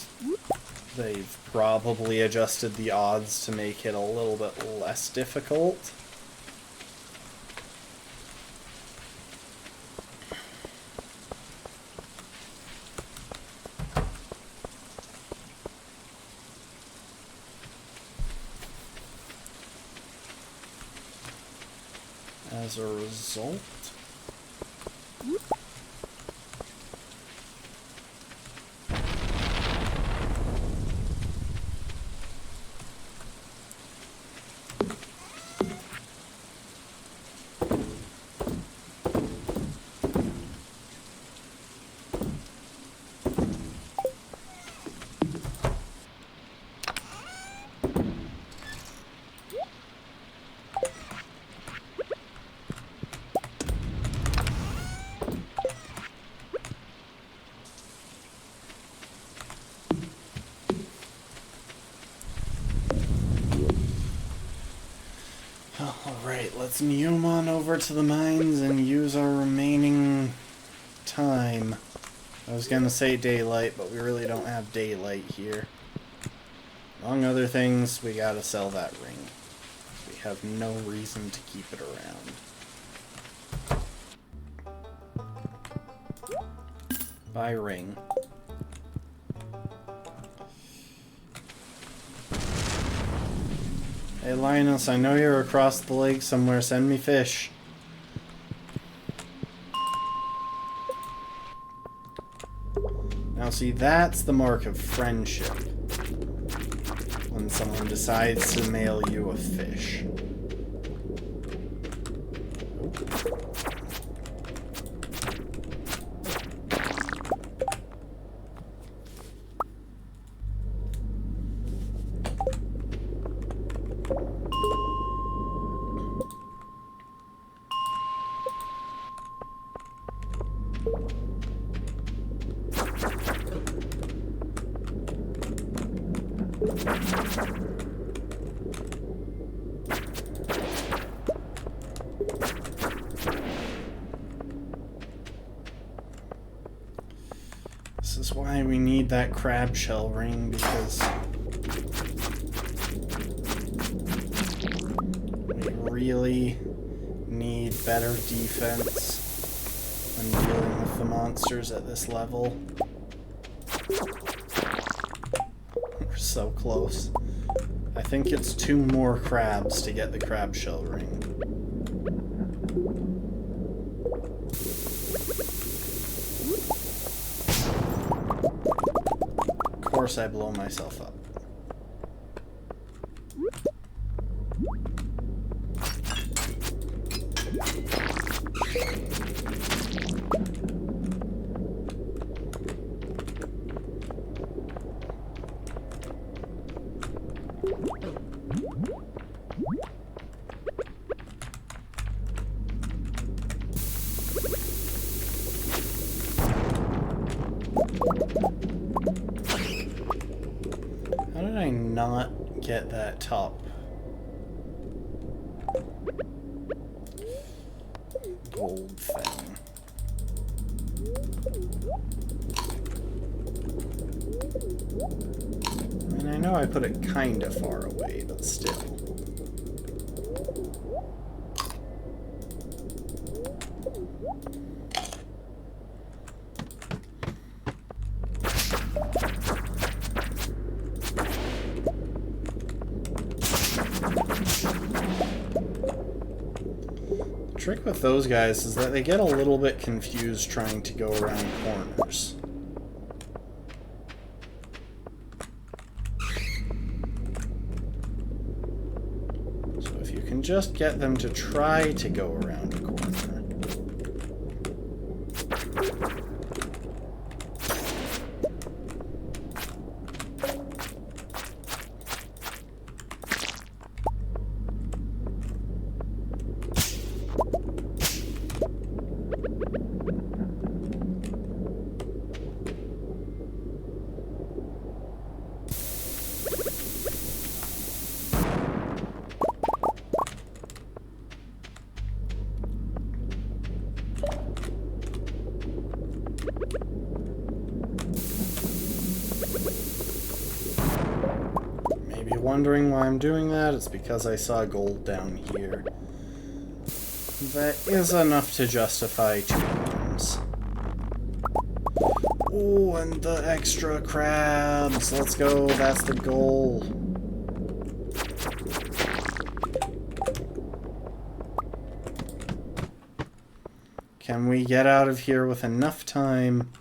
they've probably adjusted the odds to make it a little bit less difficult. As a result, alright, let's mute on over to the mines and use our remaining time. I was gonna say daylight, but we really don't have daylight here. Among other things, we gotta sell that ring. We have no reason to keep it around. Buy ring. Hey Linus, I know you're across the lake somewhere. Send me fish. Now see, that's the mark of friendship. When someone decides to mail you a fish. This is why we need that crab shell ring, because we really need better defense when dealing with the monsters at this level. We're so close. I think it's 2 more crabs to get the crab shell ring. Of course I blow myself up. How did I not get that top gold thing? I mean, I know I put it kind of far away, but still. The trick with those guys is that they get a little bit confused trying to go around corners. So if you can just get them to try to go around a corner. you're wondering why I'm doing that, it's because I saw gold down here. That is enough to justify 2 rooms. Oh, and the extra crabs. Let's go. That's the goal. Can we get out of here with enough time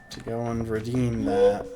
to go and redeem that?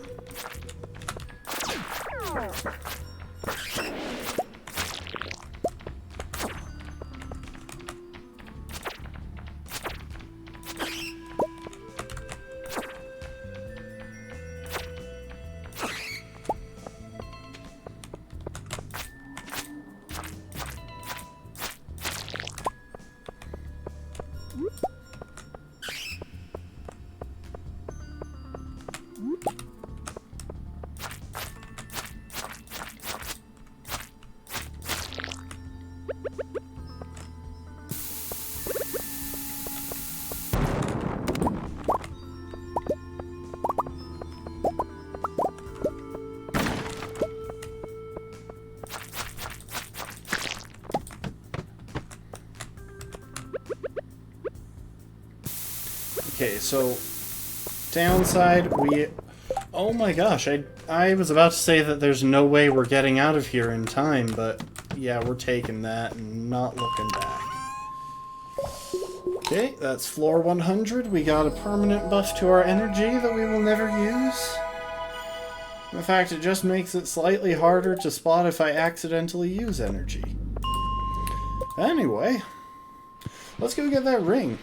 Okay, so downside, oh my gosh, I was about to say that there's no way we're getting out of here in time, but yeah, we're taking that and not looking back. Okay, that's floor 100. We got a permanent buff to our energy that we will never use. In fact, it just makes it slightly harder to spot if I accidentally use energy. Anyway, let's go get that ring.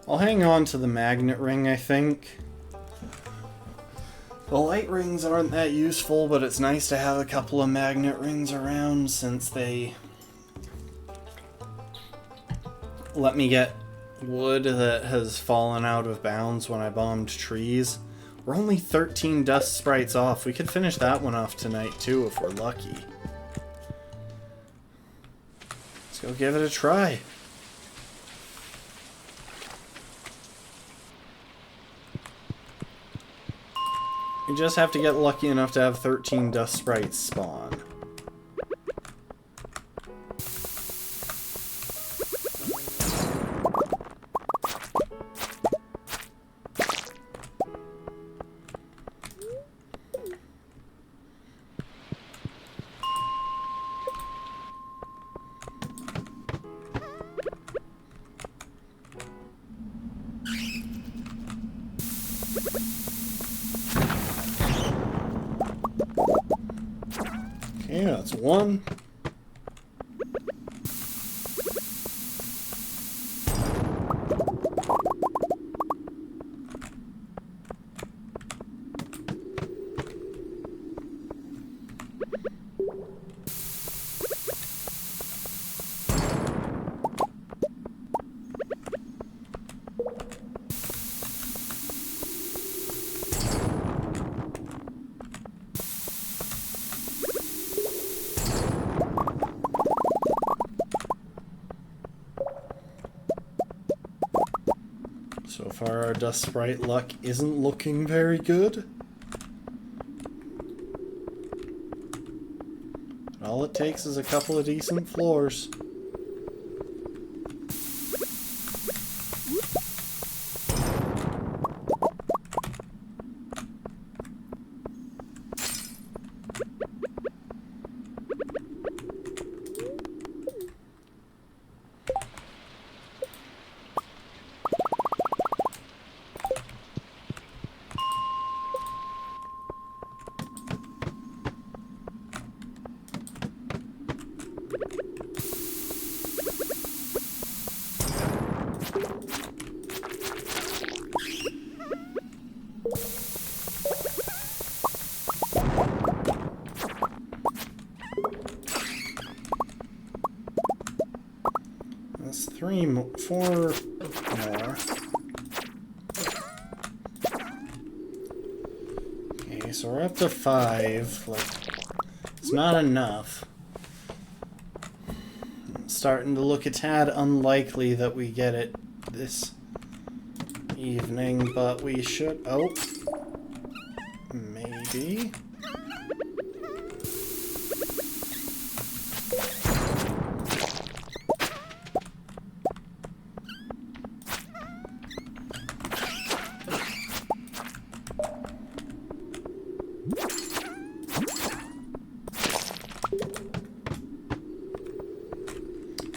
I'll hang on to the magnet ring, I think. The light rings aren't that useful, but it's nice to have a couple of magnet rings around since they let me get wood that has fallen out of bounds when I bombed trees. We're only 13 dust sprites off. We could finish that one off tonight too if we're lucky. Let's go give it a try. You just have to get lucky enough to have 13 dust sprites spawn. Okay, that's one. So far, our dust sprite luck isn't looking very good. All it takes is a couple of decent floors. 4 more. Okay, so we're up to 5. Like, it's not enough. It's starting to look a tad unlikely that we get it this evening, but we should... Oh. Maybe.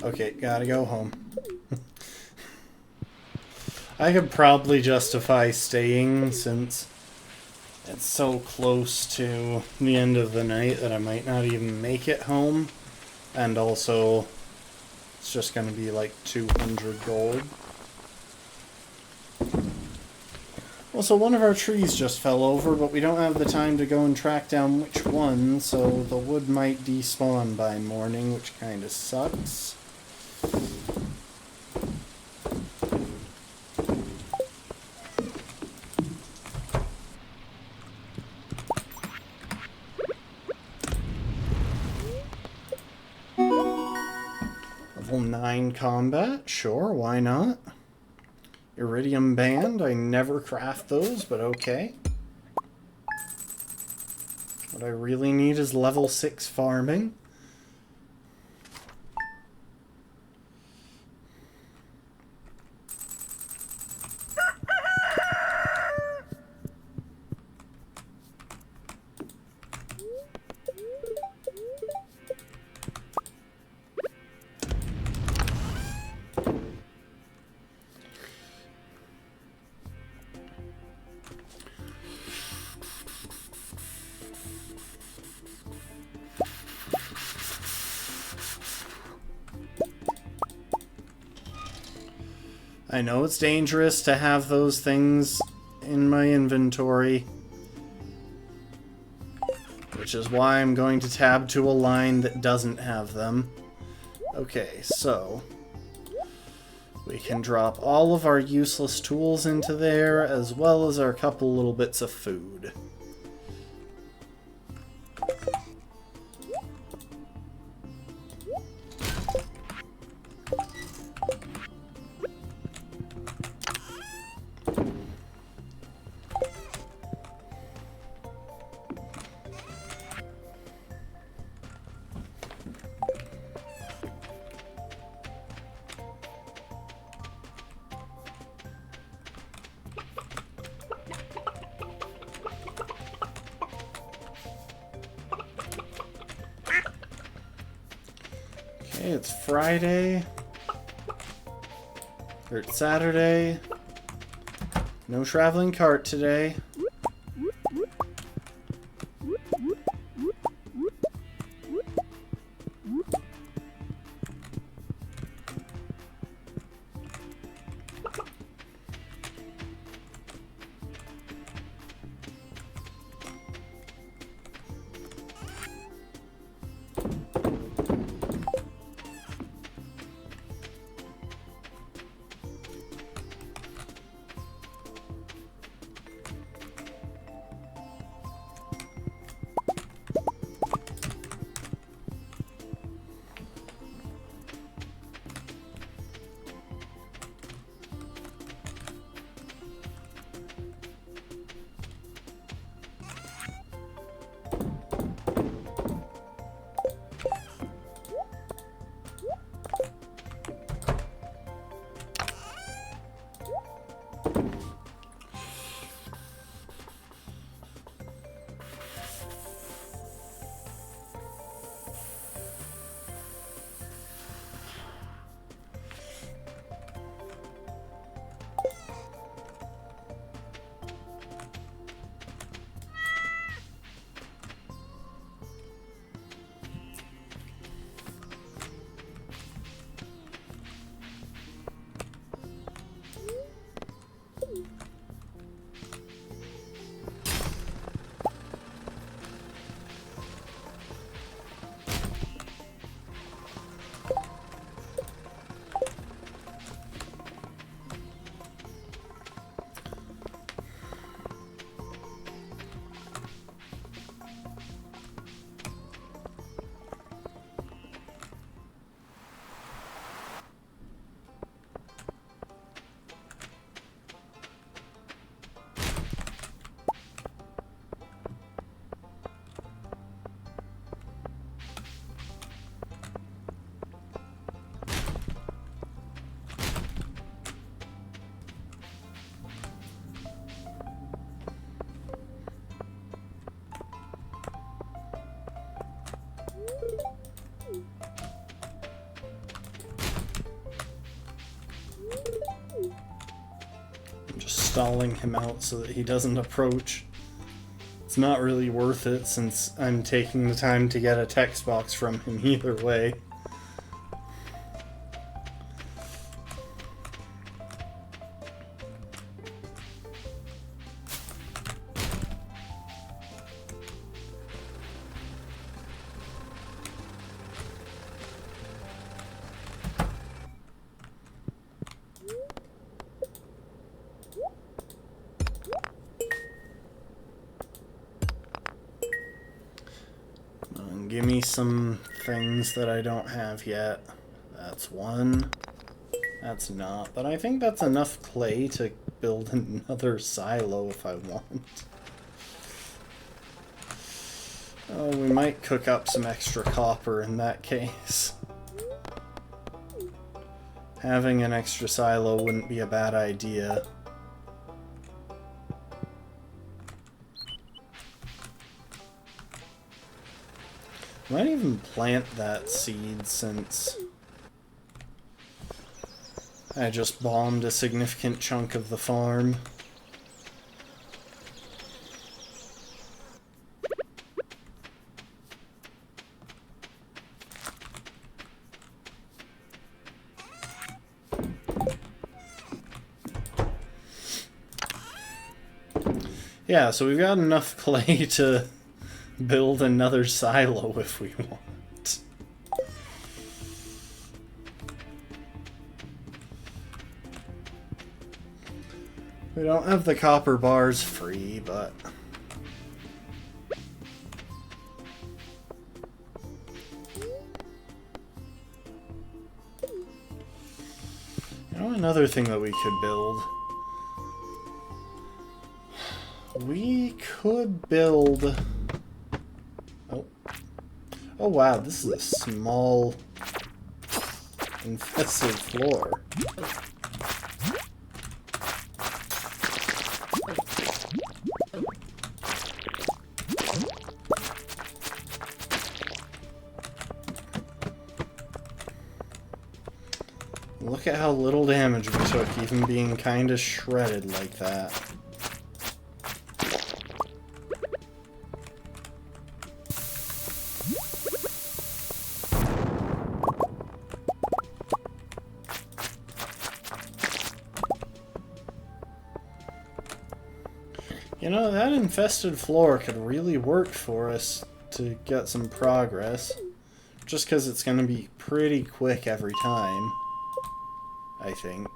Okay, gotta go home. I could probably justify staying since it's so close to the end of the night that I might not even make it home. And also, it's just gonna be like 200 gold. Also, one of our trees just fell over, but we don't have the time to go and track down which one, so the wood might despawn by morning, which kinda sucks. Level 9 combat, sure, why not? Iridium band, I never craft those, but okay. What I really need is level 6 farming. I know it's dangerous to have those things in my inventory, which is why I'm going to tab to a line that doesn't have them. Okay, so we can drop all of our useless tools into there, as well as our couple little bits of food. Okay, it's Friday. Or it's Saturday. No traveling cart today. stalling him out so that he doesn't approach. It's not really worth it since I'm taking the time to get a text box from him either way. Give me some things that I don't have yet. That's one. That's not. But I think that's enough clay to build another silo if I want. Oh, we might cook up some extra copper in that case. Having an extra silo wouldn't be a bad idea. Might even plant that seed since I just bombed a significant chunk of the farm. Yeah, so we've got enough clay to build another silo if we want. We don't have the copper bars free, but you know, another thing that we could build. We could build... Oh wow, this is a small infested floor. Look at how little damage we took, even being kinda shredded like that. You know, that infested floor could really work for us to get some progress. Just because it's going to be pretty quick every time, I think.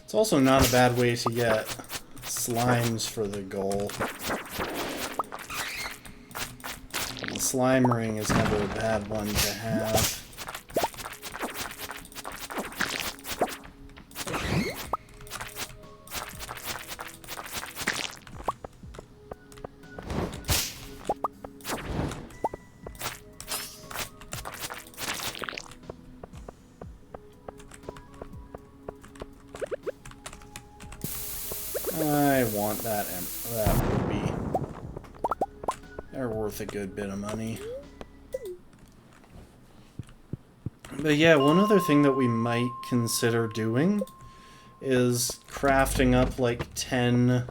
It's also not a bad way to get slimes for the goal. And the slime ring is never a bad one to have. I want that ruby. They're worth a good bit of money. But yeah, one other thing that we might consider doing is crafting up like 10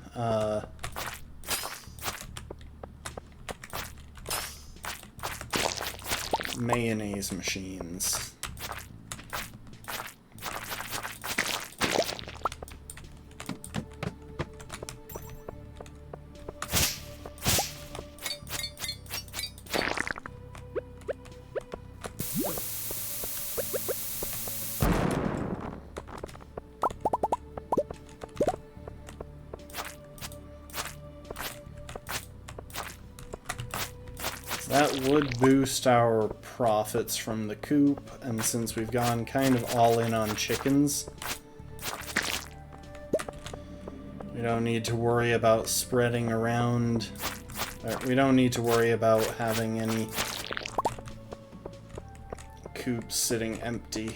mayonnaise machines. That would boost our profits from the coop, and since we've gone kind of all in on chickens, don't need to worry about spreading around. We don't need to worry about having any coops sitting empty.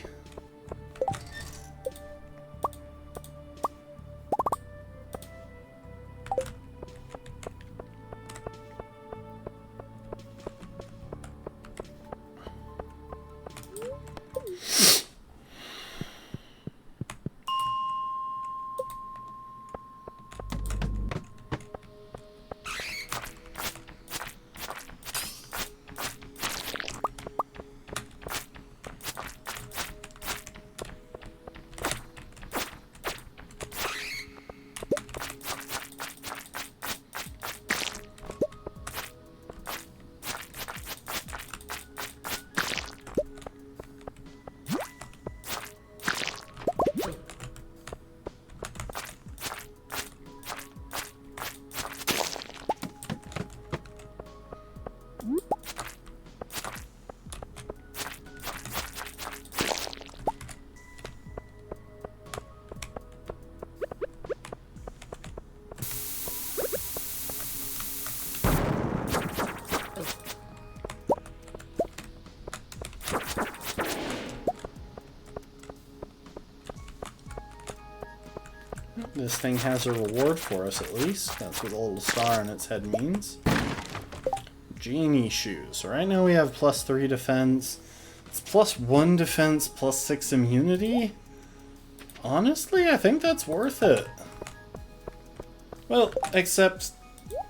This thing has a reward for us, at least. That's what the little star on its head means. Genie shoes. So right now we have +3 defense. It's +1 defense, +6 immunity. Honestly, I think that's worth it. Well, except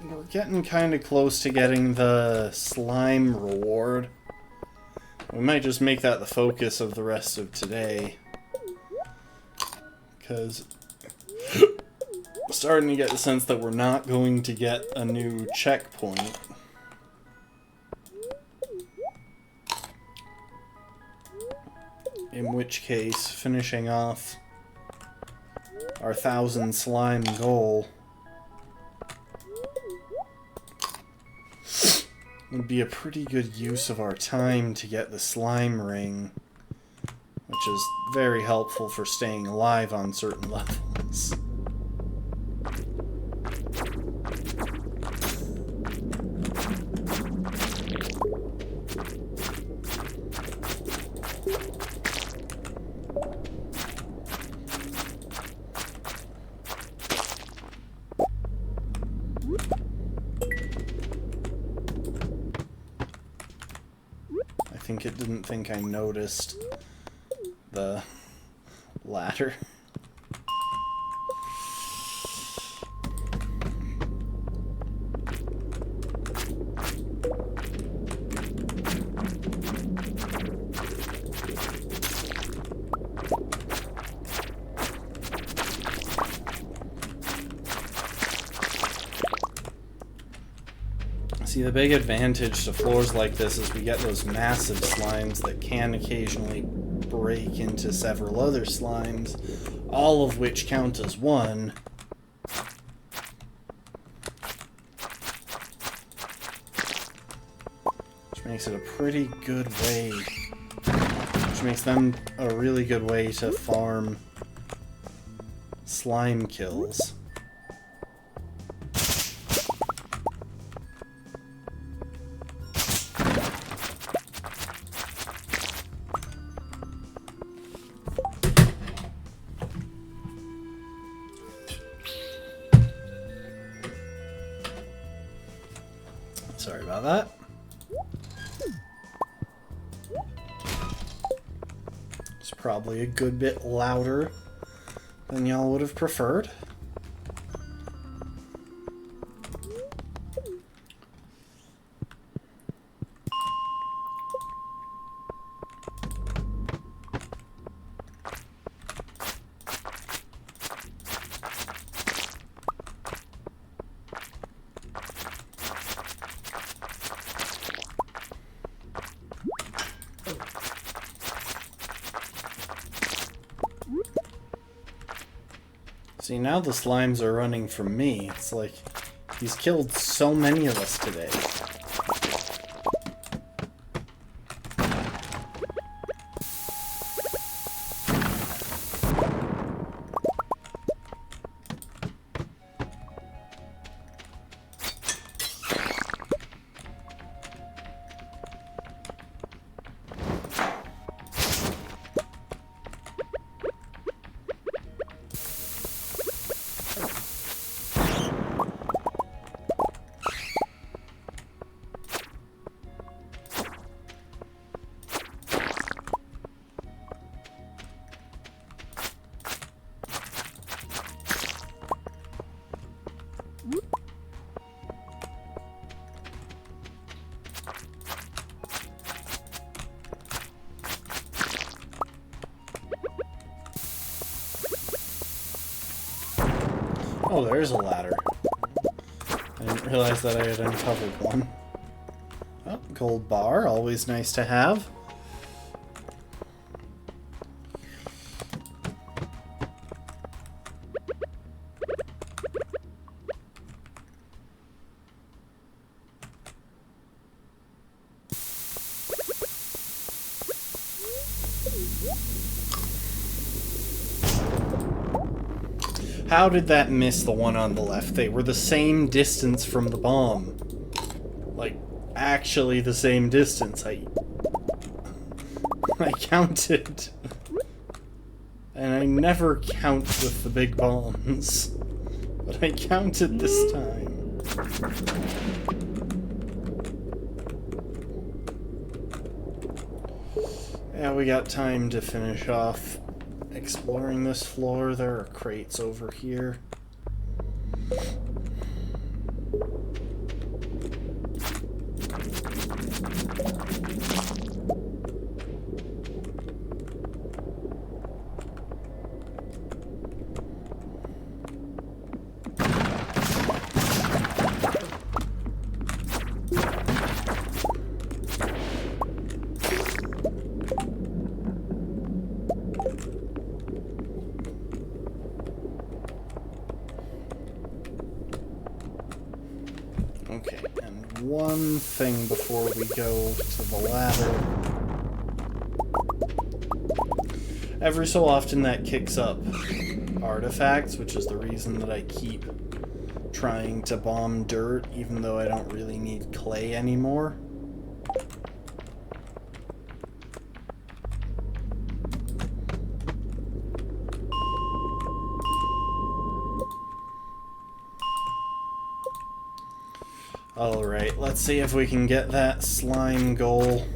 we're getting kind of close to getting the slime reward. We might just make that the focus of the rest of today. Because I'm starting to get the sense that we're not going to get a new checkpoint. In which case, finishing off our 1,000 slime goal would be a pretty good use of our time to get the slime ring, which is very helpful for staying alive on certain levels. I think it didn't think I noticed the ladder. See, the big advantage to floors like this is we get those massive slimes that can occasionally break into several other slimes, all of which count as one. Which makes it a pretty good way, which makes them a really good way to farm slime kills. Sorry about that. It's probably a good bit louder than y'all would have preferred. See, now the slimes are running from me. It's like, he's killed so many of us today. Oh, there's a ladder. I didn't realize that I had uncovered one. Oh, gold bar, always nice to have. How did that miss the one on the left? They were the same distance from the bomb. Like, actually the same distance. I counted. And I never count with the big bombs. But I counted this time. Yeah, we got time to finish off exploring this floor. There are crates over here. Okay, and one thing before we go to the ladder. Every so often that kicks up artifacts, which is the reason that I keep trying to bomb dirt, even though I don't really need clay anymore. Alright, let's see if we can get that slime goal.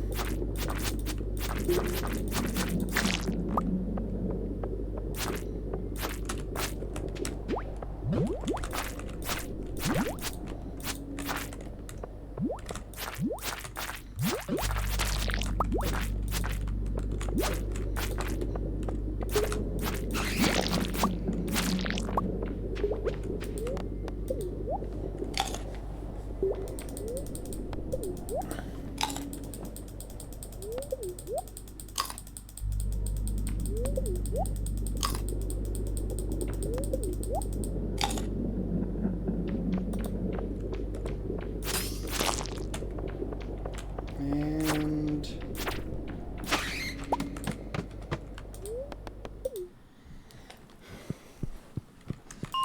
And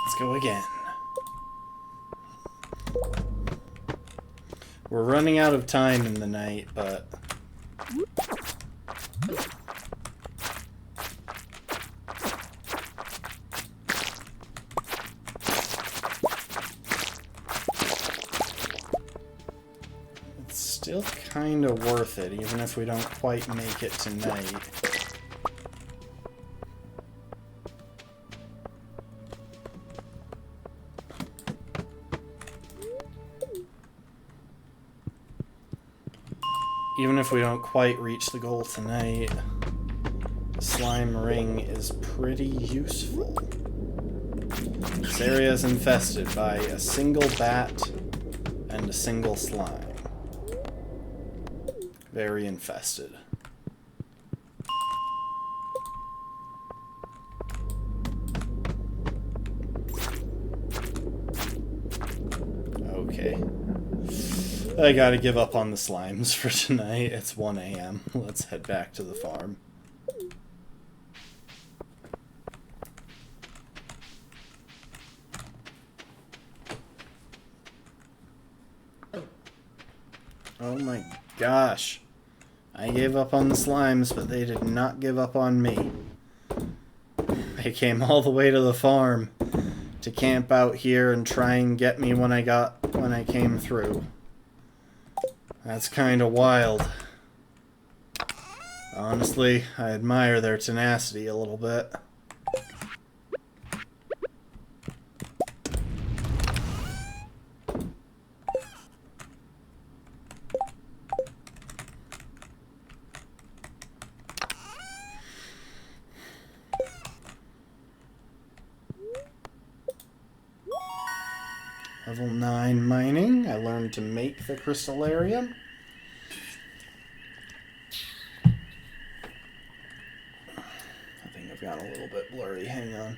let's go again. We're running out of time in the night, but it's still kind of worth it, even if we don't quite make it tonight. Even if we don't quite reach the goal tonight, the slime ring is pretty useful. This area is infested by a single bat and a single slime. Very infested. Okay. I gotta give up on the slimes for tonight. It's 1 a.m. Let's head back to the farm. Oh my gosh. I gave up on the slimes, but they did not give up on me. They came all the way to the farm to camp out here and try and get me when I came through. That's kind of wild. Honestly, I admire their tenacity a little bit. Level 9 mining. I learned to make the crystallarium. I think I've gotten a little bit blurry. Hang on.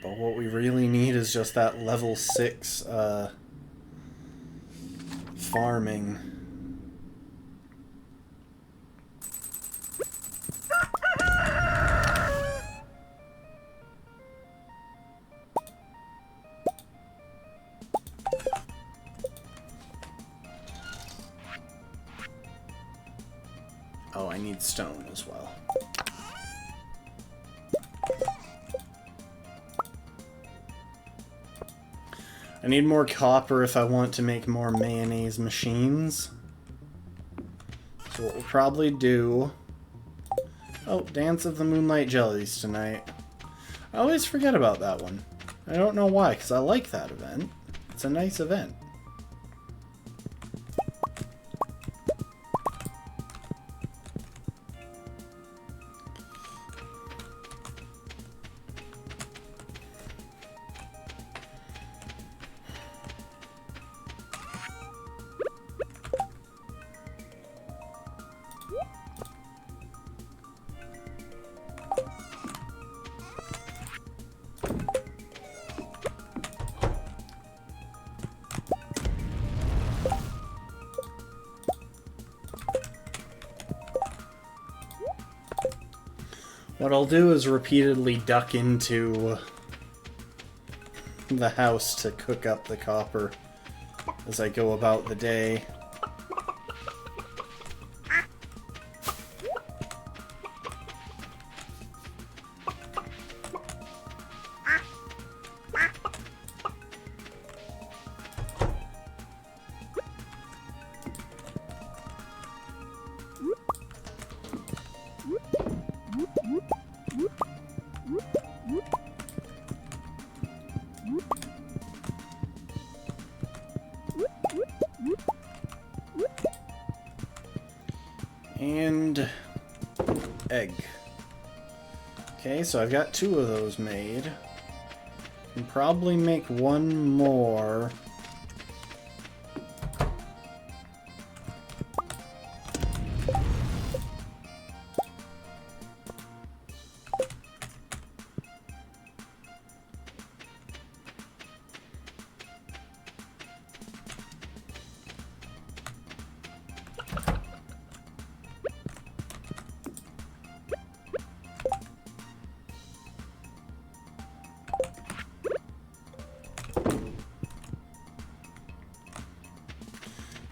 But what we really need is just that level 6 farming. Oh, I need stone as well. I need more copper if I want to make more mayonnaise machines. So what we'll probably do... Oh, Dance of the Moonlight Jellies tonight. I always forget about that one. I don't know why, because I like that event. It's a nice event. What I'll do is repeatedly duck into the house to cook up the copper as I go about the day. And egg. Okay, so I've got 2 of those made. Can probably make 1 more.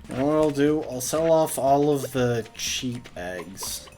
And what I'll do, I'll sell off all of the cheap eggs.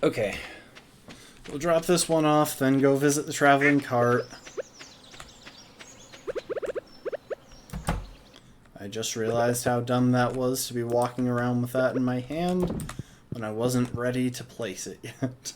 Okay. We'll drop this one off, then go visit the traveling cart. I just realized how dumb that was to be walking around with that in my hand when I wasn't ready to place it yet.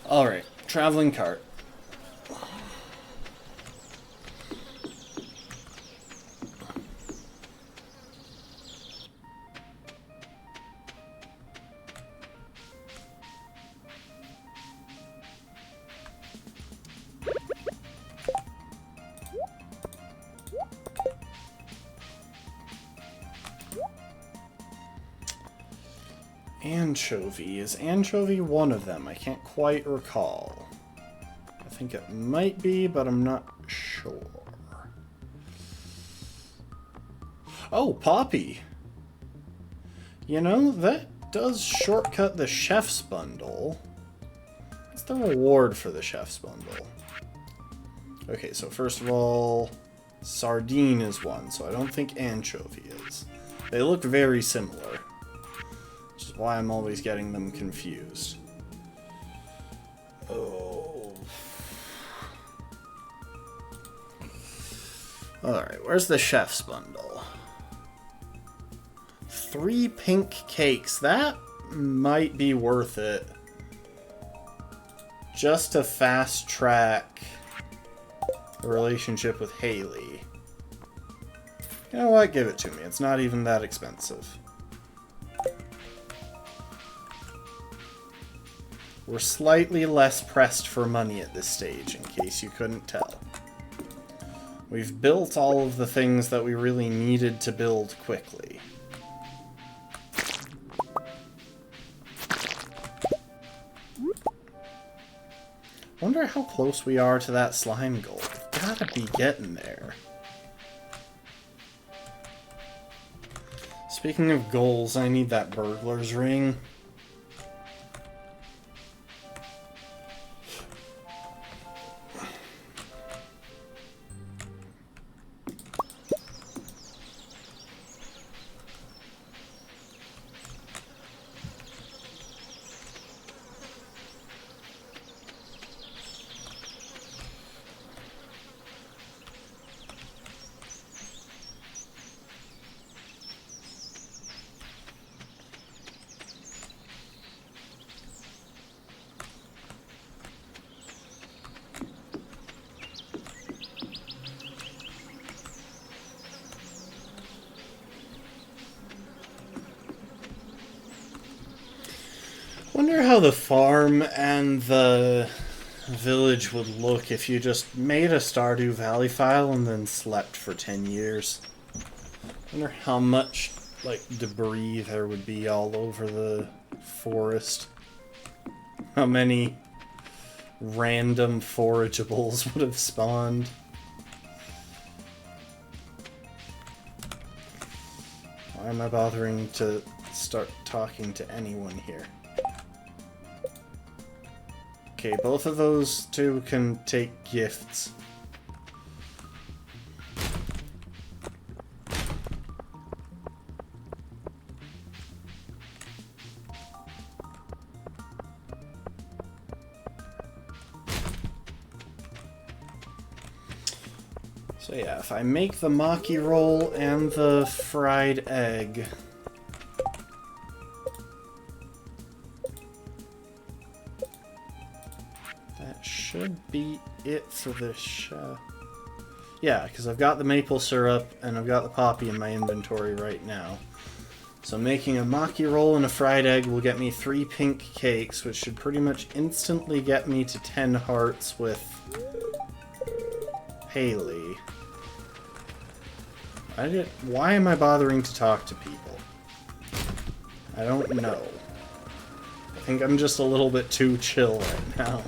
Alright, traveling cart. Anchovy. Is anchovy one of them? I can't quite recall. I think it might be, but I'm not sure. Oh, poppy! You know, that does shortcut the chef's bundle. What's the reward for the chef's bundle? Okay, so first of all, sardine is one, so I don't think anchovy is. They look very similar, which is why I'm always getting them confused. Oh. Alright, where's the chef's bundle? 3 pink cakes. That might be worth it. Just to fast track the relationship with Haley. You know what? Give it to me. It's not even that expensive. We're slightly less pressed for money at this stage, in case you couldn't tell. We've built all of the things that we really needed to build quickly. Wonder how close we are to that slime goal. We've gotta be getting there. Speaking of goals, I need that burglar's ring. Wonder how the farm and the village would look if you just made a Stardew Valley file and then slept for 10 years. Wonder how much, like, debris there would be all over the forest. How many random forageables would have spawned. Why am I bothering to start talking to anyone here? Okay, both of those two can take gifts. So yeah, if I make the maki roll and the fried egg... should be it for this yeah, because I've got the maple syrup and I've got the poppy in my inventory right now. So making a maki roll and a fried egg will get me 3 pink cakes, which should pretty much instantly get me to 10 hearts with Haley. Why am I bothering to talk to people? I don't know. I think I'm just a little bit too chill right now.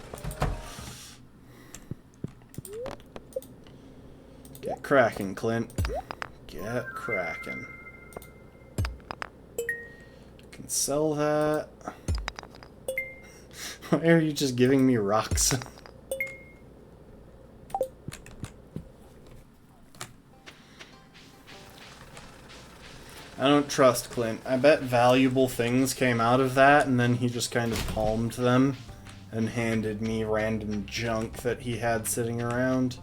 Get cracking, Clint. Get cracking. Can sell that. Why are you just giving me rocks? I don't trust Clint. I bet valuable things came out of that, and then he just kind of palmed them and handed me random junk that he had sitting around.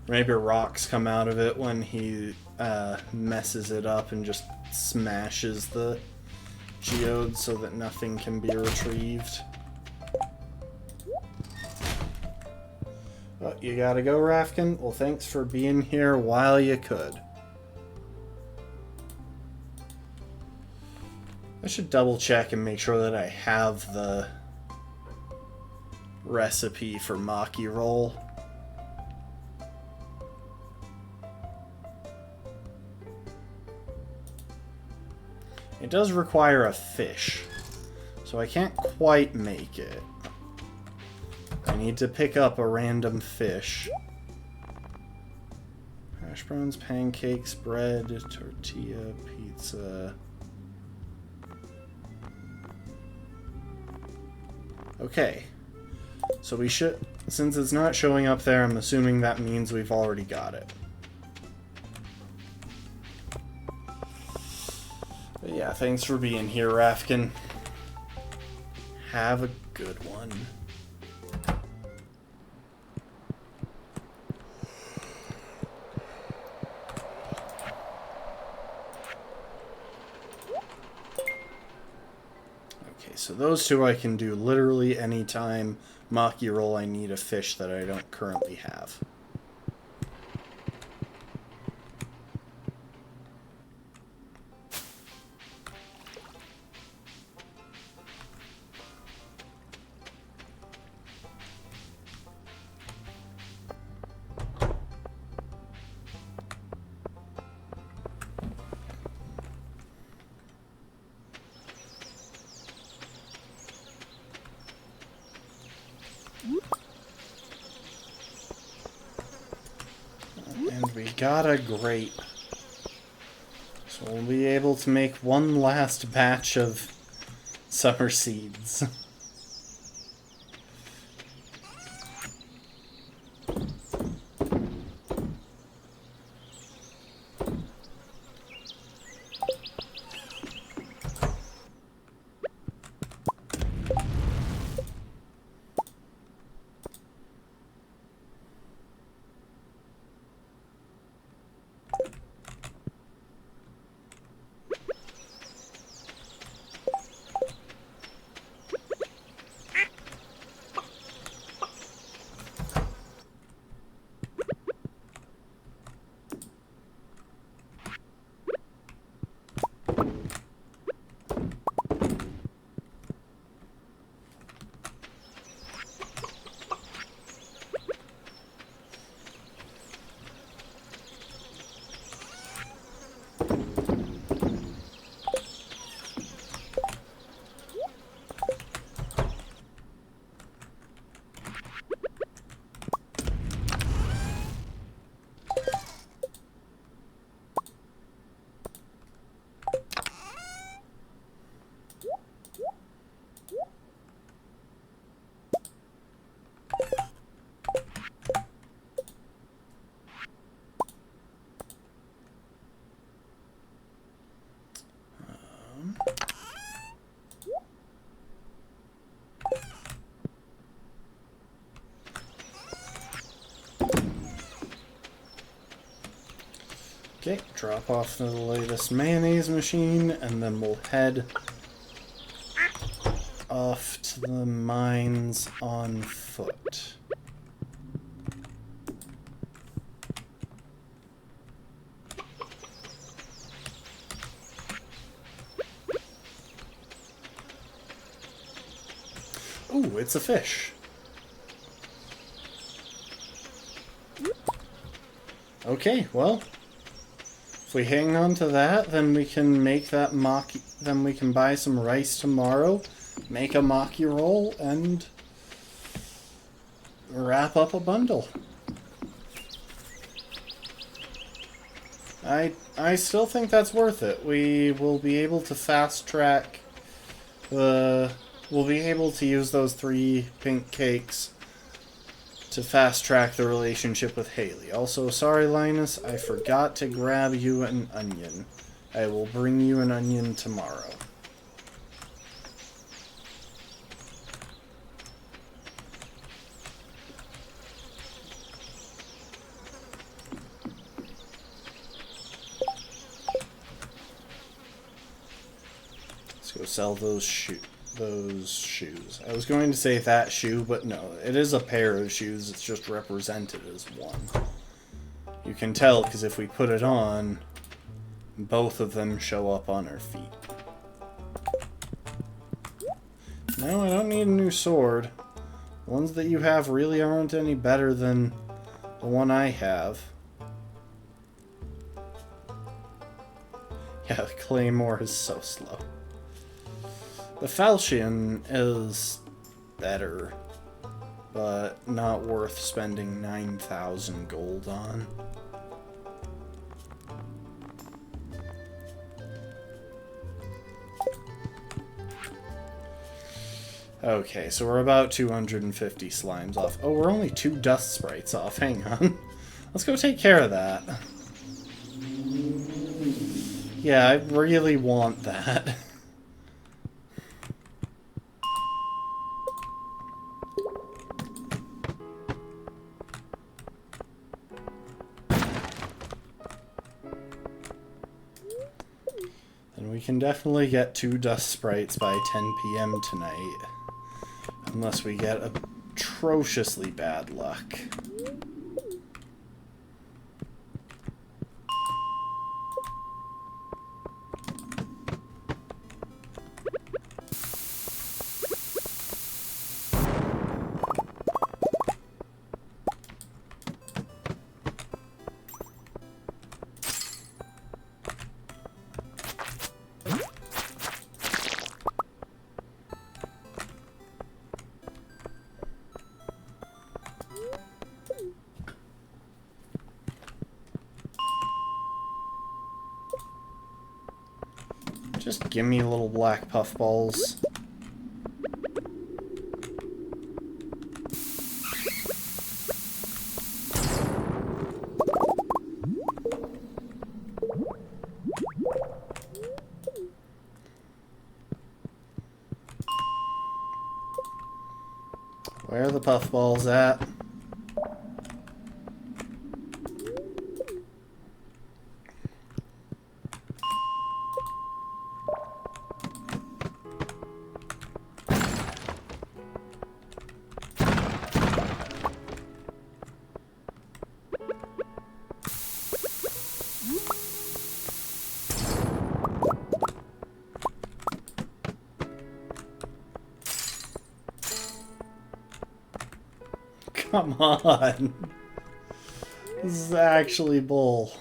Maybe rocks come out of it when he messes it up and just smashes the geode so that nothing can be retrieved. Oh, you gotta go, Rafkin? Well, thanks for being here while you could. I should double check and make sure that I have the recipe for maki roll. It does require a fish, so I can't quite make it. I need to pick up a random fish. Hash browns, pancakes, bread, tortilla, pizza. Okay. So we should... Since it's not showing up there, I'm assuming that means we've already got it. But yeah, thanks for being here, Rafkin. Have a good one. Okay, so those two I can do literally anytime Maki roll I need a fish that I don't currently have. And we got a grape. So we'll be able to make one last batch of summer seeds. Okay, drop off the latest mayonnaise machine, and then we'll head off to the mines on foot. Ooh, it's a fish. Okay, well, if we hang on to that, then we can make that maki. Then we can buy some rice tomorrow, make a maki roll, and wrap up a bundle. I still think that's worth it. We will be able to fast track the. We'll be able to use those 3 pink cakes to fast track the relationship with Haley. Also, sorry Linus, I forgot to grab you an onion. I will bring you an onion tomorrow. Let's go sell those shoes. I was going to say that shoe, but no, it is a pair of shoes. It's just represented as one. You can tell because if we put it on, both of them show up on our feet. No, I don't need a new sword. The ones that you have really aren't any better than the one I have. Yeah, the Claymore is so slow. The Falchion is better, but not worth spending 9,000 gold on. Okay, so we're about 250 slimes off. Oh, we're only 2 dust sprites off. Hang on. Let's go take care of that. Yeah, I really want that. And we can definitely get 2 dust sprites by 10 PM tonight. Unless we get atrociously bad luck. Just give me little black puffballs. Where are the puffballs at? Come on. This is actually bull.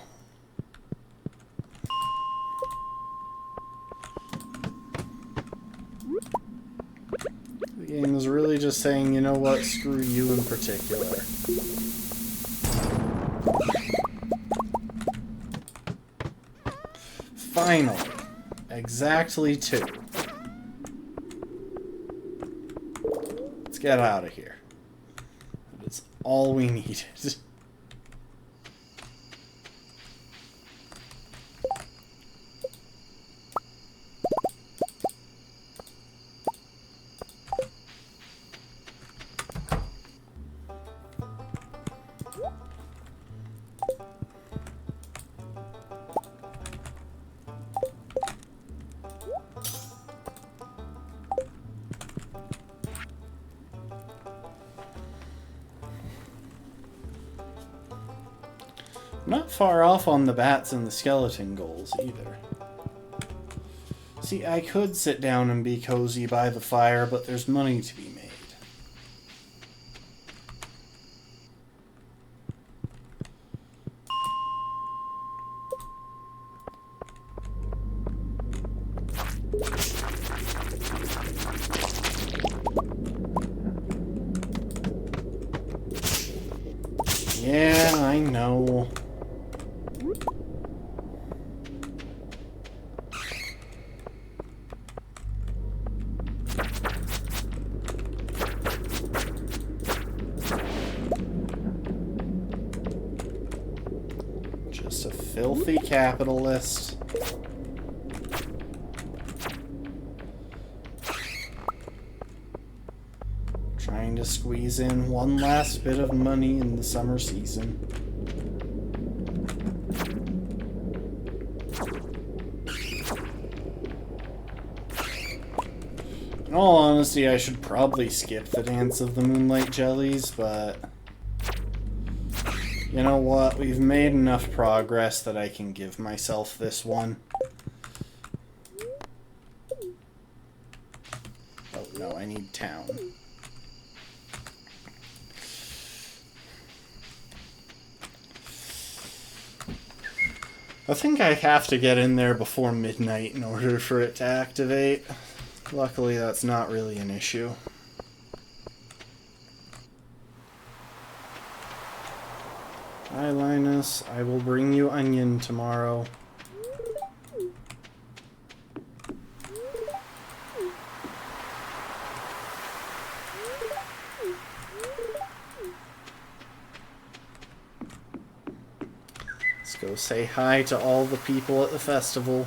The game is really just saying, you know what, screw you in particular. Finally. Exactly 2. Let's get out of here. That's all we needed. Not far off on the bats and the skeleton goals, either. See, I could sit down and be cozy by the fire, but there's money to be made. Yeah, I know. Just a filthy capitalist. Trying to squeeze in one last bit of money in the summer season. In all honesty, I should probably skip the Dance of the Moonlight Jellies, but you know what? We've made enough progress that I can give myself this one. Oh no, I need town. I think I have to get in there before midnight in order for it to activate. Luckily, that's not really an issue. Hi, Linus. I will bring you onion tomorrow. Let's go say hi to all the people at the festival.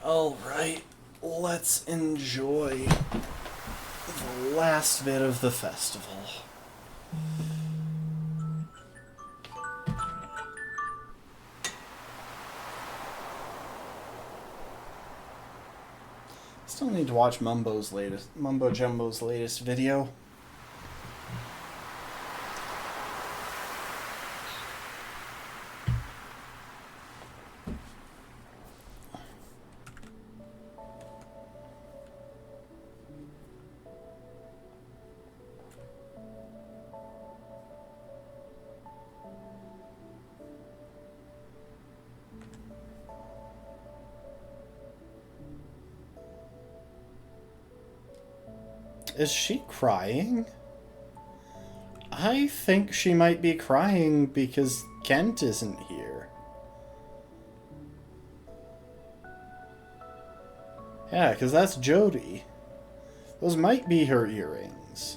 Alright, let's enjoy the last bit of the festival. Still need to watch Mumbo Jumbo's latest video. Is she crying? I think she might be crying because Kent isn't here. Yeah, because that's Jody. Those might be her earrings.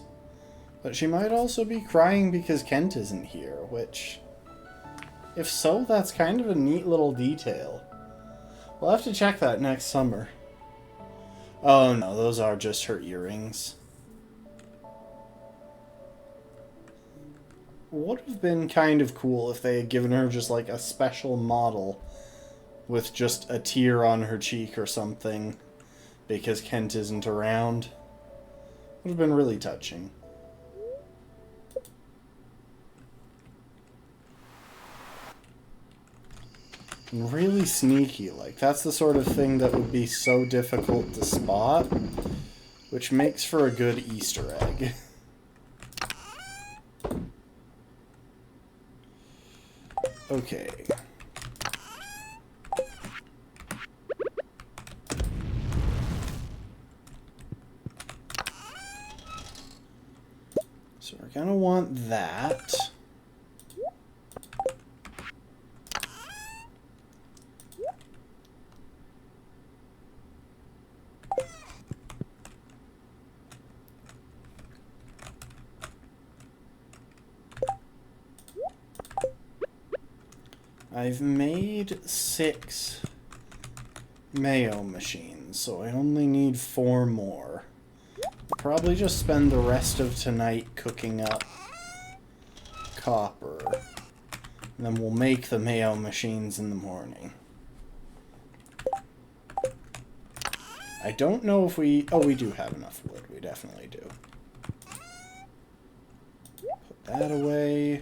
But she might also be crying because Kent isn't here, which... if so, that's kind of a neat little detail. We'll have to check that next summer. Oh no, those are just her earrings. Would have been kind of cool if they had given her just like a special model with just a tear on her cheek or something because Kent isn't around. Would have been really touching. And really sneaky, like that's the sort of thing that would be so difficult to spot, which makes for a good Easter egg. Okay. So we're gonna want that. I've made 6 mayo machines, so I only need 4 more. Probably just spend the rest of tonight cooking up copper. And then we'll make the mayo machines in the morning. I don't know if we... Oh, we do have enough wood. We definitely do. Put that away.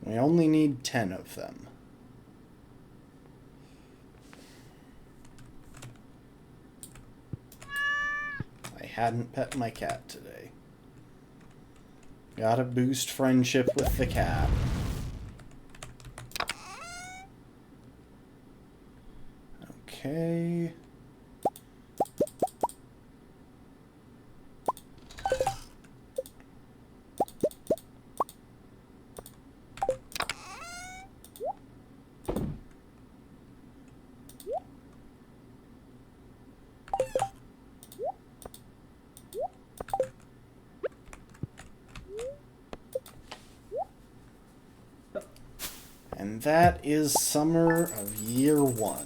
We only need 10 of them. I hadn't pet my cat today. Gotta boost friendship with the cat. Okay. And that is summer of year 1.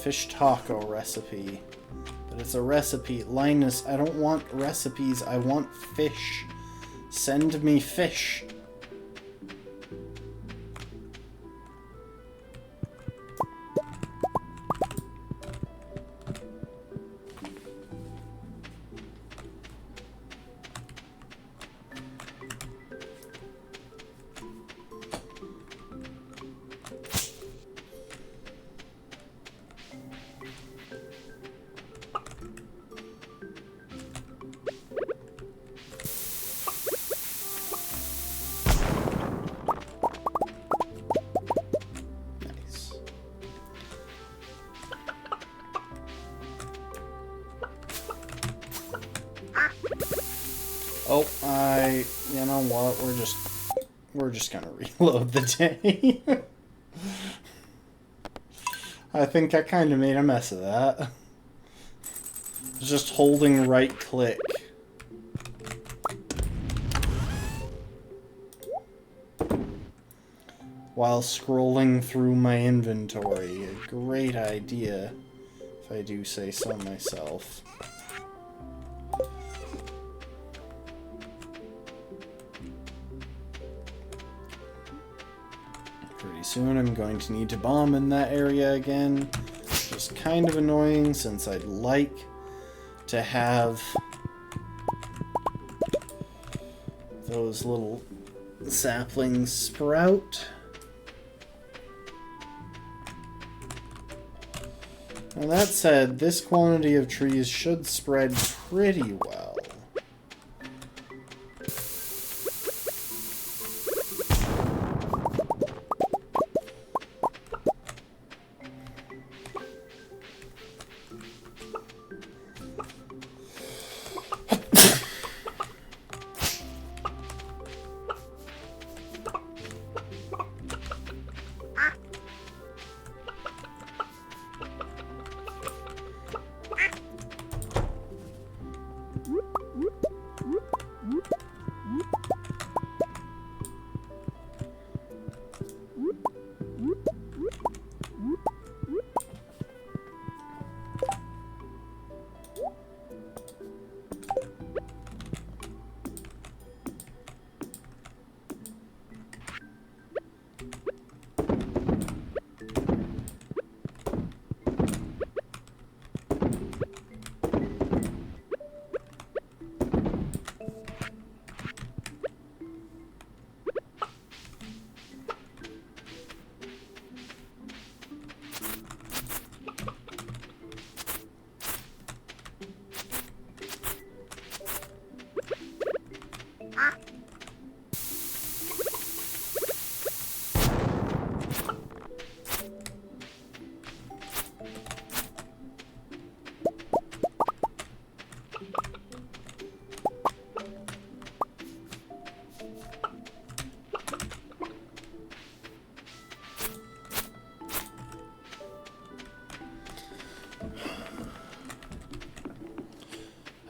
Fish taco recipe. But it's a recipe. Linus, I don't want recipes. I want fish. Send me fish. Oh, you know what? We're just gonna reload the day. I think I kind of made a mess of that. Just holding right click. While scrolling through my inventory. A great idea, if I do say so myself. Pretty soon I'm going to need to bomb in that area again. Which is kind of annoying since I'd like to have those little saplings sprout. Now that said, this quantity of trees should spread pretty well.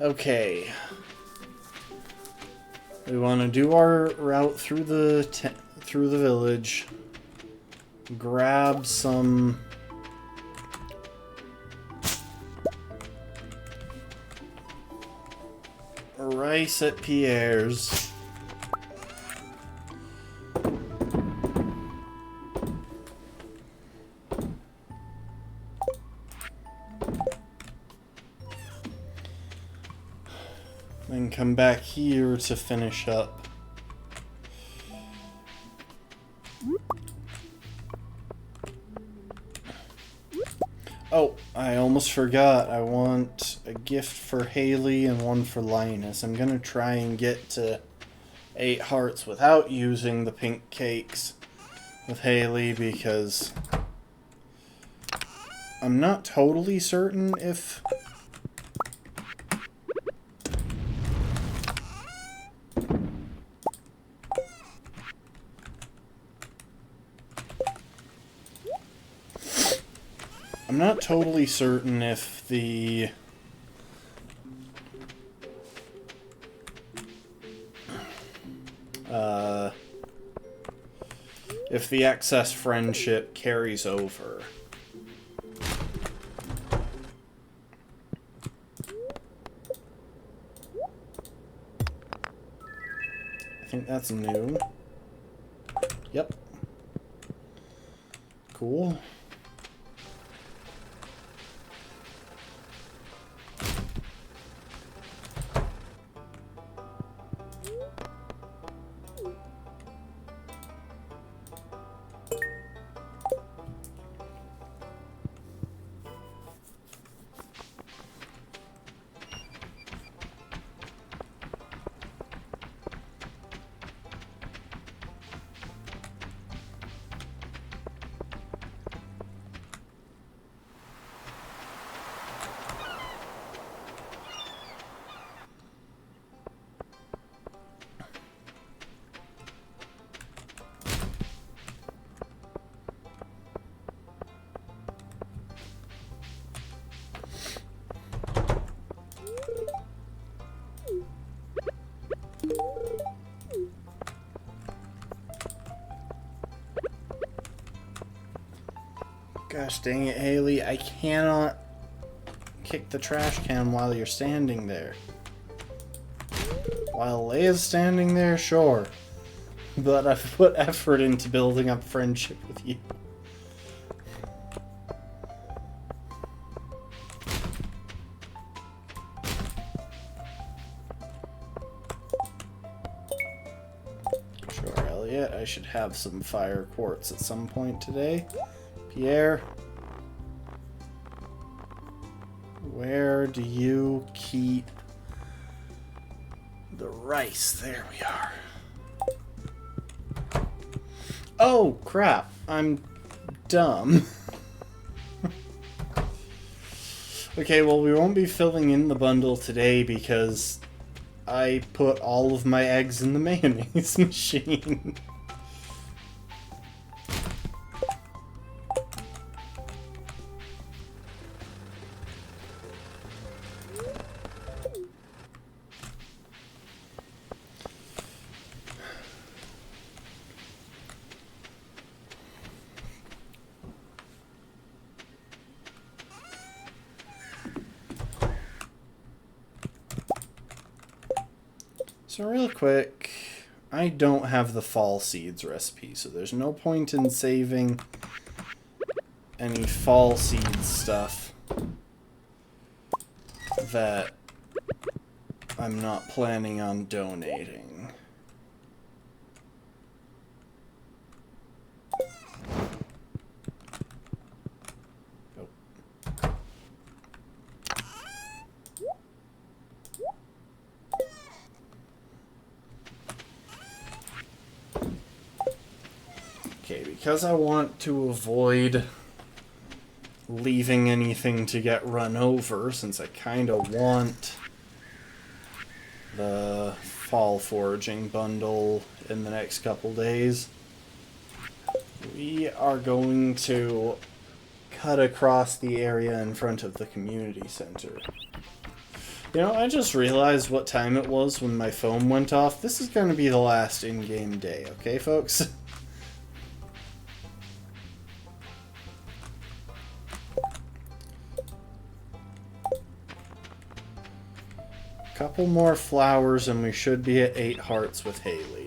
Okay. We want to do our route through the village. Grab some rice at Pierre's. Then come back here to finish up. Oh, I almost forgot. I want a gift for Haley and one for Linus. I'm gonna try and get to 8 hearts without using the pink cakes with Haley because I'm not totally certain if... I'm not totally certain if the excess friendship carries over. I think that's new. Yep. Cool. Gosh dang it, Haley. I cannot kick the trash can while you're standing there. While Leia's standing there, sure. But I've put effort into building up friendship with you. Sure, Elliot. I should have some fire quartz at some point today. Pierre, where do you keep the rice? There we are. Oh, crap. I'm dumb. Okay, well, we won't be filling in the bundle today because I put all of my eggs in the mayonnaise machine. So real quick, I don't have the fall seeds recipe, so there's no point in saving any fall seeds stuff that I'm not planning on donating. Okay, because I want to avoid leaving anything to get run over, since I kind of want the fall foraging bundle in the next couple days, we are going to cut across the area in front of the community center. You know, I just realized what time it was when my phone went off. This is going to be the last in-game day, okay, folks? Couple more flowers and we should be at 8 hearts with Haley.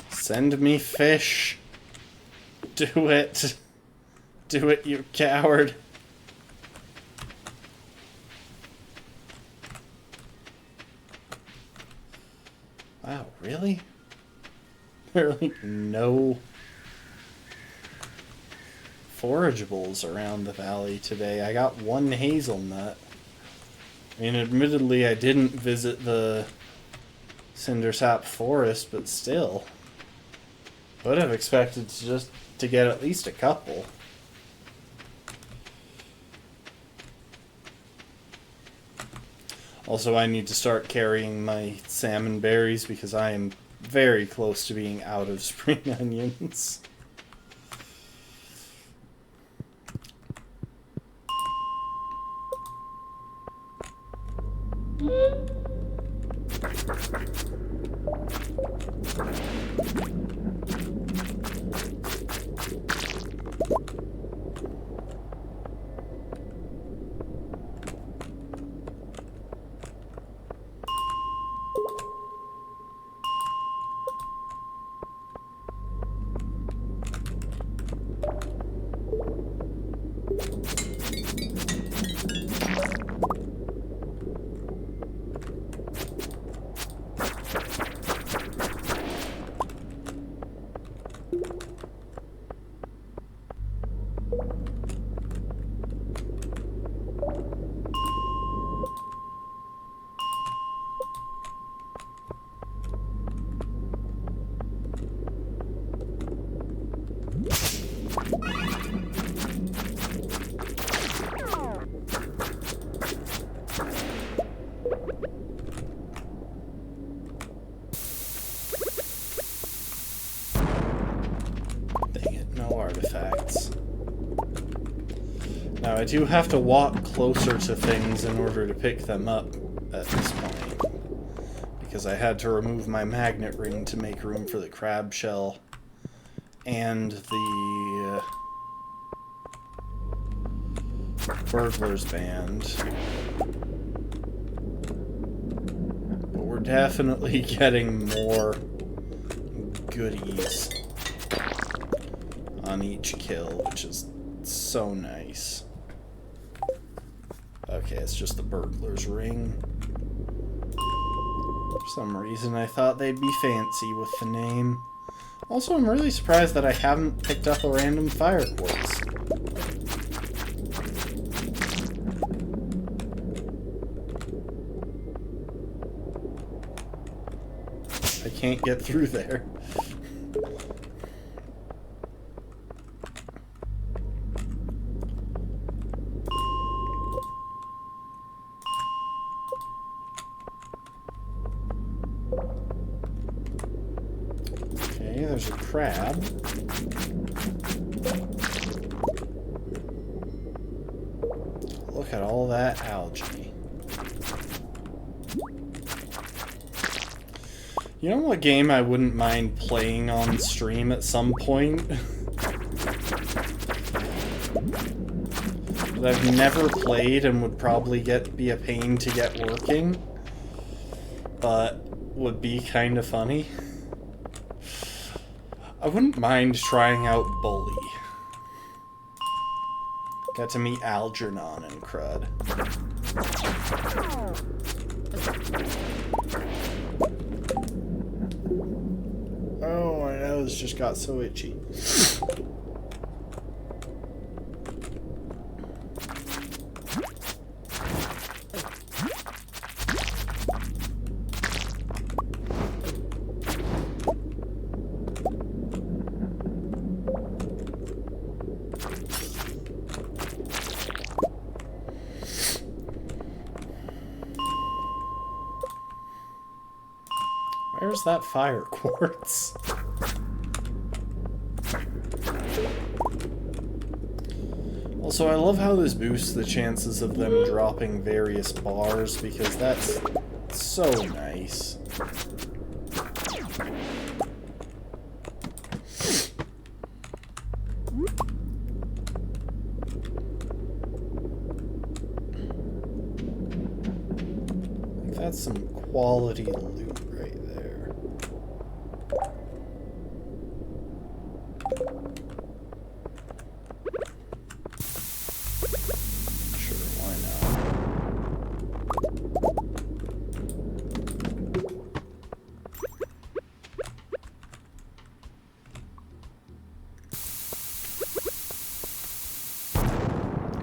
Send me fish. Do it. Do it, you coward. Wow, really? There are like no forageables around the valley today. I got one hazelnut. I mean, admittedly, I didn't visit the Cindersap forest, but still. Would have expected to get at least a couple. Also, I need to start carrying my salmon berries because I am very close to being out of spring onions. Now, I do have to walk closer to things in order to pick them up at this point, because I had to remove my magnet ring to make room for the crab shell and the burglar's band. But we're definitely getting more goodies on each kill, which is so nice. Okay, it's just the burglar's ring. For some reason, I thought they'd be fancy with the name. Also, I'm really surprised that I haven't picked up a random fire quartz. I can't get through there. There's a crab. Look at all that algae. You know what game I wouldn't mind playing on stream at some point? That I've never played and would probably be a pain to get working, but would be kind of funny. I wouldn't mind trying out Bully. Got to meet Algernon and crud. Oh, my nose just got so itchy. Where's that fire quartz? Also, I love how this boosts the chances of them dropping various bars, because that's so nice. That's some quality loot right there. Sure, why not?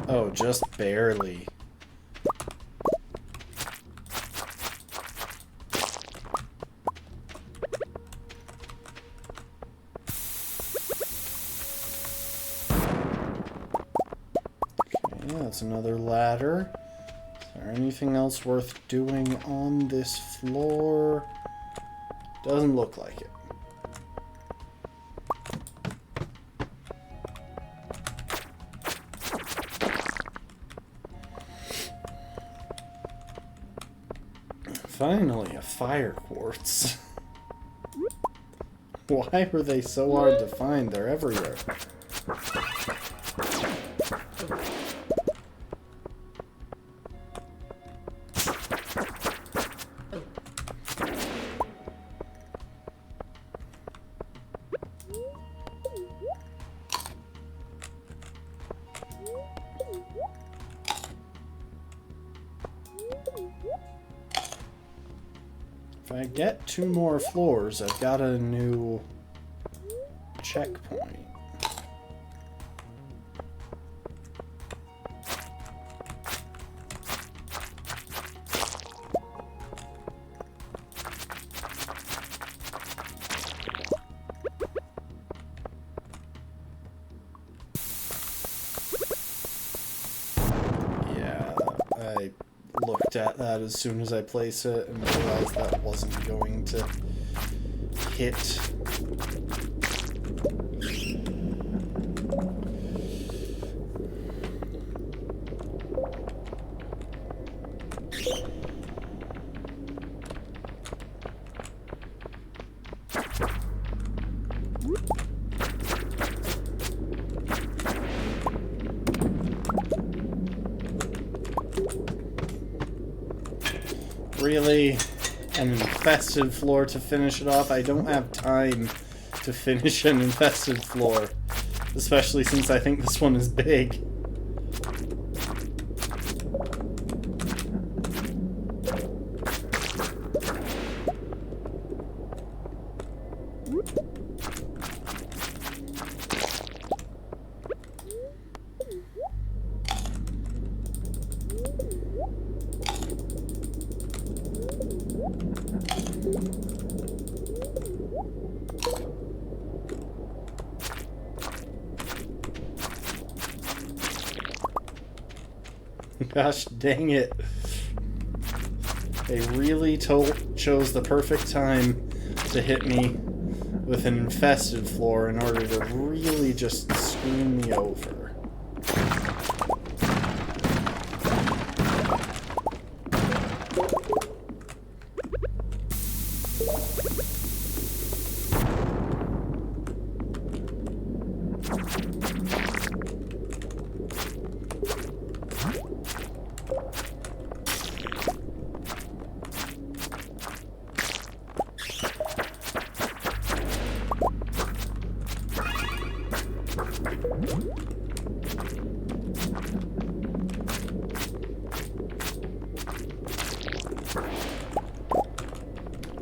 Oh, just barely. That's another ladder. Is there anything else worth doing on this floor? Doesn't look like it. Finally, a fire quartz. Why were they so hard to find? They're everywhere. If I get 2 more floors, I've got a new checkpoint. Yeah, I looked at that as soon as I placed it and realized that wasn't going to hit. Really? An infested floor to finish it off? I don't have time to finish an infested floor. Especially since I think this one is big. Gosh dang it. They really chose the perfect time to hit me with an infested floor in order to really just screw me over.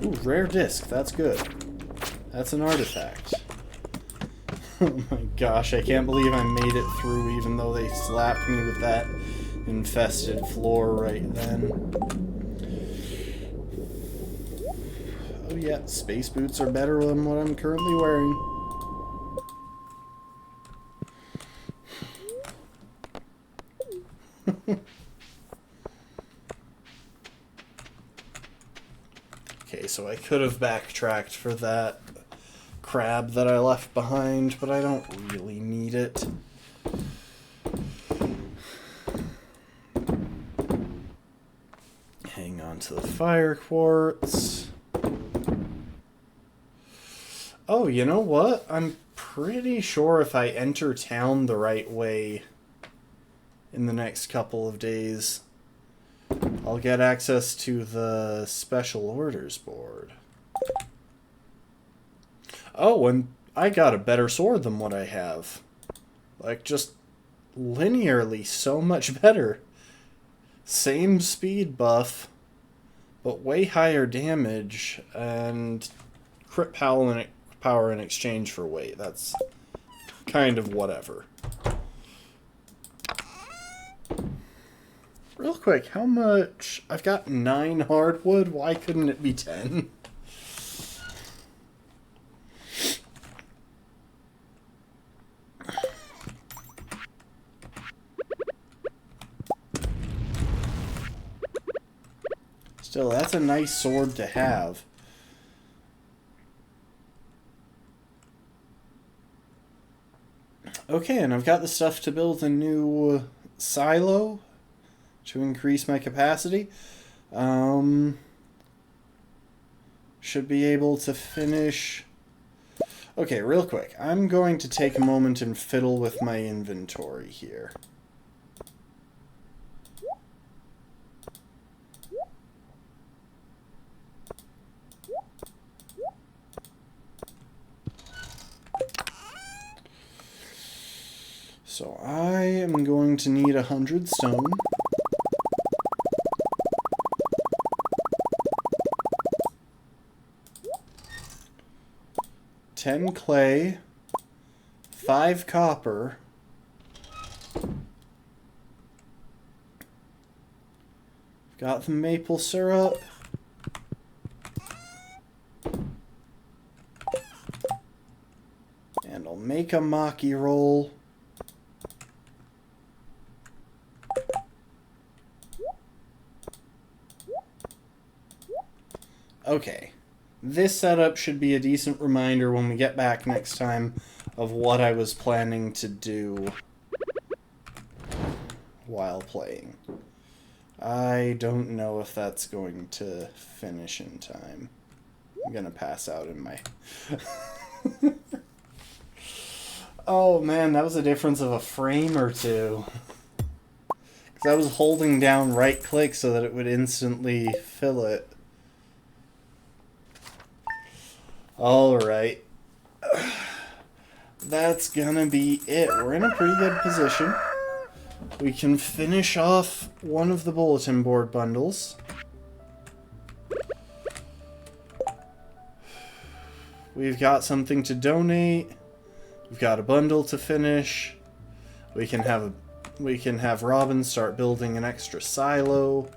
Ooh, rare disc. That's good. That's an artifact. Oh my gosh, I can't believe I made it through even though they slapped me with that infested floor right then. Oh yeah, space boots are better than what I'm currently wearing. Okay, so I could have backtracked for that crab that I left behind, but I don't really need it. Hang on to the fire quartz. Oh, you know what? I'm pretty sure if I enter town the right way in the next couple of days, I'll get access to the special orders board. Oh, and I got a better sword than what I have. Like, just linearly so much better. Same speed buff, but way higher damage and crit power in exchange for weight. That's kind of whatever. Real quick, how much? I've got 9 hardwood. Why couldn't it be 10? Still, that's a nice sword to have. Okay, and I've got the stuff to build a new silo to increase my capacity. Should be able to finish... Okay, real quick. I'm going to take a moment and fiddle with my inventory here. So I am going to need 100 stone. $10 clay, 5 copper, got the maple syrup, and I'll make a maki roll. Okay. This setup should be a decent reminder when we get back next time of what I was planning to do while playing. I don't know if that's going to finish in time. I'm gonna pass out in my... Oh man, that was a difference of a frame or two. Because I was holding down right click so that it would instantly fill it. Alright. That's gonna be it. We're in a pretty good position. We can finish off one of the bulletin board bundles. We've got something to donate. We've got a bundle to finish. We can have Robin start building an extra silo.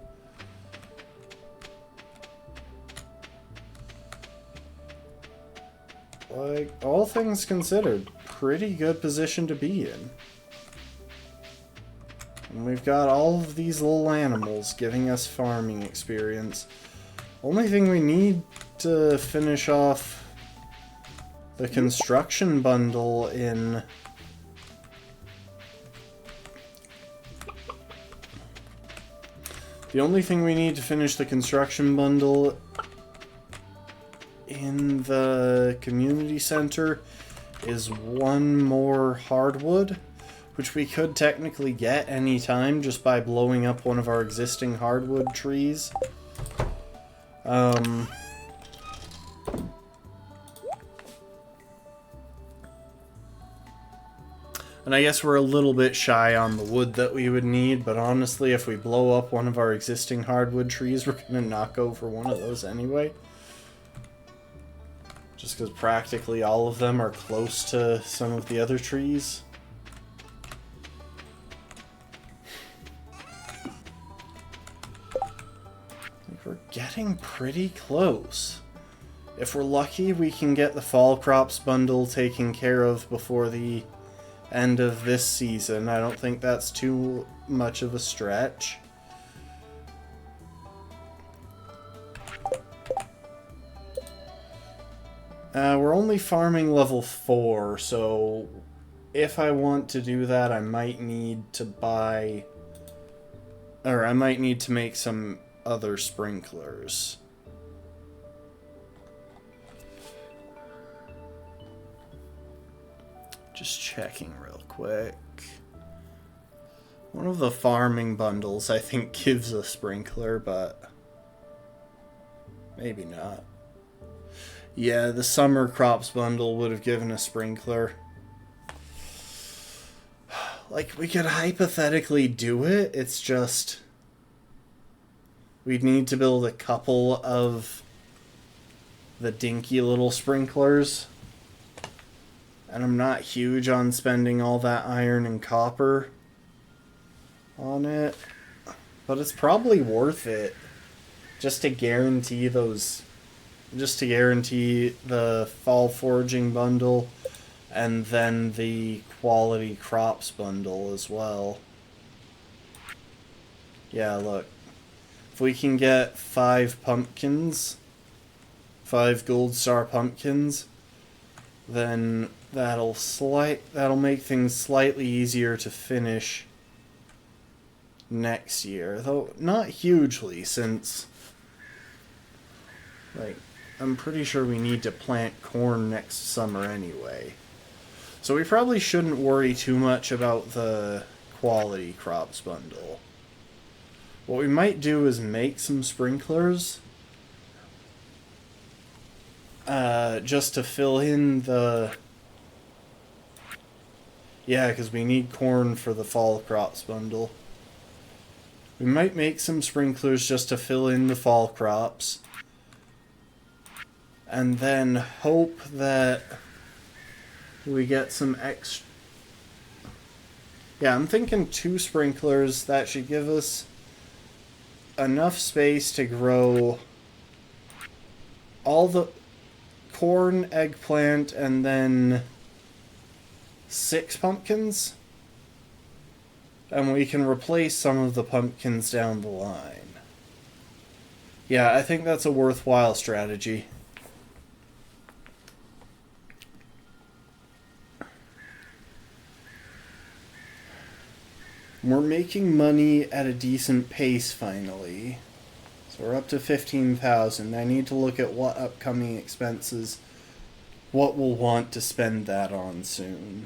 Like, all things considered, pretty good position to be in. And we've got all of these little animals giving us farming experience. Only thing we need to finish off the construction bundle in... The only thing we need to finish the construction bundle in the community center is one more hardwood, which we could technically get anytime just by blowing up one of our existing hardwood trees. And I guess we're a little bit shy on the wood that we would need, but honestly, if we blow up one of our existing hardwood trees, we're gonna knock over one of those anyway. Just because practically all of them are close to some of the other trees. I think we're getting pretty close. If we're lucky, we can get the fall crops bundle taken care of before the end of this season. I don't think that's too much of a stretch. We're only farming level 4, so if I want to do that, I might need to buy... Or I might need to make some other sprinklers. Just checking real quick. One of the farming bundles, I think, gives a sprinkler, but maybe not. Yeah, the summer crops bundle would have given a sprinkler. Like, we could hypothetically do it, it's just... We'd need to build a couple of the dinky little sprinklers. And I'm not huge on spending all that iron and copper on it. But it's probably worth it. Just to guarantee those... Just to guarantee the fall foraging bundle. And then the quality crops bundle as well. Yeah, look. If we can get 5 pumpkins, 5 gold star pumpkins, then that'll make things slightly easier to finish next year. Though not hugely, since like I'm pretty sure we need to plant corn next summer anyway. So we probably shouldn't worry too much about the quality crops bundle. What we might do is make some sprinklers. Just to fill in the... Yeah, because we need corn for the fall crops bundle. We might make some sprinklers just to fill in the fall crops. And then hope that we get some extra... Yeah, I'm thinking 2 sprinklers. That should give us enough space to grow all the corn, eggplant, and then 6 pumpkins. And we can replace some of the pumpkins down the line. Yeah, I think that's a worthwhile strategy. We're making money at a decent pace finally. So we're up to 15,000. I need to look at what upcoming expenses, what we'll want to spend that on soon.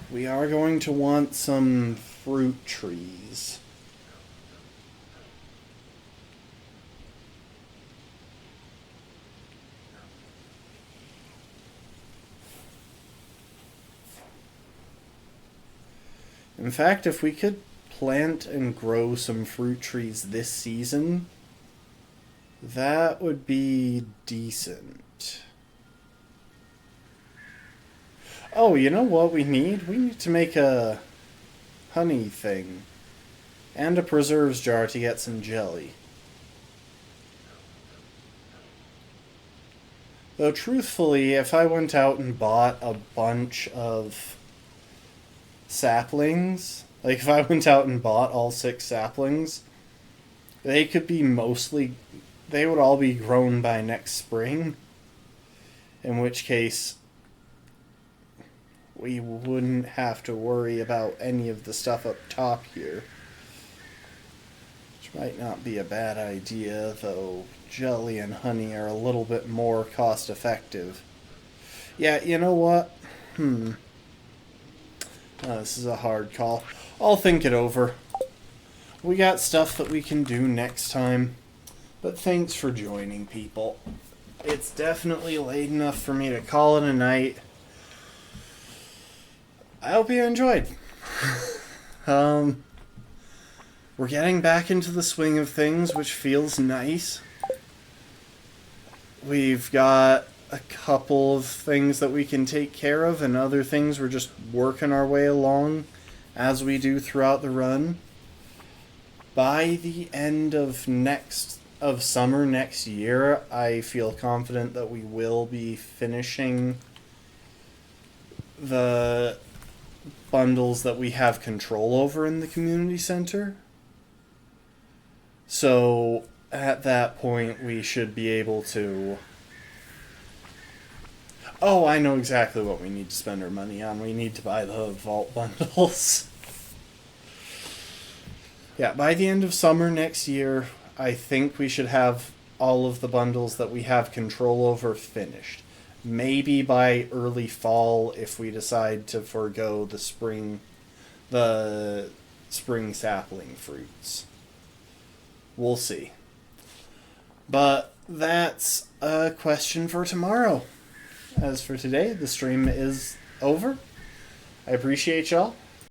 We are going to want some fruit trees. In fact, if we could plant and grow some fruit trees this season, that would be decent. Oh, you know what we need? We need to make a honey thing. And a preserves jar to get some jelly. Though truthfully, if I went out and bought a bunch of saplings, like if I went out and bought all 6 saplings, they could be they would all be grown by next spring. In which case, we wouldn't have to worry about any of the stuff up top here. Which might not be a bad idea, though jelly and honey are a little bit more cost effective. Yeah, you know what? This is a hard call. I'll think it over. We got stuff that we can do next time. But thanks for joining, people. It's definitely late enough for me to call it a night. I hope you enjoyed. We're getting back into the swing of things, which feels nice. We've got a couple of things that we can take care of, and other things we're just working our way along as we do throughout the run, by the end of summer next year, I feel confident that we will be finishing the bundles that we have control over in the community center. So at that point, we should be able to... Oh, I know exactly what we need to spend our money on. We need to buy the vault bundles. Yeah, by the end of summer next year, I think we should have all of the bundles that we have control over finished. Maybe by early fall if we decide to forego the spring sapling fruits. We'll see. But that's a question for tomorrow. As for today, the stream is over. I appreciate y'all.